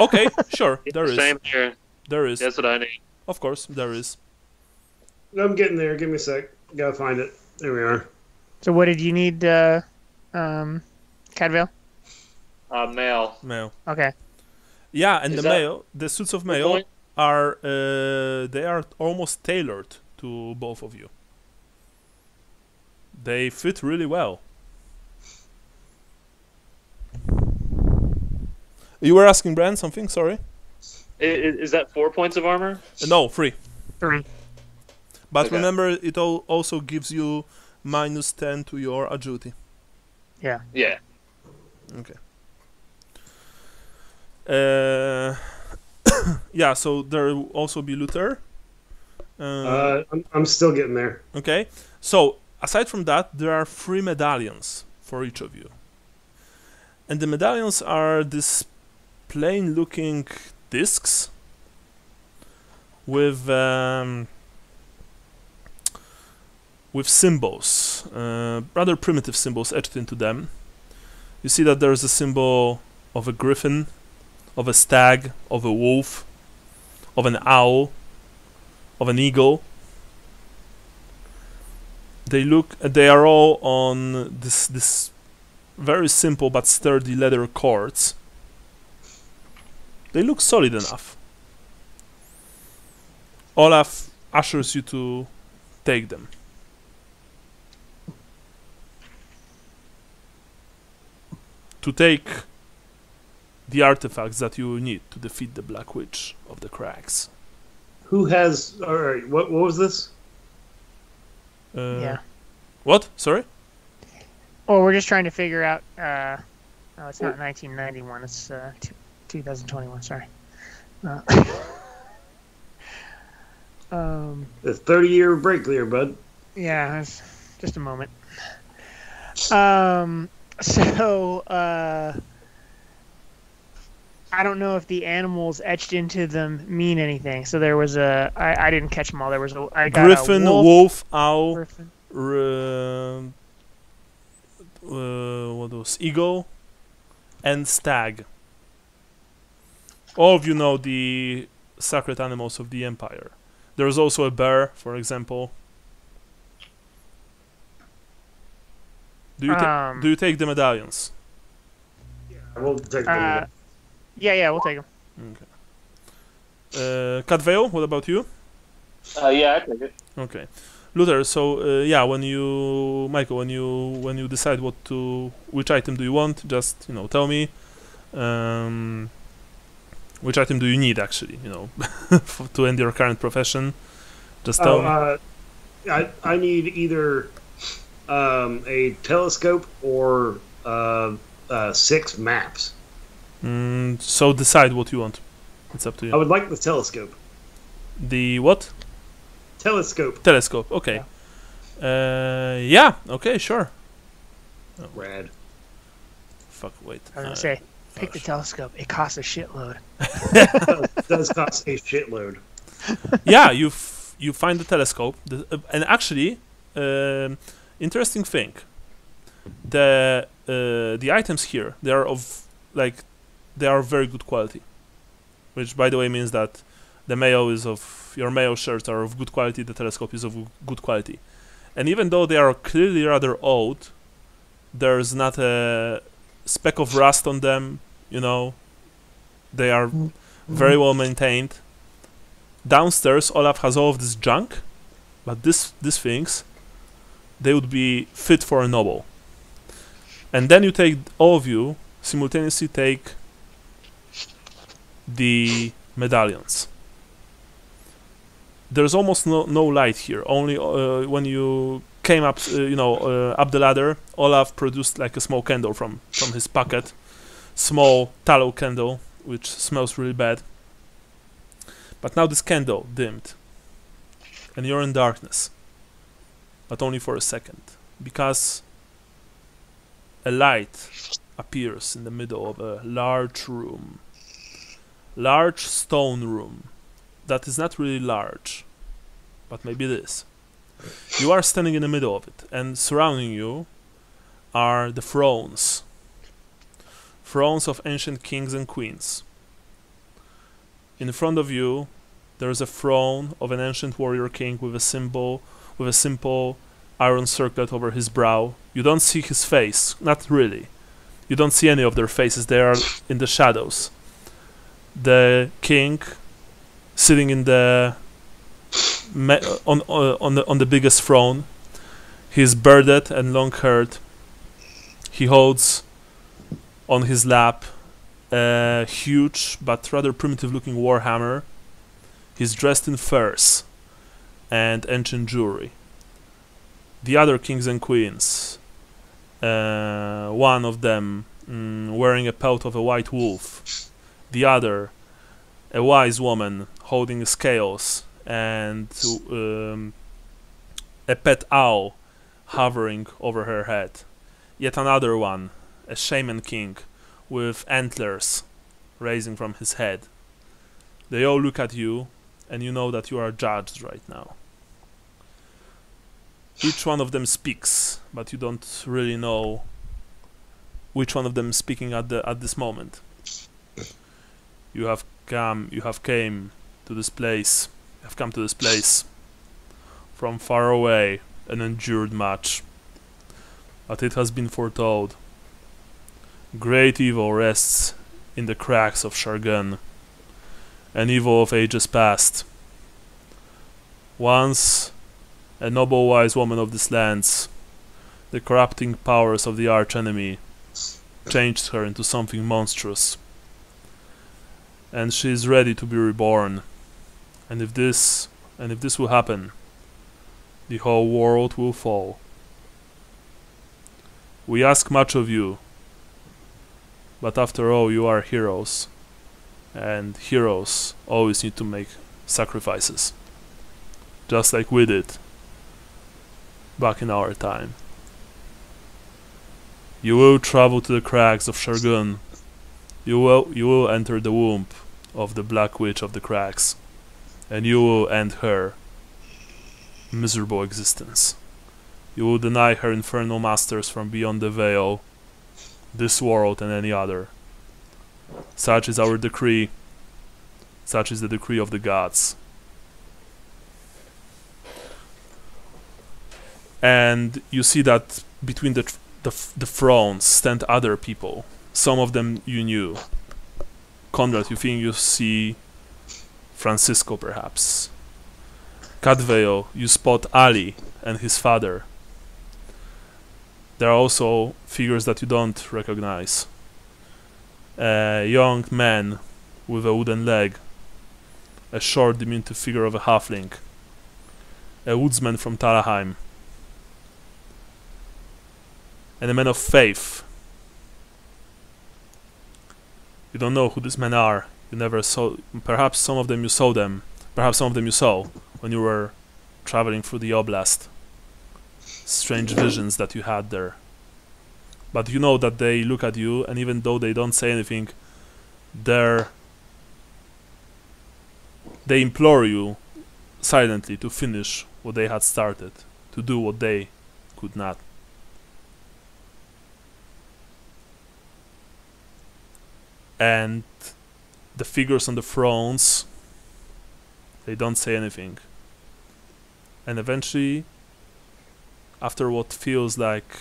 Speaker 1: Okay, sure. There is.
Speaker 2: Same here.
Speaker 1: There is.
Speaker 2: That's what I need.
Speaker 1: Of course, there is.
Speaker 4: I'm getting there. Give me a sec. Gotta find it. There we are.
Speaker 3: So what did you need, Cadville?
Speaker 2: Mail.
Speaker 1: Mail.
Speaker 3: Okay.
Speaker 1: Yeah, and
Speaker 2: Is
Speaker 1: the suits of mail are they are almost tailored to both of you. They fit really well. You were asking Brand something, sorry?
Speaker 2: Is that 4 points of armor?
Speaker 1: No, 3.
Speaker 3: 3.
Speaker 1: But
Speaker 2: Okay.
Speaker 1: remember, it also gives you -10 to your agility.
Speaker 3: Yeah.
Speaker 2: Yeah.
Speaker 1: Okay. Yeah, so there will also be Luther.
Speaker 4: I'm still getting there.
Speaker 1: Okay, so aside from that, there are 3 medallions for each of you. And the medallions are this plain-looking discs with symbols, rather primitive symbols etched into them. You see that there is a symbol of a griffin, of a stag, of a wolf, of an owl, of an eagle. They are all on this very simple but sturdy leather cords. They look solid enough. Olaf ushers you to take them. To take the artifacts that you need to defeat the Black Witch of the Crags.
Speaker 4: Who has? All right. What was this?
Speaker 3: Yeah.
Speaker 1: What? Sorry?
Speaker 3: Well, we're just trying to figure out. Oh, it's not 1991. It's 2021. Sorry.
Speaker 4: The 30-year break there, bud.
Speaker 3: Yeah, it's just a moment. So, I don't know if the animals etched into them mean anything. So there was I didn't catch them all. There was I got
Speaker 1: Griffin,
Speaker 3: a
Speaker 1: wolf, owl,
Speaker 3: Griffin.
Speaker 1: What was eagle, and stag. All of you know the sacred animals of the Empire. There's also a bear, for example. Do you take the medallions?
Speaker 4: We'll take them.
Speaker 3: Yeah, we'll take them.
Speaker 1: Okay. Cadvale, what about you?
Speaker 2: Yeah, I take it.
Speaker 1: Okay. Luther, so yeah, when you decide which item do you want, just tell me. Which item do you need actually? To end your current profession. Just tell me.
Speaker 4: I need either a telescope or 6 maps.
Speaker 1: So decide what you want. It's up to you.
Speaker 4: I would like the telescope.
Speaker 1: The what?
Speaker 4: Telescope.
Speaker 1: Telescope. Okay. Yeah. Okay. Sure.
Speaker 4: Oh. Rad.
Speaker 1: Fuck. Wait.
Speaker 3: I was gonna say, pick the telescope. It costs a shitload.
Speaker 4: It does cost a shitload.
Speaker 1: Yeah. You find the telescope, and actually, interesting thing. The items here, they are very good quality, which by the way means that your mayo shirts are of good quality, the telescope is of good quality. And even though they are clearly rather old, there's not a speck of rust on them, They are very well maintained. Downstairs, Olaf has all of this junk, but these things, they would be fit for a noble. And then all of you simultaneously take the medallions. there's almost no light here. Only when you came up, up the ladder, Olaf produced like a small candle from his pocket, small tallow candle, which smells really bad. But now this candle dimmed, and you're in darkness, but only for a second, because a light appears in the middle of a large room, large stone room that is not really large, but maybe it is. You are standing in the middle of it, and surrounding you are the thrones of ancient kings and queens. In front of you, there is a throne of an ancient warrior king with a simple iron circlet over his brow. You don't see his face, not really. You don't see any of their faces, they are in the shadows. The king, sitting in the on the biggest throne, he's bearded and long-haired. He holds on his lap a huge but rather primitive-looking warhammer. He's dressed in furs and ancient jewelry. The other kings and queens, one of them wearing a pelt of a white wolf, the other a wise woman holding scales and a pet owl hovering over her head. Yet another one, a shaman king with antlers raising from his head. They all look at you, and you know that you are judged right now. Each one of them speaks, but you don't really know which one of them is speaking at this moment. You have come to this place from far away and endured much. But it has been foretold. Great evil rests in the Crags of Shargun, an evil of ages past. Once a noble wise woman of these lands, the corrupting powers of the archenemy changed her into something monstrous. And she is ready to be reborn. And if this will happen, the whole world will fall. We ask much of you, but after all you are heroes, and heroes always need to make sacrifices, just like we did back in our time. You will travel to the Crags of Shargun. You will enter the womb of the Black Witch of the Crags, and you will end her miserable existence. You will deny her infernal masters from beyond the veil, this world and any other. Such is our decree. Such is the decree of the gods. And you see that between the thrones stand other people. Some of them you knew. Konrad, you think you see Francisco, perhaps. Cadveo, you spot Ali and his father. There are also figures that you don't recognize. A young man with a wooden leg, a short, diminutive figure of a halfling, a woodsman from Talaheim, and a man of faith. You don't know who these men are. You never saw. Perhaps some of them you saw them. Perhaps some of them you saw when you were traveling through the oblast. Strange visions that you had there. But you know that they look at you, and even though they don't say anything, they implore you silently to finish what they had started, to do what they could not. And the figures on the thrones, they don't say anything. And eventually, after what feels like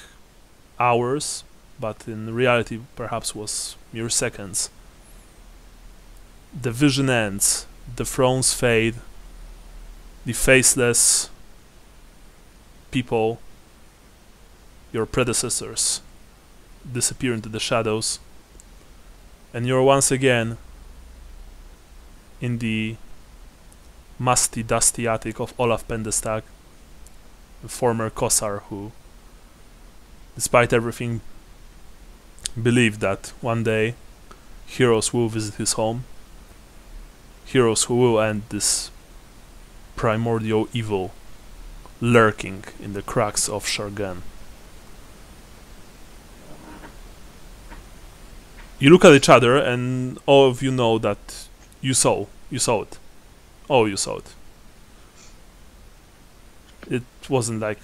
Speaker 1: hours, but in reality perhaps was mere seconds, the vision ends, the thrones fade, the faceless people, your predecessors, disappear into the shadows, and you're once again in the musty, dusty attic of Olaf Pendestag, the former Kossar who, despite everything, believed that one day heroes will visit his home, heroes who will end this primordial evil lurking in the Crags of Shargun. You look at each other and all of you know that you saw it. Oh, you saw it. It wasn't like,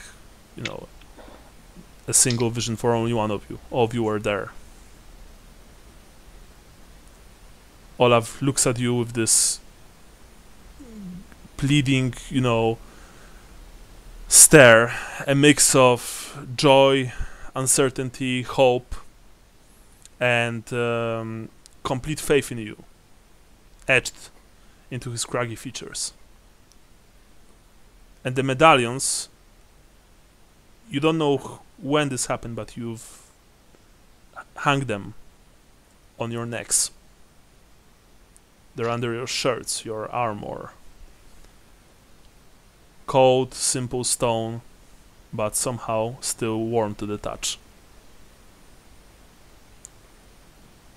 Speaker 1: a single vision for only one of you. All of you were there. Olaf looks at you with this pleading, stare, a mix of joy, uncertainty, hope, and complete faith in you, etched into his craggy features. And the medallions, you don't know when this happened, but you've hung them on your necks. They're under your shirts, your armor. Cold, simple stone, but somehow still warm to the touch.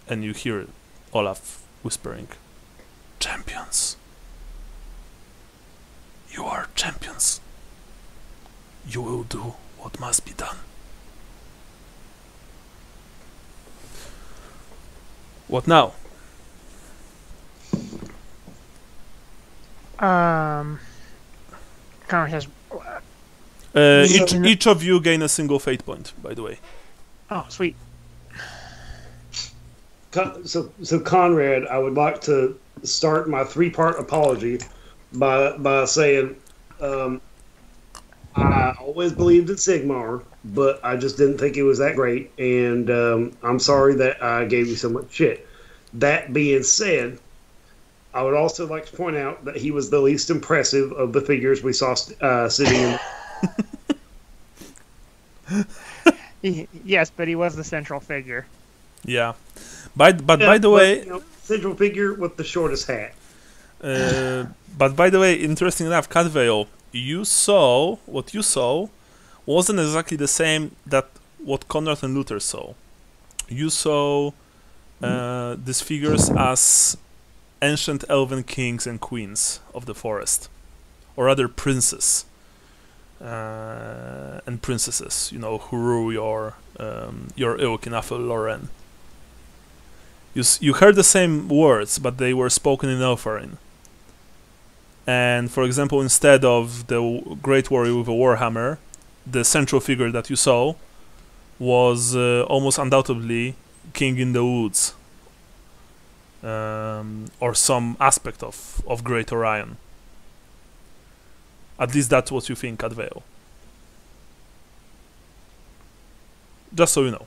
Speaker 1: And you hear Olaf whispering, "Champions. You are champions. You will do what must be done." What now?
Speaker 3: Konrad says,
Speaker 1: each of you gain a single fate point, by the way.
Speaker 3: "Oh, sweet."
Speaker 4: So Konrad, I would like to start my 3-part apology by saying I always believed in Sigmar, but I just didn't think it was that great, and I'm sorry that I gave you so much shit. That being said, I would also like to point out that he was the least impressive of the figures we saw sitting in.
Speaker 3: Yes, but he was the central figure.
Speaker 1: Yeah. By the way...
Speaker 4: central figure with the shortest hat.
Speaker 1: But by the way, interesting enough, Cadvale, what you saw wasn't exactly the same that what Konrad and Luther saw. You saw these figures as ancient elven kings and queens of the forest, or rather princes and princesses, who rule your ilk in Athel Loren. You heard the same words, but they were spoken in Elfarin. And for example, instead of the great warrior with a warhammer, the central figure that you saw was almost undoubtedly King in the Woods, or some aspect of Great Orion. At least that's what you think, Adveo. Just so you know.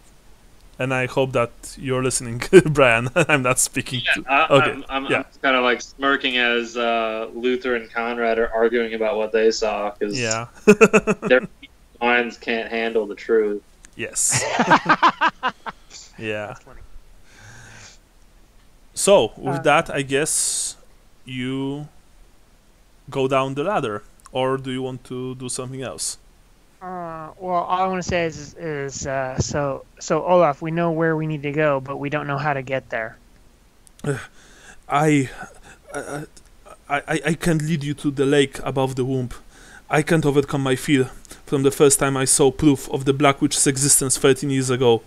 Speaker 1: And I hope that you're listening, Brian. I'm not speaking to... Okay.
Speaker 2: I'm kind of like smirking as Luther and Konrad are arguing about what they saw, because their minds can't handle the truth.
Speaker 1: Yes. Yeah. So, with that, I guess you go down the ladder. Or do you want to do something else?
Speaker 3: Well, all I want to say is so Olaf, we know where we need to go, but we don't know how to get there.
Speaker 1: I can't lead you to the lake above the womb. I can't overcome my fear from the first time I saw proof of the Black Witch's existence 13 years ago.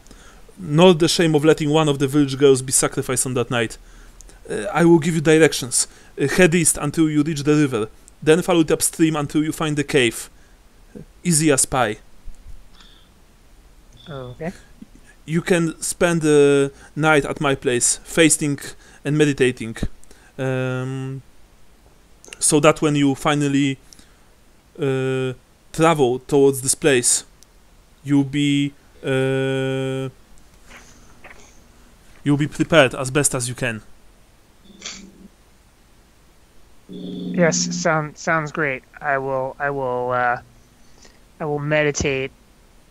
Speaker 1: Nor the shame of letting one of the village girls be sacrificed on that night. I will give you directions. Head east until you reach the river. Then follow it upstream until you find the cave. Easy as pie.
Speaker 3: Okay.
Speaker 1: You can spend the night at my place, fasting and meditating, so that when you finally travel towards this place, you'll be prepared as best as you can.
Speaker 3: Yes, sounds great. I will meditate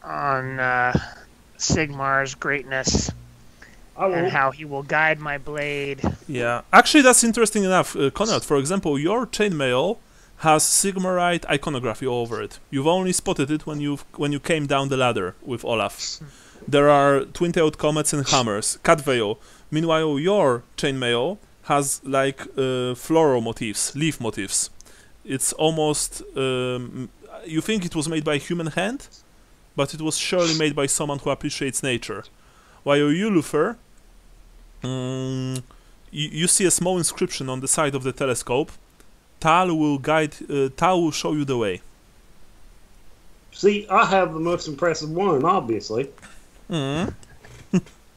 Speaker 3: on Sigmar's greatness and how he will guide my blade.
Speaker 1: Yeah, actually, that's interesting enough, Konrad. For example, your chainmail has Sigmarite iconography all over it. You've only spotted it when you came down the ladder with Olaf. There are twin-tailed comets and hammers, cat veil. Meanwhile, your chainmail has like floral motifs, leaf motifs. It's almost you think it was made by a human hand, but it was surely made by someone who appreciates nature. While you, Lufer, you see a small inscription on the side of the telescope. Tal will show you the way.
Speaker 4: See, I have the most impressive one, obviously.
Speaker 1: Mm.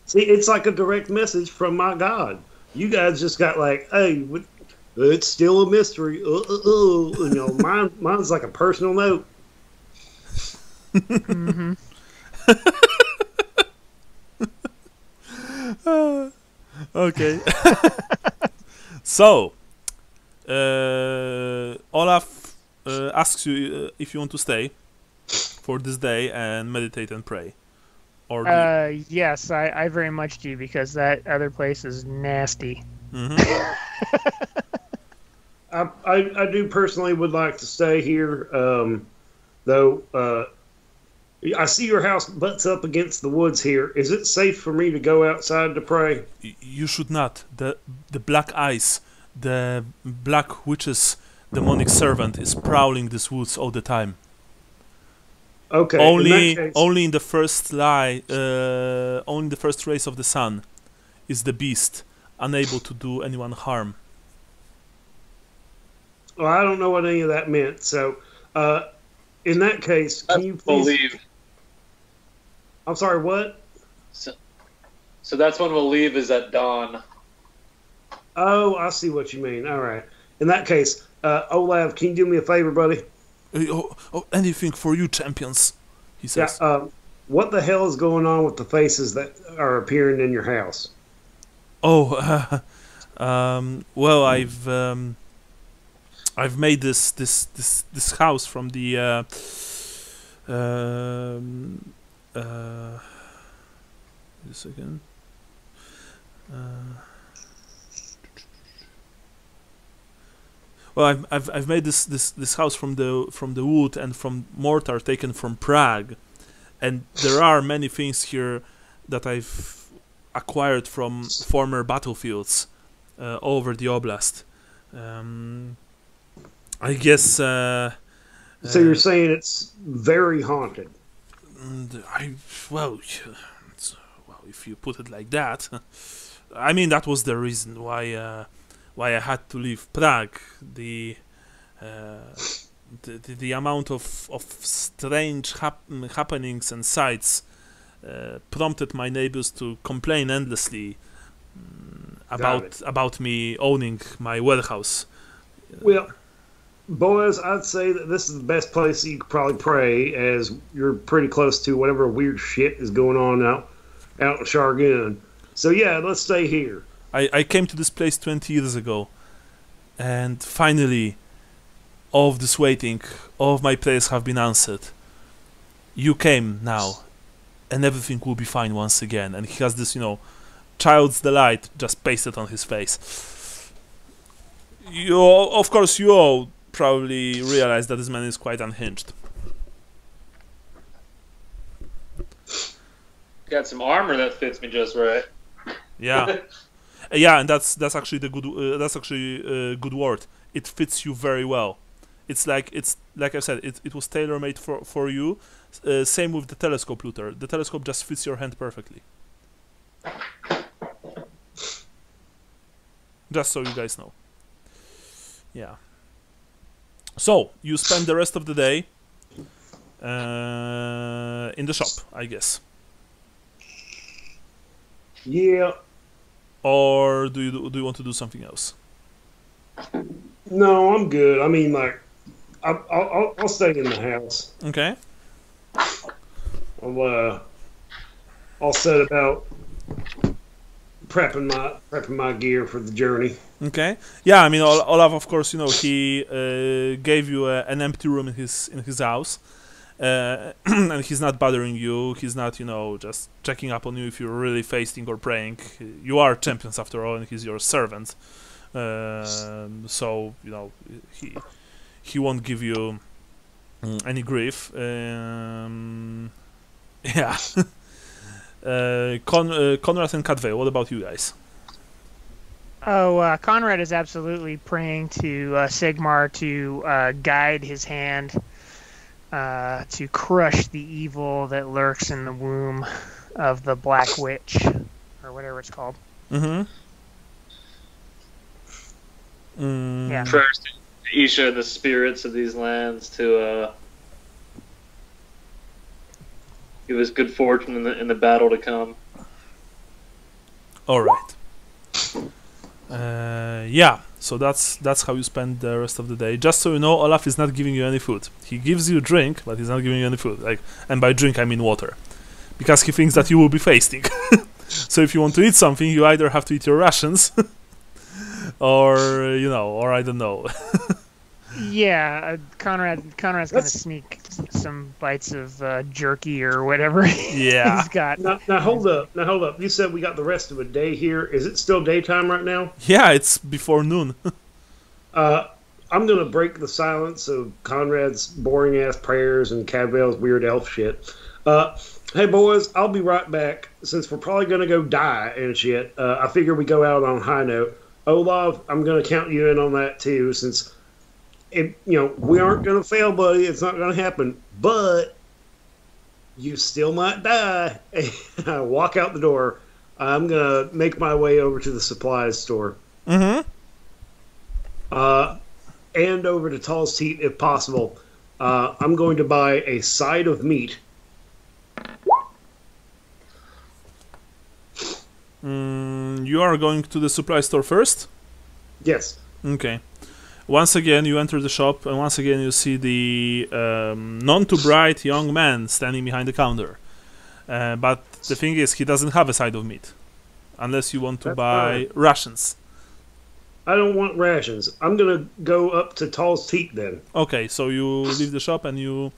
Speaker 4: See, it's like a direct message from my God. You guys just got like, hey, it's still a mystery. You know, mine's like a personal note.
Speaker 3: Mm-hmm.
Speaker 1: Okay. So, Olaf asks you if you want to stay for this day and meditate and pray. Or
Speaker 3: yes, I very much do, because that other place is nasty.
Speaker 1: Mm-hmm.
Speaker 4: I do personally would like to stay here, though. I see your house butts up against the woods here. Is it safe for me to go outside to pray?
Speaker 1: You should not. The black eyes, the black witch's demonic servant is prowling these woods all the time.
Speaker 4: Okay.
Speaker 1: Only in the first only in the first rays of the sun is the beast unable to do anyone harm.
Speaker 4: Well, I don't know what any of that meant. So, in that case, can you please
Speaker 2: believe?
Speaker 4: I'm sorry, what?
Speaker 2: So that's when we'll leave, is at dawn.
Speaker 4: Oh, I see what you mean. All right. In that case, Olaf, can you do me a favor, buddy?
Speaker 1: Anything for you, champions, he says.
Speaker 4: Yeah, what the hell is going on with the faces that are appearing in your house?
Speaker 1: Oh, well, I've made this house from the this again. Well, I've made this house from the wood and from mortar taken from Prague, and there are many things here that I've acquired from former battlefields all over the oblast. I guess. So
Speaker 4: you're saying it's very haunted?
Speaker 1: Well, if you put it like that, I mean that was the reason why I had to leave Prague. The amount of strange happenings and sights prompted my neighbors to complain endlessly about me owning my warehouse.
Speaker 4: Well, boys, I'd say that this is the best place you could probably pray, as you're pretty close to whatever weird shit is going on out in Shargun. So yeah, let's stay here.
Speaker 1: I came to this place 20 years ago, and finally, all of this waiting, all of my prayers have been answered. You came now, and everything will be fine once again. And he has this, child's delight just pasted on his face. Of course, you all probably realize that this man is quite unhinged.
Speaker 2: Got some armor that fits me just right.
Speaker 1: Yeah. Yeah, and that's actually the good. That's actually a good word. It fits you very well. It's like I said. It was tailor made for you. Same with the telescope, Luther. The telescope just fits your hand perfectly. Just so you guys know. Yeah. So you spend the rest of the day in the shop, I guess.
Speaker 4: Yeah.
Speaker 1: Or do you want to do something else?
Speaker 4: No, I'm good. I mean, like, I'll stay in the house.
Speaker 1: Okay.
Speaker 4: I'll set about prepping my gear for the journey.
Speaker 1: Okay. Yeah, I mean, Olaf, of course, he gave you an empty room in his house, and he's not bothering you. He's not, just checking up on you if you're really fasting or praying. You are champions after all, and he's your servant. So he won't give you any grief. Yeah. Konrad and Kadve, what about you guys?
Speaker 3: Oh, Konrad is absolutely praying to Sigmar to guide his hand to crush the evil that lurks in the womb of the Black Witch, or whatever it's called.
Speaker 1: Mm-hmm.
Speaker 3: Yeah.
Speaker 2: Prayers to Isha and the spirits of these lands to give us good fortune in the battle to come.
Speaker 1: All right. Yeah. So that's how you spend the rest of the day. Just so you know, Olaf is not giving you any food. He gives you drink, but he's not giving you any food. And by drink I mean water, because he thinks that you will be fasting. So if you want to eat something, you either have to eat your rations, or I don't know.
Speaker 3: Yeah, Konrad's gonna sneak some bites of jerky or whatever
Speaker 1: Yeah.
Speaker 3: he's got.
Speaker 4: Now hold up. You said we got the rest of the day here. Is it still daytime right now?
Speaker 1: Yeah, it's before noon.
Speaker 4: I'm gonna break the silence of Konrad's boring ass prayers and Cadwell's weird elf shit. Hey boys, I'll be right back. Since we're probably gonna go die and shit, I figure we go out on a high note. Olaf, I'm gonna count you in on that too, since we aren't gonna fail, buddy. It's not gonna happen, but you still might die. I walk out the door. I'm gonna make my way over to the supplies store.
Speaker 1: Mm-hmm.
Speaker 4: And over to Tall's Teat if possible. I'm going to buy a side of meat.
Speaker 1: You are going to the supply store first?
Speaker 4: Yes.
Speaker 1: Okay. Once again, you enter the shop, and once again you see the none-too-bright young man standing behind the counter. But the thing is, he doesn't have a side of meat. Unless you want to buy rations.
Speaker 4: I don't want rations. I'm going to go up to Tall's Teat then.
Speaker 1: Okay, so you leave the shop and you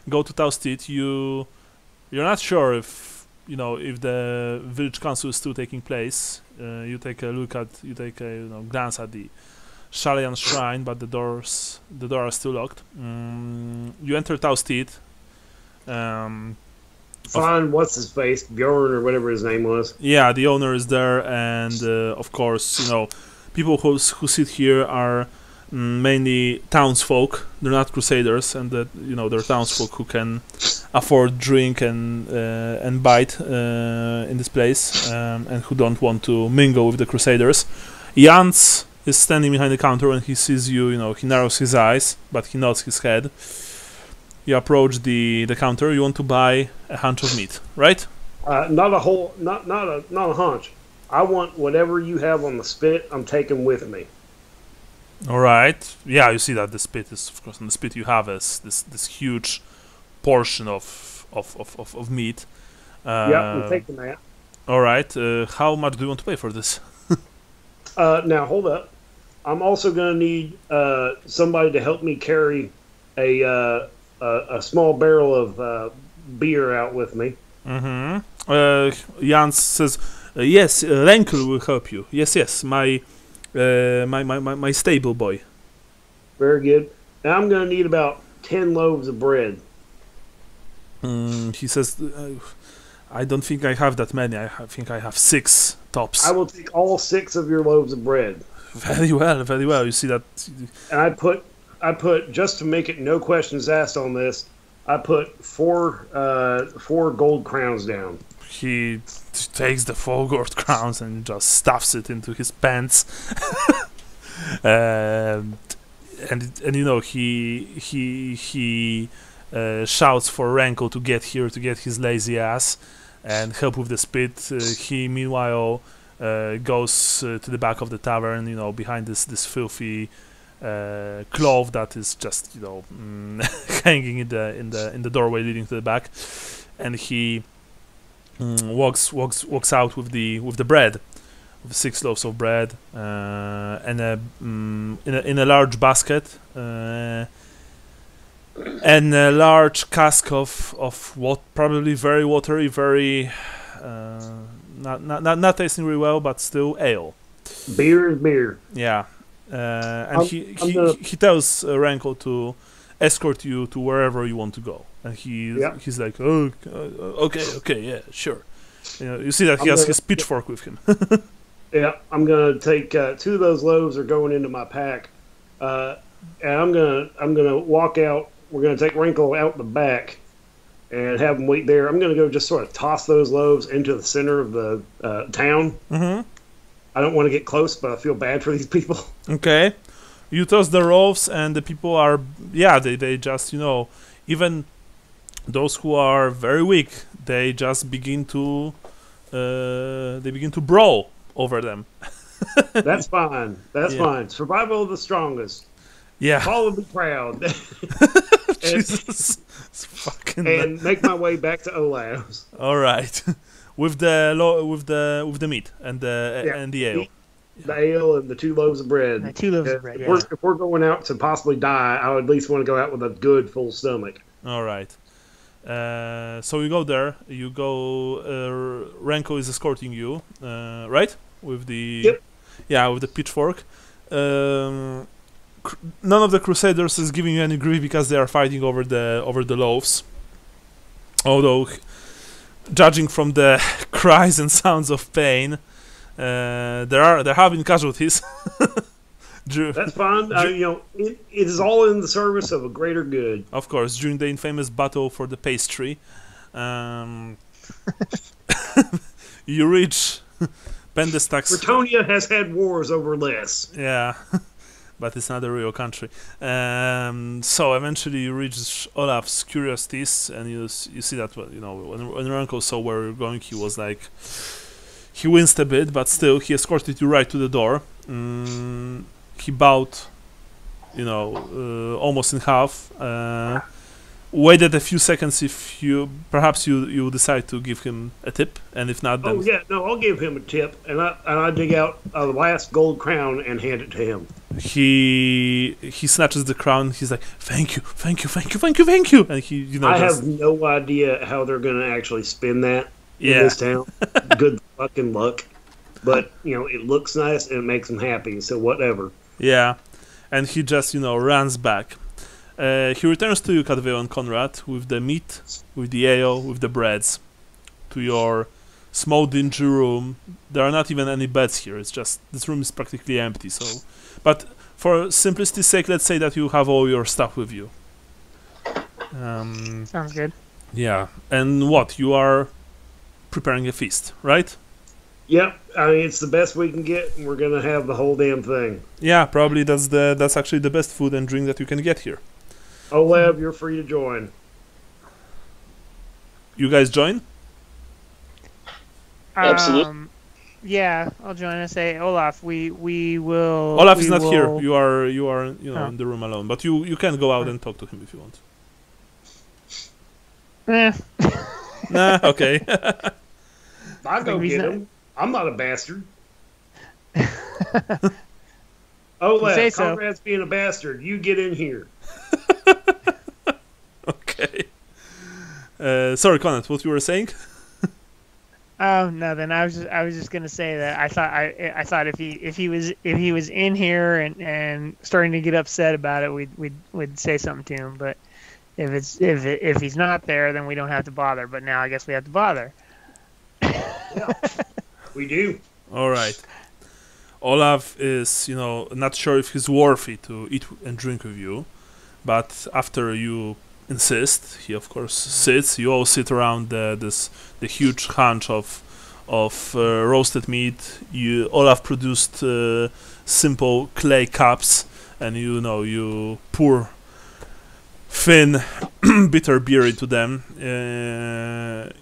Speaker 1: go to Tall's Teat. You're not sure if the village council is still taking place. You take a glance at the Shalayan shrine, but the door are still locked. You enter Tall's Teat.
Speaker 4: Find what's his face, Bjorn or whatever his name was.
Speaker 1: Yeah, the owner is there, and of course, people who sit here are mainly townsfolk. They're not crusaders, and they're townsfolk who can afford drink and bite in this place, and who don't want to mingle with the crusaders. Jans is standing behind the counter, and he sees you. He narrows his eyes, but he nods his head. You approach the counter. You want to buy a hunch of meat, right?
Speaker 4: Not a hunch. I want whatever you have on the spit. I'm taking with me.
Speaker 1: All right. Yeah, you see that the spit is, of course, on the spit you have this huge portion of meat.
Speaker 4: Yeah, I'm taking that.
Speaker 1: All right. How much do you want to pay for this?
Speaker 4: Now hold up. I'm also going to need somebody to help me carry a small barrel of beer out with me.
Speaker 1: Mm-hmm. Jans says, "Yes, Renkel will help you. Yes, my stable boy."
Speaker 4: Very good. Now I'm going to need about 10 loaves of bread.
Speaker 1: He says, "I don't think I have that many. I think I have 6 tops."
Speaker 4: I will take all 6 of your loaves of bread.
Speaker 1: Very well. You see that.
Speaker 4: And I put just to make it no questions asked on this. I put 4 gold crowns down.
Speaker 1: He takes the 4 gold crowns and just stuffs it into his pants. and he shouts for Renko to get here, to get his lazy ass and help with the spit. He meanwhile goes to the back of the tavern, behind this filthy cloth that is just hanging in the doorway leading to the back, and he walks out with the bread, with 6 loaves of bread, and in a large basket. and a large cask of what probably very watery, very not tasting really well, but still ale.
Speaker 4: Beer is beer.
Speaker 1: Yeah, and he tells Renko to escort you to wherever you want to go, and he's like, oh, okay, yeah, sure. You see that he has his pitchfork with him.
Speaker 4: Yeah, I'm gonna take 2 of those loaves are going into my pack, and I'm gonna walk out. We're gonna take Wrinkle out the back, and have him wait there. I'm gonna go just sort of toss those loaves into the center of the town.
Speaker 1: Mm-hmm.
Speaker 4: I don't want to get close, but I feel bad for these people.
Speaker 1: Okay, you toss the loaves, and the people are they just even those who are very weak, they just begin to brawl over them.
Speaker 4: That's fine. That's fine. Survival of the strongest.
Speaker 1: Yeah.
Speaker 4: Paul will be proud.
Speaker 1: Jesus. It's fucking
Speaker 4: and make my way back to Olaf's.
Speaker 1: All right. with the meat and the ale.
Speaker 4: The ale and the 2 loaves of bread.
Speaker 3: The 2 loaves of bread.
Speaker 4: If we're going out to possibly die, I would at least want to go out with a good full stomach.
Speaker 1: All right. So you go there. You go. Renko is escorting you, right? With the with the pitchfork. None of the crusaders is giving you any grief because they are fighting over the loaves. Although, judging from the cries and sounds of pain, there have been casualties.
Speaker 4: That's fine. It is all in the service of a greater good.
Speaker 1: Of course, during the infamous battle for the pastry, you reach Pendestax.
Speaker 4: Bretonia has had wars over less.
Speaker 1: Yeah, but it's not a real country. So eventually you reach Olaf's curiosities, and you see that when Renko saw where you're going, he was like, he winced a bit, but still he escorted you right to the door. He bowed, almost in half. Waited a few seconds if you decide to give him a tip, and if not, then
Speaker 4: I'll give him a tip, and I dig out the last gold crown and hand it to him.
Speaker 1: He snatches the crown. He's like, "Thank you," and he
Speaker 4: I have no idea how they're going to actually spin that in this town. Good fucking luck, but it looks nice and it makes them happy. So whatever.
Speaker 1: Yeah, and he just runs back. He returns to you, Cadveo and Konrad, with the meat, with the ale, with the breads, to your small dingy room. There are not even any beds here. It's just this room is practically empty. So, but for simplicity's sake, let's say that you have all your stuff with you.
Speaker 3: Sounds good.
Speaker 1: Yeah, and what you are preparing a feast, right?
Speaker 4: Yep, I mean it's the best we can get, and we're gonna have the whole damn thing.
Speaker 1: Yeah, probably that's actually the best food and drink that you can get here.
Speaker 4: Olaf, you're free to join.
Speaker 1: You guys join?
Speaker 2: Absolutely.
Speaker 3: Yeah, I'll join. I say, Olaf, we will.
Speaker 1: Olaf is not here. You are in the room alone, but you can go out and talk to him if you want. Nah, okay.
Speaker 4: I'll go get him. I'm not a bastard. Olaf, Konrad's being a bastard. You get in here.
Speaker 1: Okay. Sorry, Konrad, what you were saying?
Speaker 3: Oh, nothing. I was just gonna say that I thought if he was in here and starting to get upset about it, we'd say something to him. But if he's not there, then we don't have to bother. But now I guess we have to bother.
Speaker 4: Yeah, we do.
Speaker 1: All right. Olaf is not sure if he's worthy to eat and drink with you, but after you insist, he of course sits. You all sit around the huge hunch of roasted meat. Olaf produced simple clay cups, and you pour thin bitter beer into them.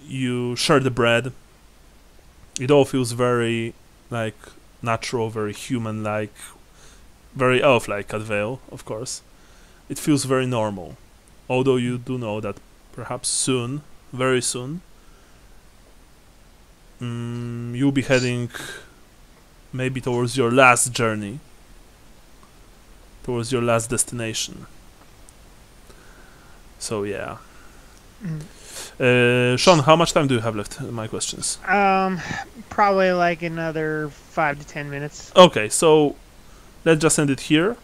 Speaker 1: You share the bread. It all feels very natural, very human-like, very elf-like at Vale, of course. It feels very normal. Although you do know that perhaps soon, very soon, you'll be heading maybe towards your last journey, towards your last destination. So yeah.
Speaker 3: Mm.
Speaker 1: Sean, how much time do you have left? My questions.
Speaker 3: Probably like another 5 to 10 minutes.
Speaker 1: Okay, so let's just end it here.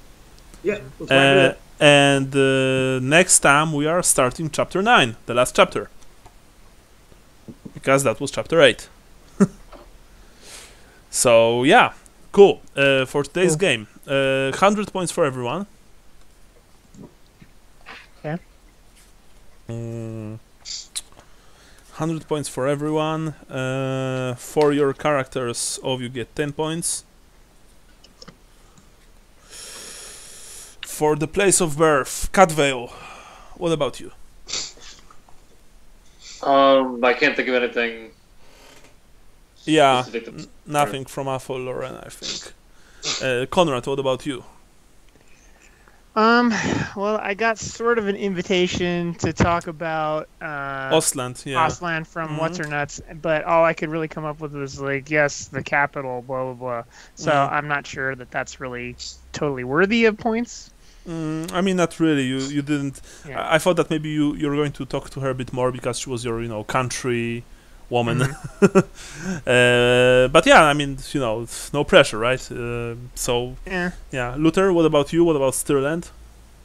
Speaker 4: Yeah, let's wrap it up.
Speaker 1: And next time we are starting chapter 9, the last chapter. Because that was chapter 8. So yeah, cool. For today's game, 100 points for everyone.
Speaker 3: Okay.
Speaker 1: 100 points for everyone. For your characters, all of you get 10 points. For the place of birth, Catvale, what about you?
Speaker 2: I can't think of anything.
Speaker 1: Yeah,
Speaker 2: specific to-
Speaker 1: nothing from Athol Loren, I think. Konrad, what about you?
Speaker 3: Well, I got sort of an invitation to talk about
Speaker 1: Ostland, yeah.
Speaker 3: Ostland from
Speaker 1: Mhm.
Speaker 3: What's Her Nuts, but all I could really come up with was like, yes, the capital, blah blah blah. So
Speaker 1: Mhm.
Speaker 3: I'm not sure that that's really totally worthy of points.
Speaker 1: I mean, not really. You didn't.
Speaker 3: Yeah.
Speaker 1: I thought that maybe you're going to talk to her a bit more because she was your country woman. But yeah, I mean, it's no pressure, right? So
Speaker 3: Yeah.
Speaker 1: yeah, Luther, what about you? What about Stirland?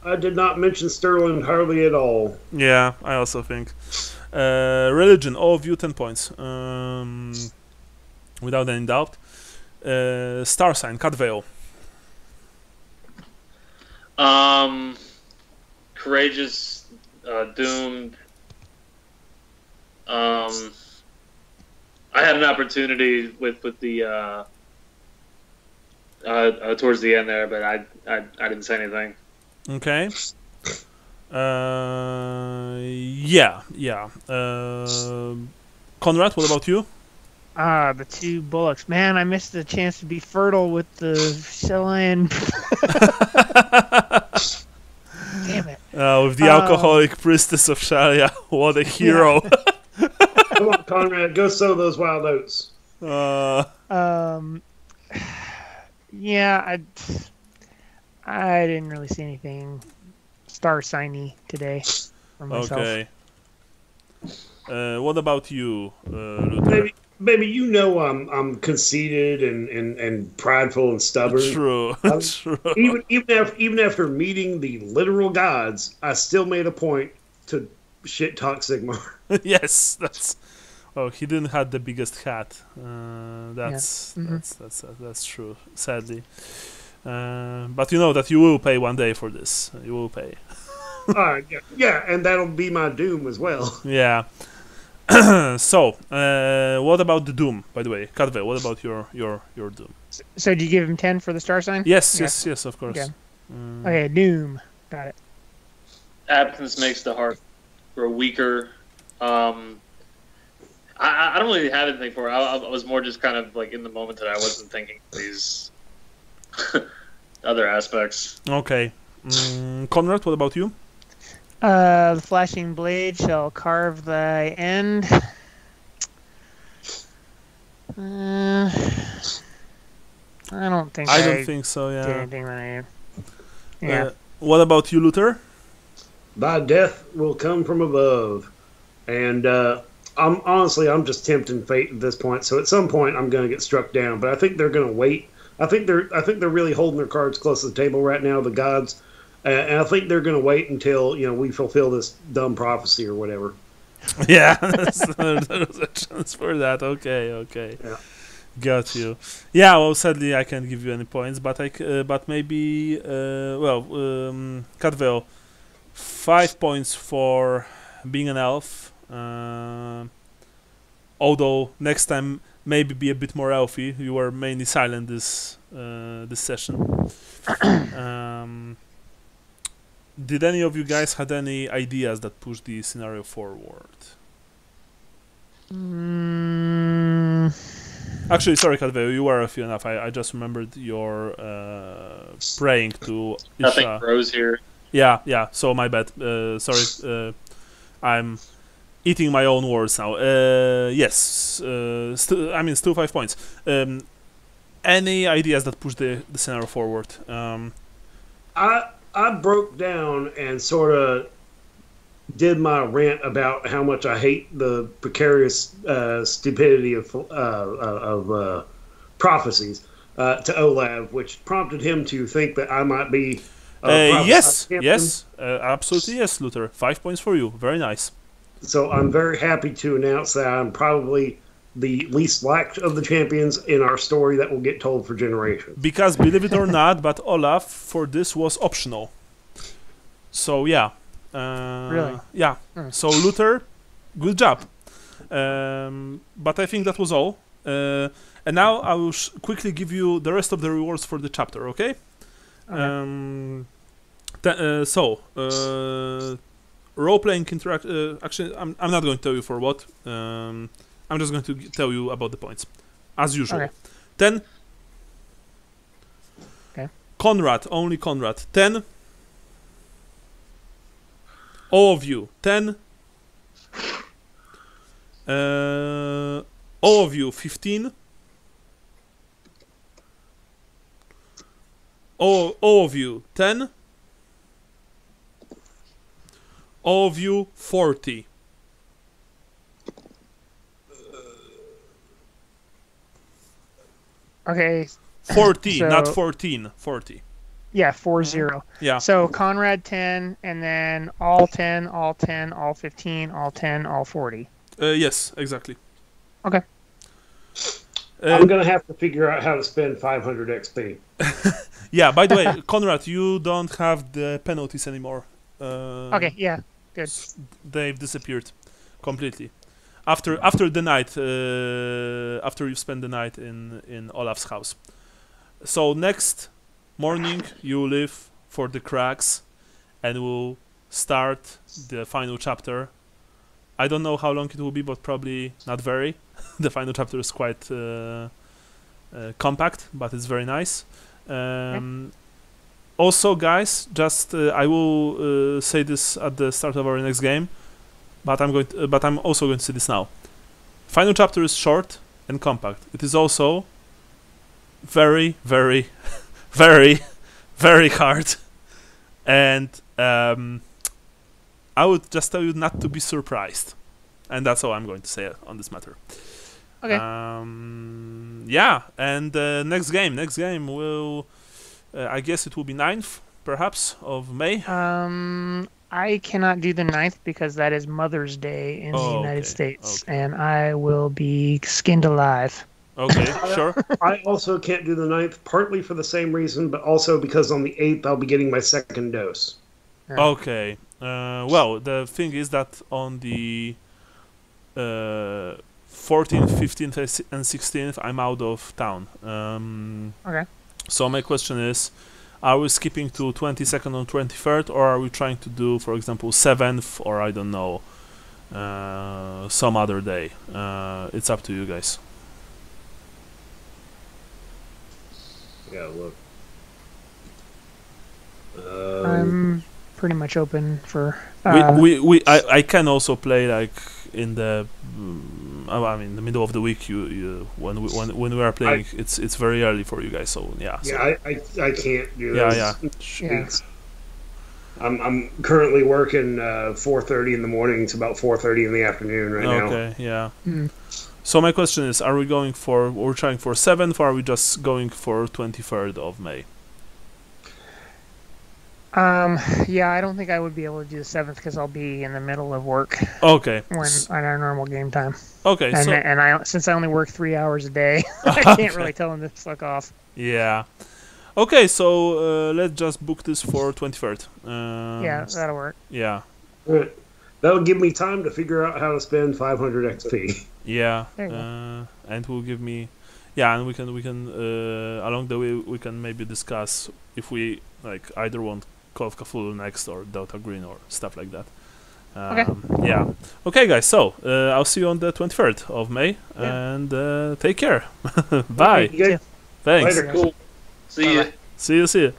Speaker 4: I did not mention Sterling hardly at all.
Speaker 1: Yeah, I also think. Religion, all of you 10 points. Without any doubt. Star sign, Catvale.
Speaker 2: Courageous, doomed. I had an opportunity with the towards the end there, but I didn't say anything.
Speaker 1: Okay. Yeah. Konrad, what about you?
Speaker 3: The 2 bullocks. Man, I missed the chance to be fertile with the Chilean. Damn it.
Speaker 1: With the alcoholic priestess of Sharia. What a hero.
Speaker 4: Come on, Konrad, go sow those wild oats.
Speaker 3: Yeah, I didn't really see anything star signy today for myself.
Speaker 1: Okay. What about you, Luther?
Speaker 4: Baby, I'm conceited and prideful and stubborn.
Speaker 1: True. True.
Speaker 4: Even after meeting the literal gods, I still made a point to shit talk Sigmar.
Speaker 1: Yes, that's. Oh, he didn't have the biggest hat. That's true. Sadly, but you know that you will pay one day for this. You will pay.
Speaker 4: Yeah, and that'll be my doom as well.
Speaker 1: Yeah. So, what about the doom? By the way, Catvale, what about your doom?
Speaker 3: So, do you give him 10 for the star sign?
Speaker 1: Yes,
Speaker 3: Yeah.
Speaker 1: yes, of course.
Speaker 3: Okay. Okay, doom. Got it.
Speaker 2: Absence makes the heart grow weaker. I don't really have anything for it. I was more just kind of like in the moment that I wasn't thinking of these other aspects.
Speaker 1: Okay. Konrad, what about you?
Speaker 3: The flashing blade shall carve thy end. I don't think
Speaker 1: I don't think so,
Speaker 3: did
Speaker 1: yeah.
Speaker 3: anything that I... Yeah.
Speaker 1: What about you, Luther?
Speaker 4: Thy death will come from above. And I'm just tempting fate at this point. So at some point I'm going to get struck down, but I think they're going to wait. I think they're really holding their cards close to the table right now, the gods. And I think they're going to wait until, we fulfill this dumb prophecy or whatever.
Speaker 1: Yeah, there's a chance for that. Okay.
Speaker 4: Yeah.
Speaker 1: Got you. Yeah, well, sadly I can't give you any points, but maybe, Catvale, 5 points for being an elf. Although next time maybe be a bit more elfy. You were mainly silent this session. Did any of you guys had any ideas that pushed the scenario forward? Actually, sorry, Catvale, you were a few enough. I just remembered your praying to Isha.
Speaker 2: Nothing grows here.
Speaker 1: Yeah. So my bad. Sorry. I'm eating my own words now. Yes. Still 5 points. Any ideas that push the scenario forward?
Speaker 4: I broke down and sort of did my rant about how much I hate the precarious stupidity of prophecies to Olav, which prompted him to think that I might be.
Speaker 1: Yes, absolutely yes, Luther. 5 points for you. Very nice.
Speaker 4: So I'm very happy to announce that I'm probably the least liked of the champions in our story that will get told for generations.
Speaker 1: Because believe it or not, but Olaf for this was optional. So yeah.
Speaker 3: Really?
Speaker 1: Yeah. So Luther, good job. But I think that was all. And now I will quickly give you the rest of the rewards for the chapter. Okay. Role-playing interact. Actually, I'm not going to tell you for what. I'm just going to tell you about the points, as usual.
Speaker 3: Okay.
Speaker 1: 10.
Speaker 3: Okay.
Speaker 1: Konrad, only Konrad. 10. All of you, 10. All of you, 15. All of you, 10. All of you, 40.
Speaker 3: Okay.
Speaker 1: 40,
Speaker 3: So-
Speaker 1: not 14. 40.
Speaker 3: Yeah, 4-0.
Speaker 1: Yeah.
Speaker 3: So Konrad 10, and then all 10, all 10, all 15, all 10, all 40.
Speaker 1: Yes, exactly.
Speaker 3: Okay.
Speaker 4: I'm going to have to figure out how to spend 500 XP.
Speaker 1: Yeah, by the way, Konrad, you don't have the penalties anymore.
Speaker 3: Okay, yeah, good.
Speaker 1: They've disappeared completely. After the night, after you spend the night in Olaf's house. So next morning you leave for the Crags, and we'll start the final chapter. I don't know how long it will be, but probably not very. The final chapter is quite compact, but it's very nice. Also, guys, just I will say this at the start of our next game, but I'm also going to say this now. Final chapter is short and compact. It is also very, very, very, very hard, and I would just tell you not to be surprised, and that's all I'm going to say on this matter.
Speaker 3: Okay.
Speaker 1: Yeah, and next game will, I guess it will be 9th, perhaps, of May.
Speaker 3: I cannot do the 9th because that is Mother's Day in the United States, and I will be skinned alive.
Speaker 1: Okay, sure.
Speaker 4: I also can't do the 9th, partly for the same reason, but also because on the 8th I'll be getting my second dose.
Speaker 1: Okay. Well, the thing is that on the 14th, 15th, and 16th, I'm out of town.
Speaker 3: Okay.
Speaker 1: So my question is, are we skipping to 22nd or 23rd, or are we trying to do, for example, 7th, or I don't know, some other day? It's up to you guys.
Speaker 4: Yeah, look.
Speaker 3: I'm pretty much open for.
Speaker 1: I can also play like in the, I mean, the middle of the week. When we are playing, it's very early for you guys. So yeah.
Speaker 4: Yeah, I can't do
Speaker 1: Yeah,
Speaker 4: this.
Speaker 1: yeah.
Speaker 4: I'm currently working 4:30 in the morning to about 4:30 in the afternoon right now.
Speaker 1: Okay, yeah. So my question is, are we going for, we're trying for 7th, or are we just going for 23rd of May?
Speaker 3: Yeah, I don't think I would be able to do the 7th because I'll be in the middle of work.
Speaker 1: Okay.
Speaker 3: When on our normal game time.
Speaker 1: Okay.
Speaker 3: And since I only work 3 hours a day, I can't really tell them to fuck off.
Speaker 1: Yeah. Okay, so let's just book this for 23rd.
Speaker 3: Yeah, that'll work.
Speaker 1: Yeah.
Speaker 4: Right. That'll give me time to figure out how to spend 500 XP.
Speaker 1: Yeah.
Speaker 3: There you go.
Speaker 1: And will give me, yeah, and we can along the way we can maybe discuss if we like either want Call of Cthulhu next or Delta Green or stuff like that.
Speaker 3: Okay.
Speaker 1: Yeah. Okay, guys. So I'll see you on the 23rd of May, and take care. Bye.
Speaker 4: Okay,
Speaker 1: Thanks.
Speaker 4: later. Cool.
Speaker 2: See ya.
Speaker 1: See you.